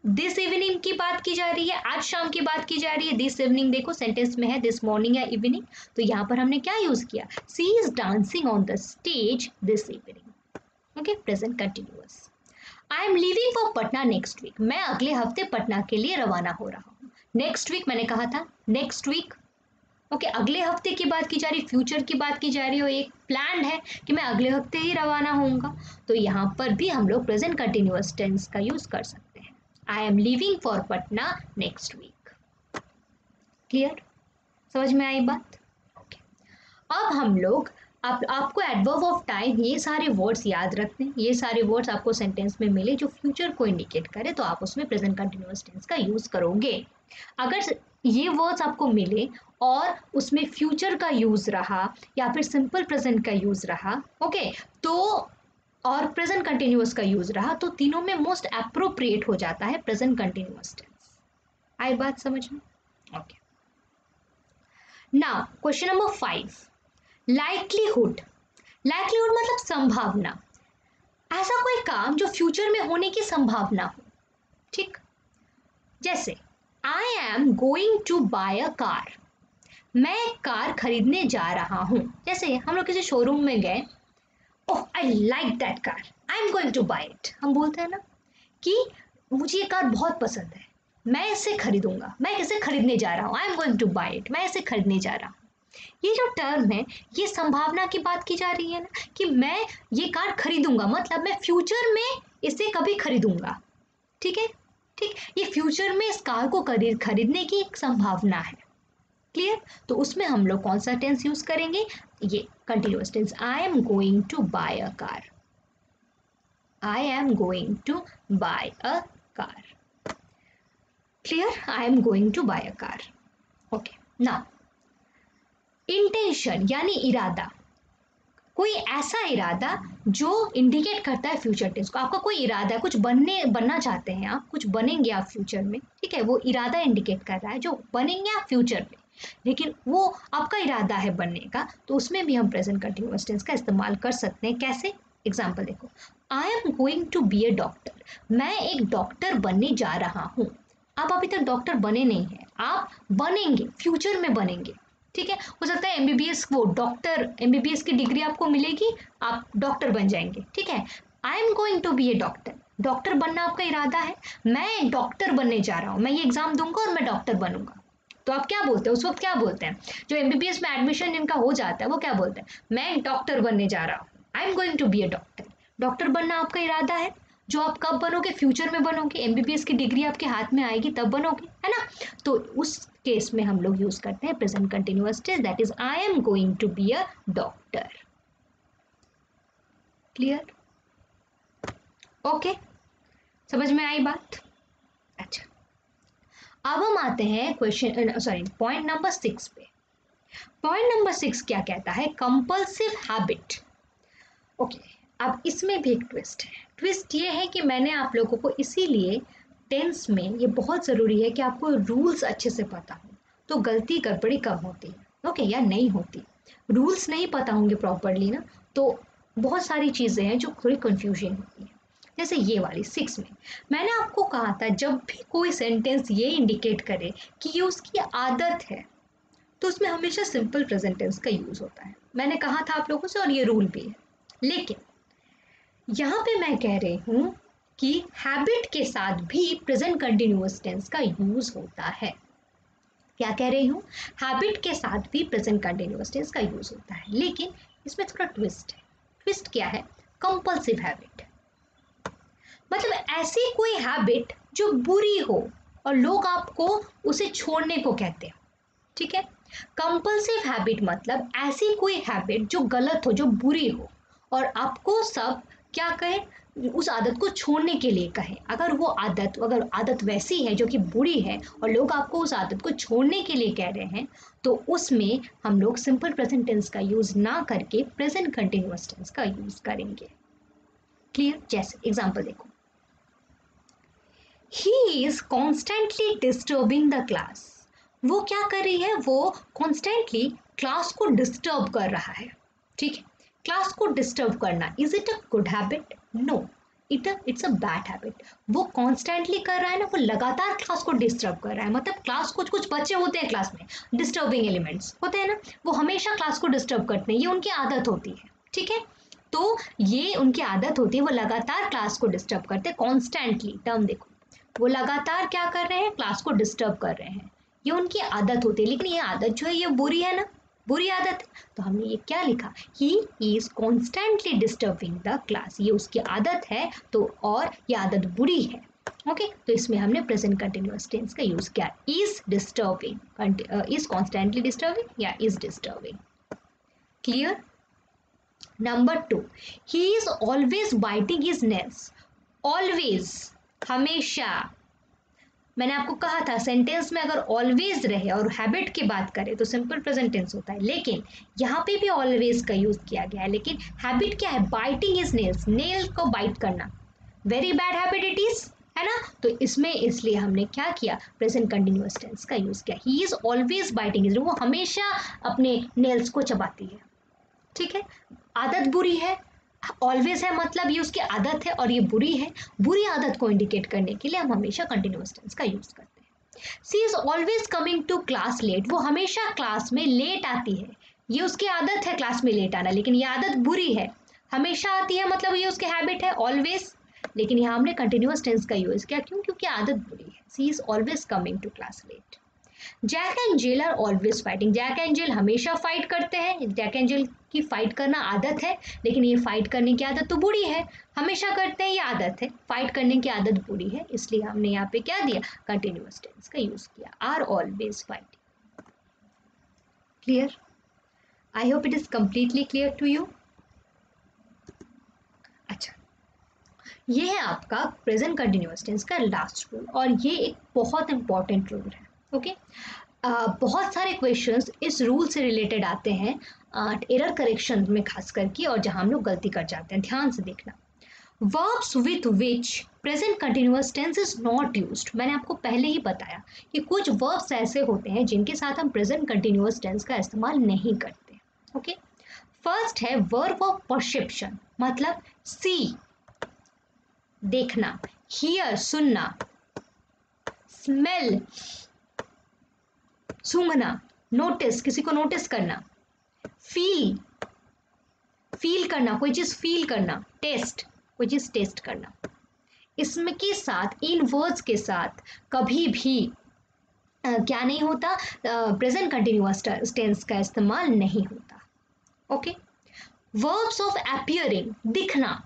दिस इवनिंग की बात की जा रही है, आज शाम की बात की जा रही है। दिस इवनिंग देखो सेंटेंस में है दिस मॉर्निंग या इवनिंग, तो यहाँ पर हमने क्या यूज किया, she is dancing on the stage this evening. Okay present continuous. I am leaving for Patna next week, मैं अगले हफ्ते पटना के लिए रवाना हो रहा हूँ। नेक्स्ट वीक मैंने कहा था, नेक्स्ट वीक। ओके अगले हफ्ते की बात की जा रही, फ्यूचर की बात की जा रही हो, एक प्लान है कि मैं अगले हफ्ते ही रवाना होऊंगा, तो यहाँ पर भी हम लोग प्रेजेंट कंटिन्यूअस टेंस का यूज कर सकते हैं। I am leaving for Patna next week. Clear, समझ में आई बात। ओके अब हम लोग आपको एडवर्ब ऑफ टाइम, ये सारे वर्ड्स याद रखते हैं, ये सारे वर्ड्स आपको सेंटेंस में मिले जो फ्यूचर को इंडिकेट करे तो आप उसमें प्रेजेंट कंटिन्यूअस टेंस का यूज करोगे। अगर ये वर्ड्स आपको मिले और उसमें फ्यूचर का यूज रहा या फिर सिंपल प्रेजेंट का यूज रहा, ओके तो और प्रेजेंट कंटिन्यूअस का यूज रहा, तो तीनों में मोस्ट अप्रोप्रिएट हो जाता है प्रेजेंट कंटिन्यूअस टेंस। आई बात समझ में। Okay now question number 5, likelihood. Likelihood मतलब संभावना, ऐसा कोई काम जो फ्यूचर में होने की संभावना हो, ठीक। जैसे I am going to buy a car, मैं एक कार खरीदने जा रहा हूं। जैसे हम लोग किसी शोरूम में गए, oh I like that car, I am going to buy it, हम बोलते हैं ना कि मुझे ये कार बहुत पसंद है, मैं इसे खरीदूंगा, मैं इसे खरीदने जा रहा हूँ, I am going to buy it, मैं इसे खरीदने जा रहा हूँ। ये जो टर्म है ये संभावना की बात की जा रही है ना कि मैं ये कार खरीदूंगा, मतलब मैं फ्यूचर में इसे कभी खरीदूंगा, ठीक है, ठीक, ये फ्यूचर में इस कार को खरीदने की एक संभावना है। क्लियर, तो उसमें हम लोग कौन सा टेंस यूज करेंगे, ये continuous tense, I am going to buy a car, I am going to buy a car. Clear, I am going to buy a car. Okay now intention यानी इरादा, कोई ऐसा इरादा जो इंडिकेट करता है फ्यूचर टेंस को। आपका कोई इरादा है, कुछ बनना चाहते हैं आप, कुछ बनेंगे आप फ्यूचर में, ठीक है, वो इरादा इंडिकेट कर रहा है जो बनेंगे आप फ्यूचर में, लेकिन वो आपका इरादा है बनने का, तो उसमें भी हम प्रेजेंट कंटिन्यूअस टेंस का इस्तेमाल कर सकते हैं। कैसे, एग्जाम्पल देखो, I am going to be a doctor, मैं एक डॉक्टर बनने जा रहा हूँ। आप अभी तक डॉक्टर बने नहीं हैं, आप बनेंगे, फ्यूचर में बनेंगे, ठीक है, हो सकता है एमबीबीएस, वो डॉक्टर एमबीबीएस की डिग्री आपको मिलेगी, आप डॉक्टर बन जाएंगे, ठीक है। I am going to be a doctor, doctor बनना आपका इरादा है, मैं डॉक्टर बनने जा रहा हूँ, मैं ये एग्जाम दूंगा और मैं डॉक्टर बनूंगा। तो आप क्या बोलते हैं उस वक्त, क्या बोलते हैं, जो एमबीबीएस में एडमिशन जिनका हो जाता है वो क्या बोलते हैं, मैं डॉक्टर बनने जा रहा हूँ, I am going to be a doctor. Doctor बनना आपका इरादा है, जो आप कब बनोगे, फ्यूचर में बनोगे, एमबीबीएस की डिग्री आपके हाथ में आएगी तब बनोगे, है ना। तो उस केस में हम लोग यूज करते हैं present continuous tense, that is I am going to be a doctor. Clear, okay, समझ में आई बात। अच्छा अब हम आते हैं क्वेश्चन पॉइंट नंबर 6 पे। पॉइंट नंबर 6 क्या कहता है, कंपल्सिव हैबिट। ओके अब इसमें भी एक ट्विस्ट है। ट्विस्ट ये है कि मैंने आप लोगों को इसीलिए टेंस में ये बहुत ज़रूरी है कि आपको रूल्स अच्छे से पता हो, तो गलती गड़बड़ी कम होती है। ओके, या नहीं होती। रूल्स नहीं पता होंगे प्रॉपरली ना, तो बहुत सारी चीज़ें हैं जो थोड़ी कंफ्यूजन होती है। जैसे ये वाली 6 में मैंने आपको कहा था, जब भी कोई सेंटेंस ये इंडिकेट करे कि ये उसकी आदत है, तो उसमें हमेशा सिंपल प्रेजेंट टेंस का यूज़ होता है। मैंने कहा था आप लोगों से, और ये रूल भी है। लेकिन यहाँ पे मैं कह रही हूँ कि हैबिट के साथ भी प्रेजेंट कंटिन्यूअस टेंस का यूज़ होता है। क्या कह रही हूँ? हैबिट के साथ भी प्रेजेंट कंटिन्यूअस टेंस का यूज़ होता है, लेकिन इसमें थोड़ा ट्विस्ट है। ट्विस्ट क्या है? कंपल्सिव हैबिट, मतलब ऐसी कोई हैबिट जो बुरी हो और लोग आपको उसे छोड़ने को कहते हो। ठीक है, कंपल्सिव हैबिट मतलब ऐसी कोई हैबिट जो गलत हो, जो बुरी हो, और आपको सब क्या कहे, उस आदत को छोड़ने के लिए कहे। अगर आदत वैसी है जो कि बुरी है और लोग आपको उस आदत को छोड़ने के लिए कह रहे हैं, तो उसमें हम लोग सिंपल प्रेजेंट टेंस का यूज ना करके प्रेजेंट कंटिन्यूअस टेंस का यूज करेंगे। क्लियर? जैसे एग्जांपल देखो, he is constantly disturbing the class. वो क्या कर रही है? वो कॉन्स्टेंटली क्लास को डिस्टर्ब कर रहा है। ठीक है, क्लास को डिस्टर्ब करना, is it a good habit? No, it's a bad habit. वो कॉन्स्टेंटली कर रहा है ना, वो लगातार क्लास को डिस्टर्ब कर रहा है। मतलब क्लास, कुछ कुछ बच्चे होते हैं क्लास में, डिस्टर्बिंग एलिमेंट्स होते हैं ना, वो हमेशा क्लास को डिस्टर्ब करते हैं, ये उनकी आदत होती है। ठीक है, तो ये उनकी आदत होती है, वो लगातार क्लास को डिस्टर्ब करते हैं। कॉन्स्टेंटली टर्म देखो, वो लगातार क्या कर रहे हैं? क्लास को डिस्टर्ब कर रहे हैं, ये उनकी आदत होती है। लेकिन ये आदत जो है ये बुरी है ना, बुरी आदत है। तो हमने ये क्या लिखा? He is constantly disturbing the class, ये उसकी आदत है, तो और ये आदत बुरी है। ओके, तो इसमें हमने प्रेजेंट कंटिन्यूअस टेंस का यूज किया, is disturbing, is constantly disturbing या is disturbing. Clear? Number 2, he is always biting his nails. Always, हमेशा। मैंने आपको कहा था सेंटेंस में अगर ऑलवेज रहे और हैबिट की बात करें तो सिंपल प्रेजेंट टेंस होता है, लेकिन यहाँ पे भी ऑलवेज का यूज किया गया है। लेकिन हैबिट क्या है? बाइटिंग हिज नेल्स, नेल को बाइट करना, very bad habit it is, है ना। तो इसमें इसलिए हमने क्या किया? प्रेजेंट कंटिन्यूअस टेंस का यूज किया। ही इज ऑलवेज बाइटिंग हिज, वो हमेशा अपने नेल्स को चबाती है। ठीक है, आदत बुरी है, ऑलवेज है मतलब ये उसकी आदत है और ये बुरी है। बुरी आदत को इंडिकेट करने के लिए हम हमेशा कंटिन्यूअस टेंस का यूज करते हैं। She is always coming to class late, वो हमेशा क्लास में लेट आती है। ये उसकी आदत है क्लास में लेट आना, लेकिन ये आदत बुरी है। हमेशा आती है मतलब ये उसकी हैबिट है, ऑलवेज। लेकिन यहाँ हमने कंटिन्यूअस टेंस का यूज किया, क्यों? क्योंकि आदत बुरी है। She is always coming to class late. Jack and Jill are always fighting, Jack and Jill हमेशा फाइट करते हैं। जैक एंड जेल की फाइट करना आदत है, लेकिन ये फाइट करने की आदत तो बुरी है। हमेशा करते हैं, ये आदत है, फाइट करने की आदत बुरी है, इसलिए हमने यहाँ पे क्या दिया? कंटिन्यूअस टेंस का यूज किया, are always fighting. Clear? I hope it is completely clear to you. अच्छा, ये है आपका प्रेजेंट कंटिन्यूअस टेंस का लास्ट रूल, और ये एक बहुत इंपॉर्टेंट रूल है। ओके, बहुत सारे क्वेश्चंस इस रूल से रिलेटेड आते हैं, एरर करेक्शन में खास करके, और जहां हम लोग गलती कर जाते हैं। ध्यान से देखना, verbs with which present continuous tense is not used. मैंने आपको पहले ही बताया कि कुछ वर्ब्स ऐसे होते हैं जिनके साथ हम प्रेजेंट कंटिन्यूअस टेंस का इस्तेमाल नहीं करते। ओके, फर्स्ट है वर्ब ऑफ परसेप्शन, मतलब सी, देखना, हियर, सुनना, स्मेल, सूंघना, नोटिस, किसी को नोटिस करना, फील, फील करना, कोई चीज फील करना, टेस्ट, कोई चीज टेस्ट करना। इसमें के साथ, इन वर्ड्स के साथ कभी भी क्या नहीं होता? प्रेजेंट कंटिन्यूअस टेंस का इस्तेमाल नहीं होता। ओके, वर्ब्स ऑफ अपीयरिंग, दिखना,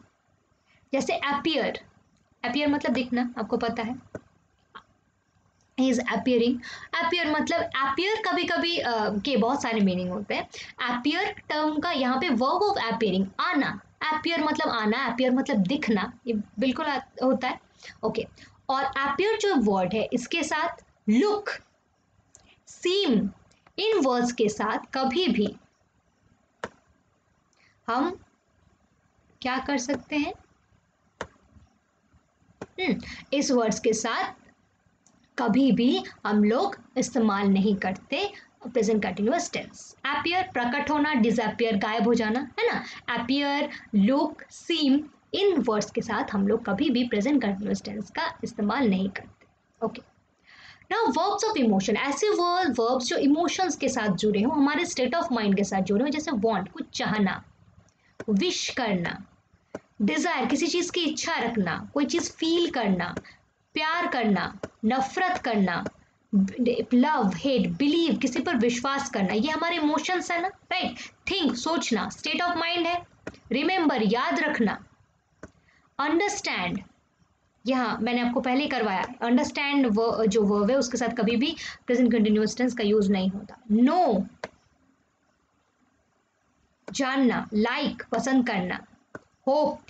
जैसे अपीयर, अपीयर मतलब दिखना, आपको पता है। इज अपीयरिंग, अपीयर मतलब, अपीयर कभी कभी के बहुत सारे मीनिंग होते हैं। अपीयर टर्म का यहाँ पे वर्ब ऑफ अपीयरिंग, आना। अपीयर मतलब आना, अपीयर मतलब दिखना, ये बिल्कुल होता है। ओके, और अपीयर जो वर्ड है इसके साथ लुक, सीम, इन वर्ड्स के साथ कभी भी हम क्या कर सकते हैं? इस वर्ड्स के साथ कभी भी हम लोग इस्तेमाल नहीं करते प्रेजेंट कंटिन्यूअस टेंस। अपीयर प्रकट होना, डिसअपीयर गायब हो जाना, है ना। अपीयर, लुक, सीम, इन वर्ड्स के साथ हम लोग कभी भी प्रेजेंट कंटिन्यूअस टेंस का इस्तेमाल नहीं करते। Okay, now verbs of emotion, ऐसे वर्ब्स जो इमोशंस के साथ जुड़े हो, हमारे स्टेट ऑफ माइंड के साथ जुड़े हो, जैसे वांट कुछ चाहना, विश करना, डिजायर किसी चीज की इच्छा रखना, कोई चीज फील करना, प्यार करना, नफरत करना, लव, हेट, बिलीव किसी पर विश्वास करना, ये हमारे इमोशंस है ना, राइट। थिंक सोचना, स्टेट ऑफ माइंड है। रिमेंबर याद रखना। अंडरस्टैंड, यहाँ मैंने आपको पहले ही करवाया, अंडरस्टैंड जो वर्ब है उसके साथ कभी भी प्रेजेंट कंटिन्यूअस टेंस का यूज नहीं होता। नो, जानना, लाइक पसंद करना, होप,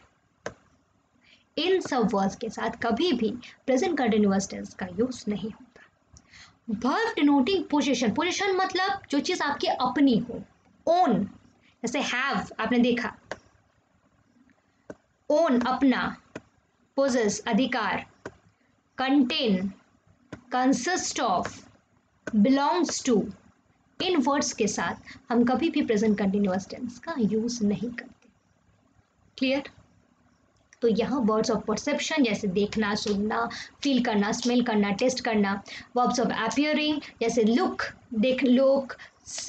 इन सब वर्ड्स के साथ कभी भी प्रेजेंट कंटिन्यूअस टेंस का यूज नहीं होता। वर्ब डिनोटिंग पोजीशन, पोजीशन मतलब जो चीज आपकी अपनी हो, ओन, जैसे हैव आपने देखा, ओन अपना, पोजेस अधिकार, contain, consist of, belongs to, इन वर्ड्स के साथ हम कभी भी प्रेजेंट कंटिन्यूअस टेंस का यूज नहीं करते। क्लियर? तो यहाँ वर्ड्स ऑफ परसेप्शन जैसे देखना, सुनना, फील करना, स्मेल करना, टेस्ट करना। वर्ब्स ऑफ अपियरिंग जैसे लुक, देख, लुक,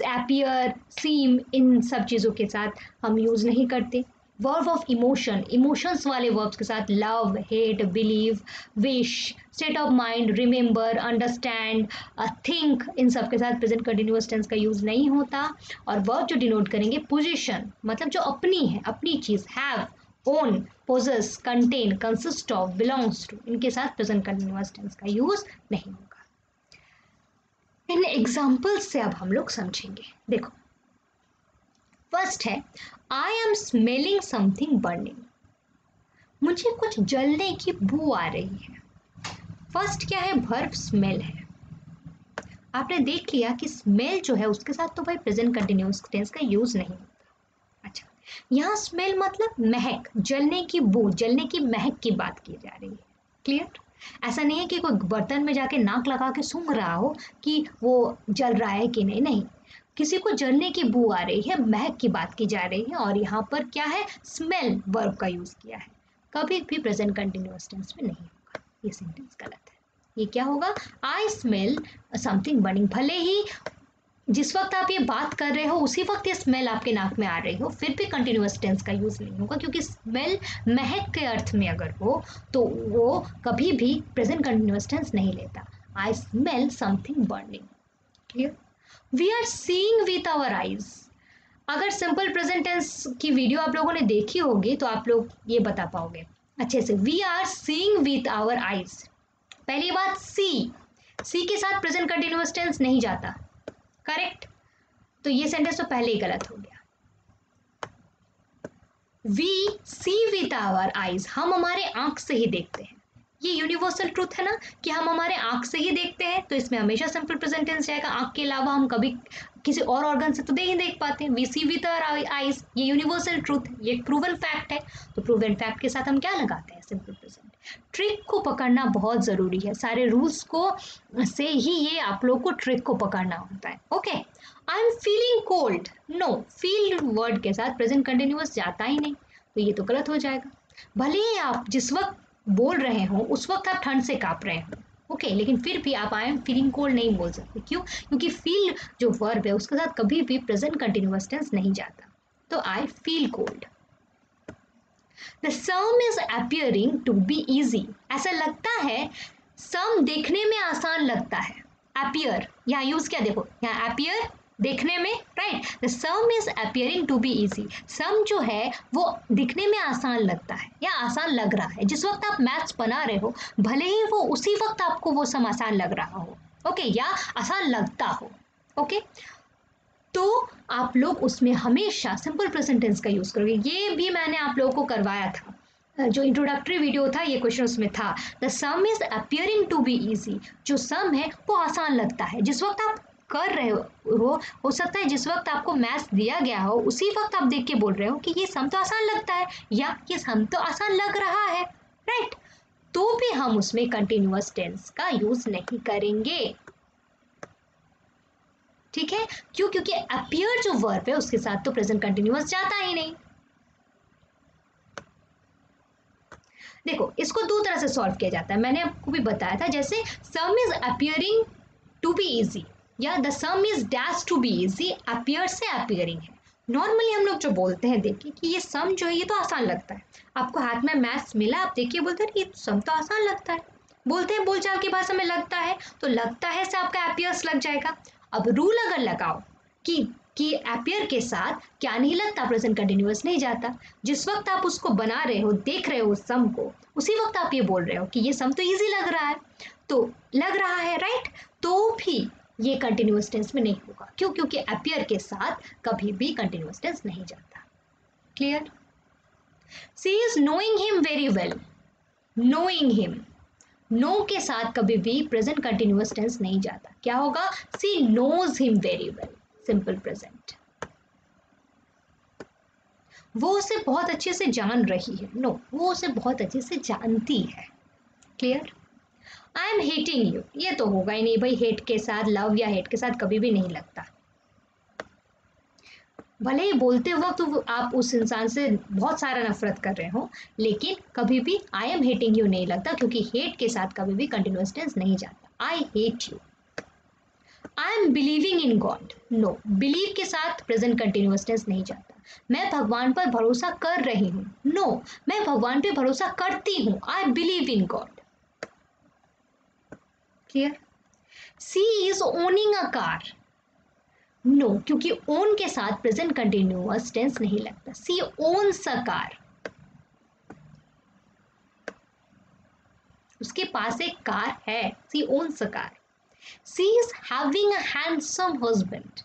अपीयर, सीम, इन सब चीज़ों के साथ हम यूज़ नहीं करते। वर्ब ऑफ इमोशन, इमोशंस वाले वर्ब्स के साथ love, hate, believe, wish, state of mind, remember, understand, think, इन सब के साथ प्रेजेंट कंटिन्यूअस टेंस का यूज़ नहीं होता। और वर्ब जो डिनोट करेंगे पोजीशन, मतलब जो अपनी है, अपनी चीज़, have, own, possess, contain, consist of, belongs to, इनके साथ प्रेजेंट कंटिन्यूअस टेंस का यूज नहीं होगा। इन एग्जाम्पल्स से अब हम लोग समझेंगे। देखो, फर्स्ट है I M smelling something burning, मुझे कुछ जलने की बू आ रही है। फर्स्ट क्या है, वर्ब स्मेल है। आपने देख लिया कि स्मेल जो है उसके साथ तो भाई प्रेजेंट कंटिन्यूअस टेंस का यूज नहीं होता। अच्छा, यहाँ स्मेल मतलब महक, जलने की बू, जलने की महक की बात की जा रही है। क्लियर? ऐसा नहीं है कि कोई बर्तन में जाके नाक लगा के सूंघ रहा हो कि वो जल रहा है कि नहीं, नहीं, किसी को जलने की बू आ रही है, महक की बात की जा रही है। और यहाँ पर क्या है, स्मेल वर्ब का यूज किया है, कभी भी प्रेजेंट कंटिन्यूअस टेंस में नहीं होगा, ये सेंटेंस गलत है। ये क्या होगा, आई स्मेल समथिंग बर्निंग, भले ही जिस वक्त आप ये बात कर रहे हो उसी वक्त ये स्मेल आपके नाक में आ रही हो, फिर भी कंटिन्यूअस टेंस का यूज नहीं होगा, क्योंकि स्मेल महक के अर्थ में अगर हो तो वो कभी भी प्रेजेंट कंटिन्यूअस टेंस नहीं लेता। I smell something burning. Clear? We are seeing with our eyes, अगर सिंपल प्रेजेंट टेंस की वीडियो आप लोगों ने देखी होगी तो आप लोग ये बता पाओगे अच्छे से। We are seeing with our eyes, पहली बात सी के साथ प्रेजेंट कंटिन्यूअस टेंस नहीं जाता, करेक्ट? तो ये सेंटेंस तो पहले ही गलत हो गया। We see with our eyes, हम हमारे आंख से ही देखते हैं। ये यूनिवर्सल ट्रूथ है ना कि हम हमारे आंख से ही देखते हैं, तो इसमें हमेशा सिंपल प्रेजेंट टेंस जाएगा। आंख के अलावा हम कभी किसी और ऑर्गन से तो देख पाते हैं। We see with our eyes, ये यूनिवर्सल ट्रूथ है, ये प्रूवन फैक्ट है। तो प्रूवन फैक्ट के साथ हम क्या लगाते हैं, सिंपल प्रेजेंट। ट्रिक को पकड़ना बहुत जरूरी है, सारे रूल्स को से ही ये आप लोग को ट्रिक को पकड़ना होता है। Okay, I am feeling cold, no, feel word के साथ प्रेजेंट कंटिन्यूअस जाता ही नहीं, तो ये तो गलत हो जाएगा। भले ही आप जिस वक्त बोल रहे हो उस वक्त आप ठंड से कांप रहे हो, ओके, लेकिन फिर भी आप आई एम फीलिंग कोल्ड नहीं बोल सकते। क्यों? क्योंकि फील जो वर्ब है उसके साथ कभी भी प्रेजेंट कंटिन्यूअस टेंस नहीं जाता। तो I feel cold. The sum is appearing to be easy, ऐसा लगता है, सम देखने में आसान लगता है। अपीयर यहाँ यूज क्या, देखो यहाँ अपीयर देखने में, right. The sum is appearing to be easy, sum जो है वो दिखने में आसान लगता है या आसान लग रहा है। जिस वक्त आप मैथ्स बना रहे हो भले ही वो उसी वक्त आपको वो सम आसान लग रहा हो, ओके, या आसान लगता हो, ओके, तो आप लोग उसमें हमेशा सिंपल प्रेजेंट टेंस का यूज करोगे। ये भी मैंने आप लोगों को करवाया था, जो इंट्रोडक्टरी वीडियो था ये क्वेश्चन उसमें था। The sum is appearing to be easy, जो सम है वो आसान लगता है। जिस वक्त आप कर रहे हो सकता है जिस वक्त आपको मैथ्स दिया गया हो उसी वक्त आप देख के बोल रहे हो कि ये सम तो आसान लगता है या ये सम तो आसान लग रहा है, राइट। तो भी हम उसमें कंटिन्यूअस टेंस का यूज नहीं करेंगे। ठीक है, क्यों? क्योंकि अपीयर जो वर्ब है उसके साथ तो प्रेजेंट कंटिन्यूअस जाता ही नहीं। देखो, इसको दो तरह से सॉल्व किया जाता है, मैंने आपको भी बताया था। जैसे sum is appearing to be easy, या the sum is dash to be easy, appear से अपियरिंग है। नॉर्मली हम लोग जो बोलते हैं, देखिए कि ये सम जो है ये तो आसान लगता है। आपको हाथ में मैथ्स मिला, आप देखिए बोलते हैं ये सम तो आसान लगता है, बोलते हैं बोलचाल की भाषा में लगता है, तो लगता है से आपका अपियर्स लग जाएगा। अब रूल अगर लगाओ कि अपियर के साथ क्या नहीं लगता, प्रेजेंट कंटिन्यूअस नहीं जाता। जिस वक्त आप उसको बना रहे हो, देख रहे हो उस सम को, उसी वक्त आप ये बोल रहे हो कि ये सम तो इजी लग रहा है, तो लग रहा है, राइट? तो भी ये कंटिन्यूअस टेंस में नहीं होगा। क्यों? क्योंकि अपियर के साथ कभी भी कंटिन्यूअस टेंस नहीं जाता। Clear? She is knowing him very well, knowing him, know के साथ कभी भी प्रेजेंट कंटिन्यूअस टेंस नहीं जाता। क्या होगा? She knows him very well, simple present. वो उसे बहुत अच्छे से जान रही है, नो, वो उसे बहुत अच्छे से जानती है। Clear? I M hating you, ये तो होगा ही नहीं भाई, हेट के साथ, लव या हेट के साथ कभी भी नहीं लगता। भले ही बोलते वक्त तो आप उस इंसान से बहुत सारा नफरत कर रहे हो, लेकिन कभी भी आई एम हेटिंग यू नहीं लगता, क्योंकि हेट के साथ कभी भी कंटिन्यूअस टेंस नहीं जाता। I hate you. I am believing in God, no, believe के साथ प्रेजेंट कंटिन्यूअस टेंस नहीं जाता। मैं भगवान पर भरोसा कर रही हूँ, नो, मैं भगवान पर भरोसा करती हूँ, I believe in God. Clear? She is owning a car, no, क्योंकि ओन के साथ प्रेजेंट कंटिन्यूअस टेंस नहीं लगता। सी ओन्स अ कार, उसके पास एक कार है, she owns a car. She is having a handsome husband,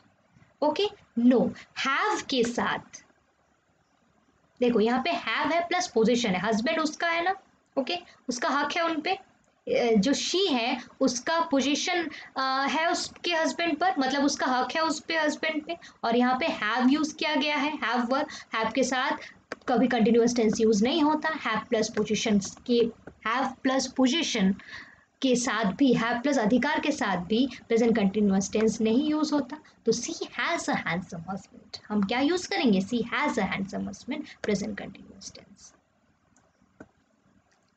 okay, no, have के साथ देखो यहाँ पे हैव है प्लस पोजीशन है, हस्बैंड उसका है ना, ओके, उसका हक है उन पे। जो शी है उसका पोजीशन है उसके हस्बैंड पर, मतलब उसका हक है उस पे हस्बैंड पे। और यहाँ पे हैव यूज किया गया है, हैव वर्ब, हैव के साथ कभी कंटिन्यूअस टेंस यूज नहीं होता। हैव प्लस पोजीशन के, हैव प्लस पोजीशन के साथ भी, हैव प्लस अधिकार के साथ भी प्रेजेंट कंटिन्यूअस टेंस नहीं यूज होता। तो she has a handsome husband, हम क्या यूज करेंगे? She has a handsome husband, present continuous tense.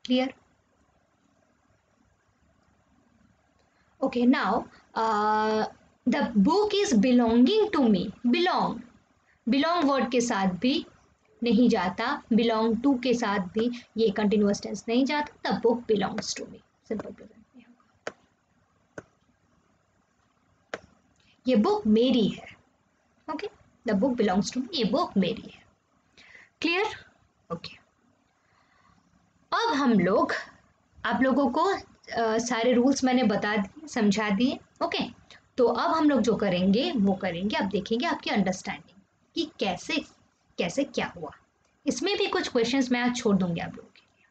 Clear? Okay, now the book is belonging to me. belong word के साथ भी नहीं जाता, belong to के साथ भी ये कंटिन्यूअस टेंस नहीं जाता। The book belongs to me, simple present में होगा। ये बुक मेरी है, okay, the book belongs to me, ये बुक मेरी है। क्लियर? ओके, अब हम लोग, आप लोगों को सारे रूल्स मैंने बता दिए, समझा दिए, ओके। तो अब हम लोग जो करेंगे वो करेंगे, अब देखेंगे आपकी अंडरस्टैंडिंग कि कैसे कैसे क्या हुआ। इसमें भी कुछ क्वेश्चंस मैं आज छोड़ दूंगी आप लोगों के लिए।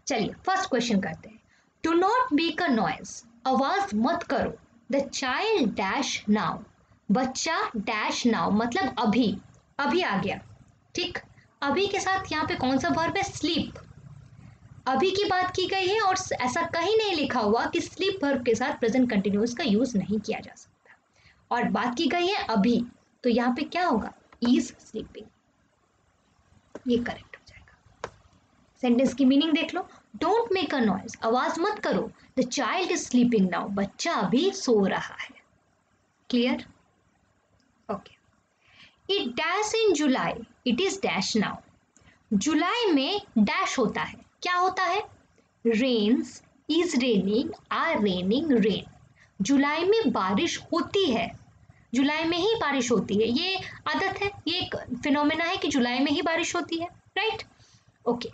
चलिए फर्स्ट क्वेश्चन करते हैं। Do not make a noise, आवाज मत करो। द चाइल्ड डैश नाउ, बच्चा डैश नाउ मतलब अभी, अभी आ गया, ठीक। अभी के साथ यहाँ पे कौन सा वर्ब है? स्लीप। अभी की बात की गई है और ऐसा कहीं नहीं लिखा हुआ कि स्लीप वर्ब के साथ प्रेजेंट कंटिन्यूअस का यूज नहीं किया जा सकता, और बात की गई है अभी, तो यहाँ पे क्या होगा? इज स्लीपिंग, ये करेक्ट हो जाएगा। सेंटेंस की मीनिंग देख लो। डोंट मेक अ नॉइज, आवाज मत करो। The child is sleeping now, बच्चा अभी सो रहा है। Clear? Okay. It dash in July, it is dash now. जुलाई में डैश होता है, क्या होता है? Rains, is raining, are raining, rain. जुलाई में बारिश होती है, जुलाई में ही बारिश होती है, ये आदत है, ये एक फिनोमेना है कि जुलाई में ही बारिश होती है, राइट? ओके,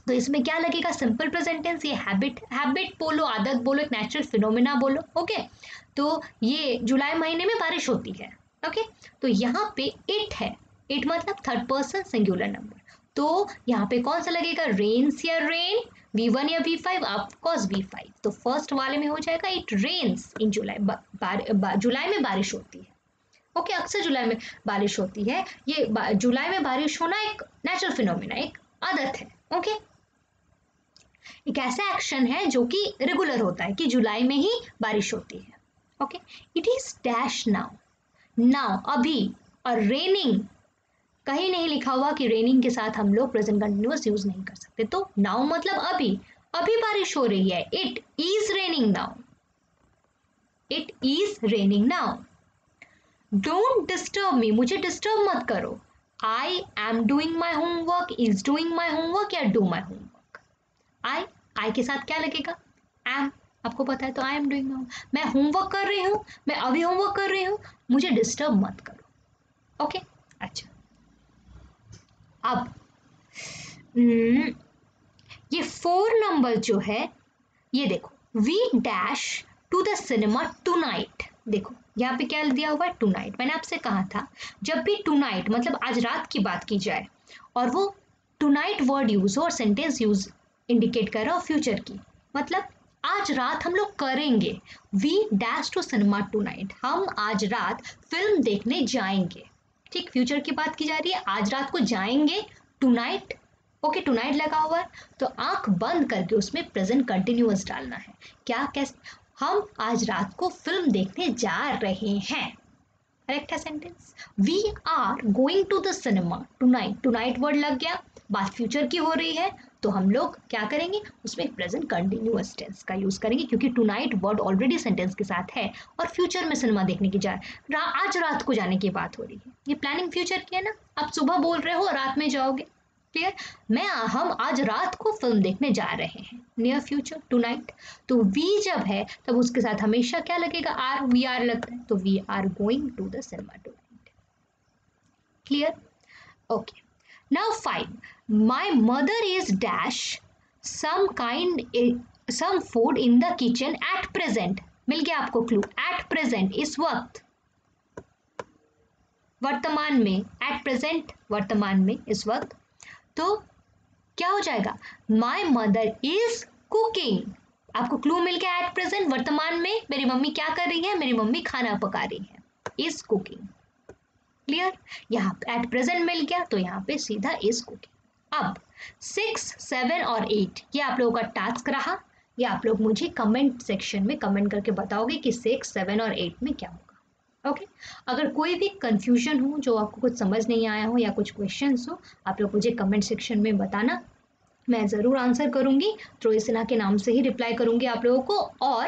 तो इसमें क्या लगेगा? Simple present tense. ये हैबिट, हैबिट बोलो, आदत बोलो, एक नेचुरल फिनोमेना बोलो, ओके। तो ये जुलाई महीने में बारिश होती है, ओके। तो यहाँ पे इट है, इट मतलब थर्ड पर्सन सिंगुलर नंबर, तो यहाँ पे कौन सा लगेगा? रेन्स या रेन, V1 या V5? Of course V5। तो फर्स्ट वाले में हो जाएगा इट रेन्स इन जुलाई, जुलाई में बारिश होती है, ओके। अक्सर जुलाई में बारिश होती है, ये जुलाई में बारिश होना एक नेचुरल फिनोमेना, एक आदत है, ओके। एक ऐसा एक्शन है जो कि रेगुलर होता है कि जुलाई में ही बारिश होती है। Okay, it is dash now, now अभी। और रेनिंग, कहीं नहीं लिखा हुआ कि रेनिंग के साथ हम लोग प्रेजेंट कंटिन्यूअस यूज नहीं कर सकते, तो नाउ मतलब अभी, अभी बारिश हो रही है। It is raining now, it is raining now. Don't disturb me, मुझे डिस्टर्ब मत करो। I am doing my homework, is doing my homework या डू माई होमवर्क। आई के साथ क्या लगेगा? एम, आपको पता है, तो आई एम डूइंग, मैं होमवर्क कर रही हूँ, मैं अभी होमवर्क कर रही हूँ, मुझे डिस्टर्ब मत करो। ओके, अच्छा। अब ये 4 नंबर जो है, ये देखो, we dash to the cinema tonight. देखो यहाँ पे क्या दिया हुआ है? Tonight. मैंने आपसे कहा था जब भी टू नाइट मतलब आज रात की बात की जाए और वो टू नाइट वर्ड यूज हो और सेंटेंस यूज इंडिकेट कर रहा हो फ्यूचर की, मतलब आज रात हम लोग करेंगे। We dash to cinema tonight, हम आज रात फिल्म देखने जाएंगे। ठीक, फ्यूचर की बात की जा रही है, आज रात को जाएंगे, tonight. Okay, tonight लगा हुआ है तो आंख बंद करके उसमें प्रेजेंट कंटिन्यूअस डालना है। क्या, कैसे? हम आज रात को फिल्म देखने जा रहे हैं। करेक्ट है sentence. We are going to the cinema tonight, tonight word लग गया, बात फ्यूचर की हो रही है, तो हम लोग क्या करेंगे? उसमें प्रेजेंट कंटिन्यूअस टेंस का यूज करेंगे क्योंकि tonight word already sentence के साथ है और फ्यूचर में सिनेमा देखने की आज रात को जाने की बात हो रही है। ये प्लानिंग फ्यूचर की है ना, आप सुबह बोल रहे हो रात में जाओगे। क्लियर? हम आज रात को फिल्म देखने जा रहे हैं, नियर फ्यूचर, टू नाइट। तो वी जब है तब उसके साथ हमेशा क्या लगेगा? आर, वी आर लगता है, तो we are going to the cinema tonight. Clear? Okay, now 5, my mother is dash some food in the kitchen at present. मिल गया आपको क्लू, एट प्रेजेंट, इस वक्त, वर्तमान में, एट प्रेजेंट वर्तमान में, इस वक्त। तो क्या हो जाएगा? माई मदर इज कुकिंग। आपको क्लू मिल गया, एट प्रेजेंट वर्तमान में मेरी मम्मी क्या कर रही है? मेरी मम्मी खाना पका रही है, इज कुकिंग। क्लियर? यहाँ एट प्रेजेंट मिल गया तो यहाँ पे सीधा इज कुकिंग। अब 6, 7 और 8 ये आप लोगों का टास्क रहा। ये आप लोग मुझे कमेंट सेक्शन में कमेंट करके बताओगे कि 6, 7 और 8 में क्या होगा। ओके, अगर कोई भी कंफ्यूजन हो, जो आपको कुछ समझ नहीं आया हो या कुछ क्वेश्चंस हो, आप लोग मुझे कमेंट सेक्शन में बताना, मैं ज़रूर आंसर करूँगी। त्रोई सिन्हा के नाम से ही रिप्लाई करूँगी आप लोगों को। और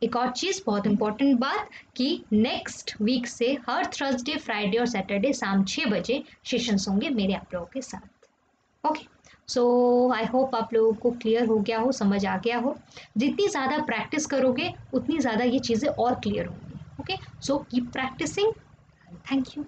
एक और चीज़, बहुत इंपॉर्टेंट बात, कि नेक्स्ट वीक से हर थर्सडे, फ्राइडे और सैटरडे शाम 6 बजे सेशंस होंगे मेरे आप लोगों के साथ। ओके, सो आई होप आप लोगों को क्लियर हो गया हो, समझ आ गया हो। जितनी ज़्यादा प्रैक्टिस करोगे उतनी ज़्यादा ये चीज़ें और क्लियर होंगी। Okay, so keep practising. Thank you.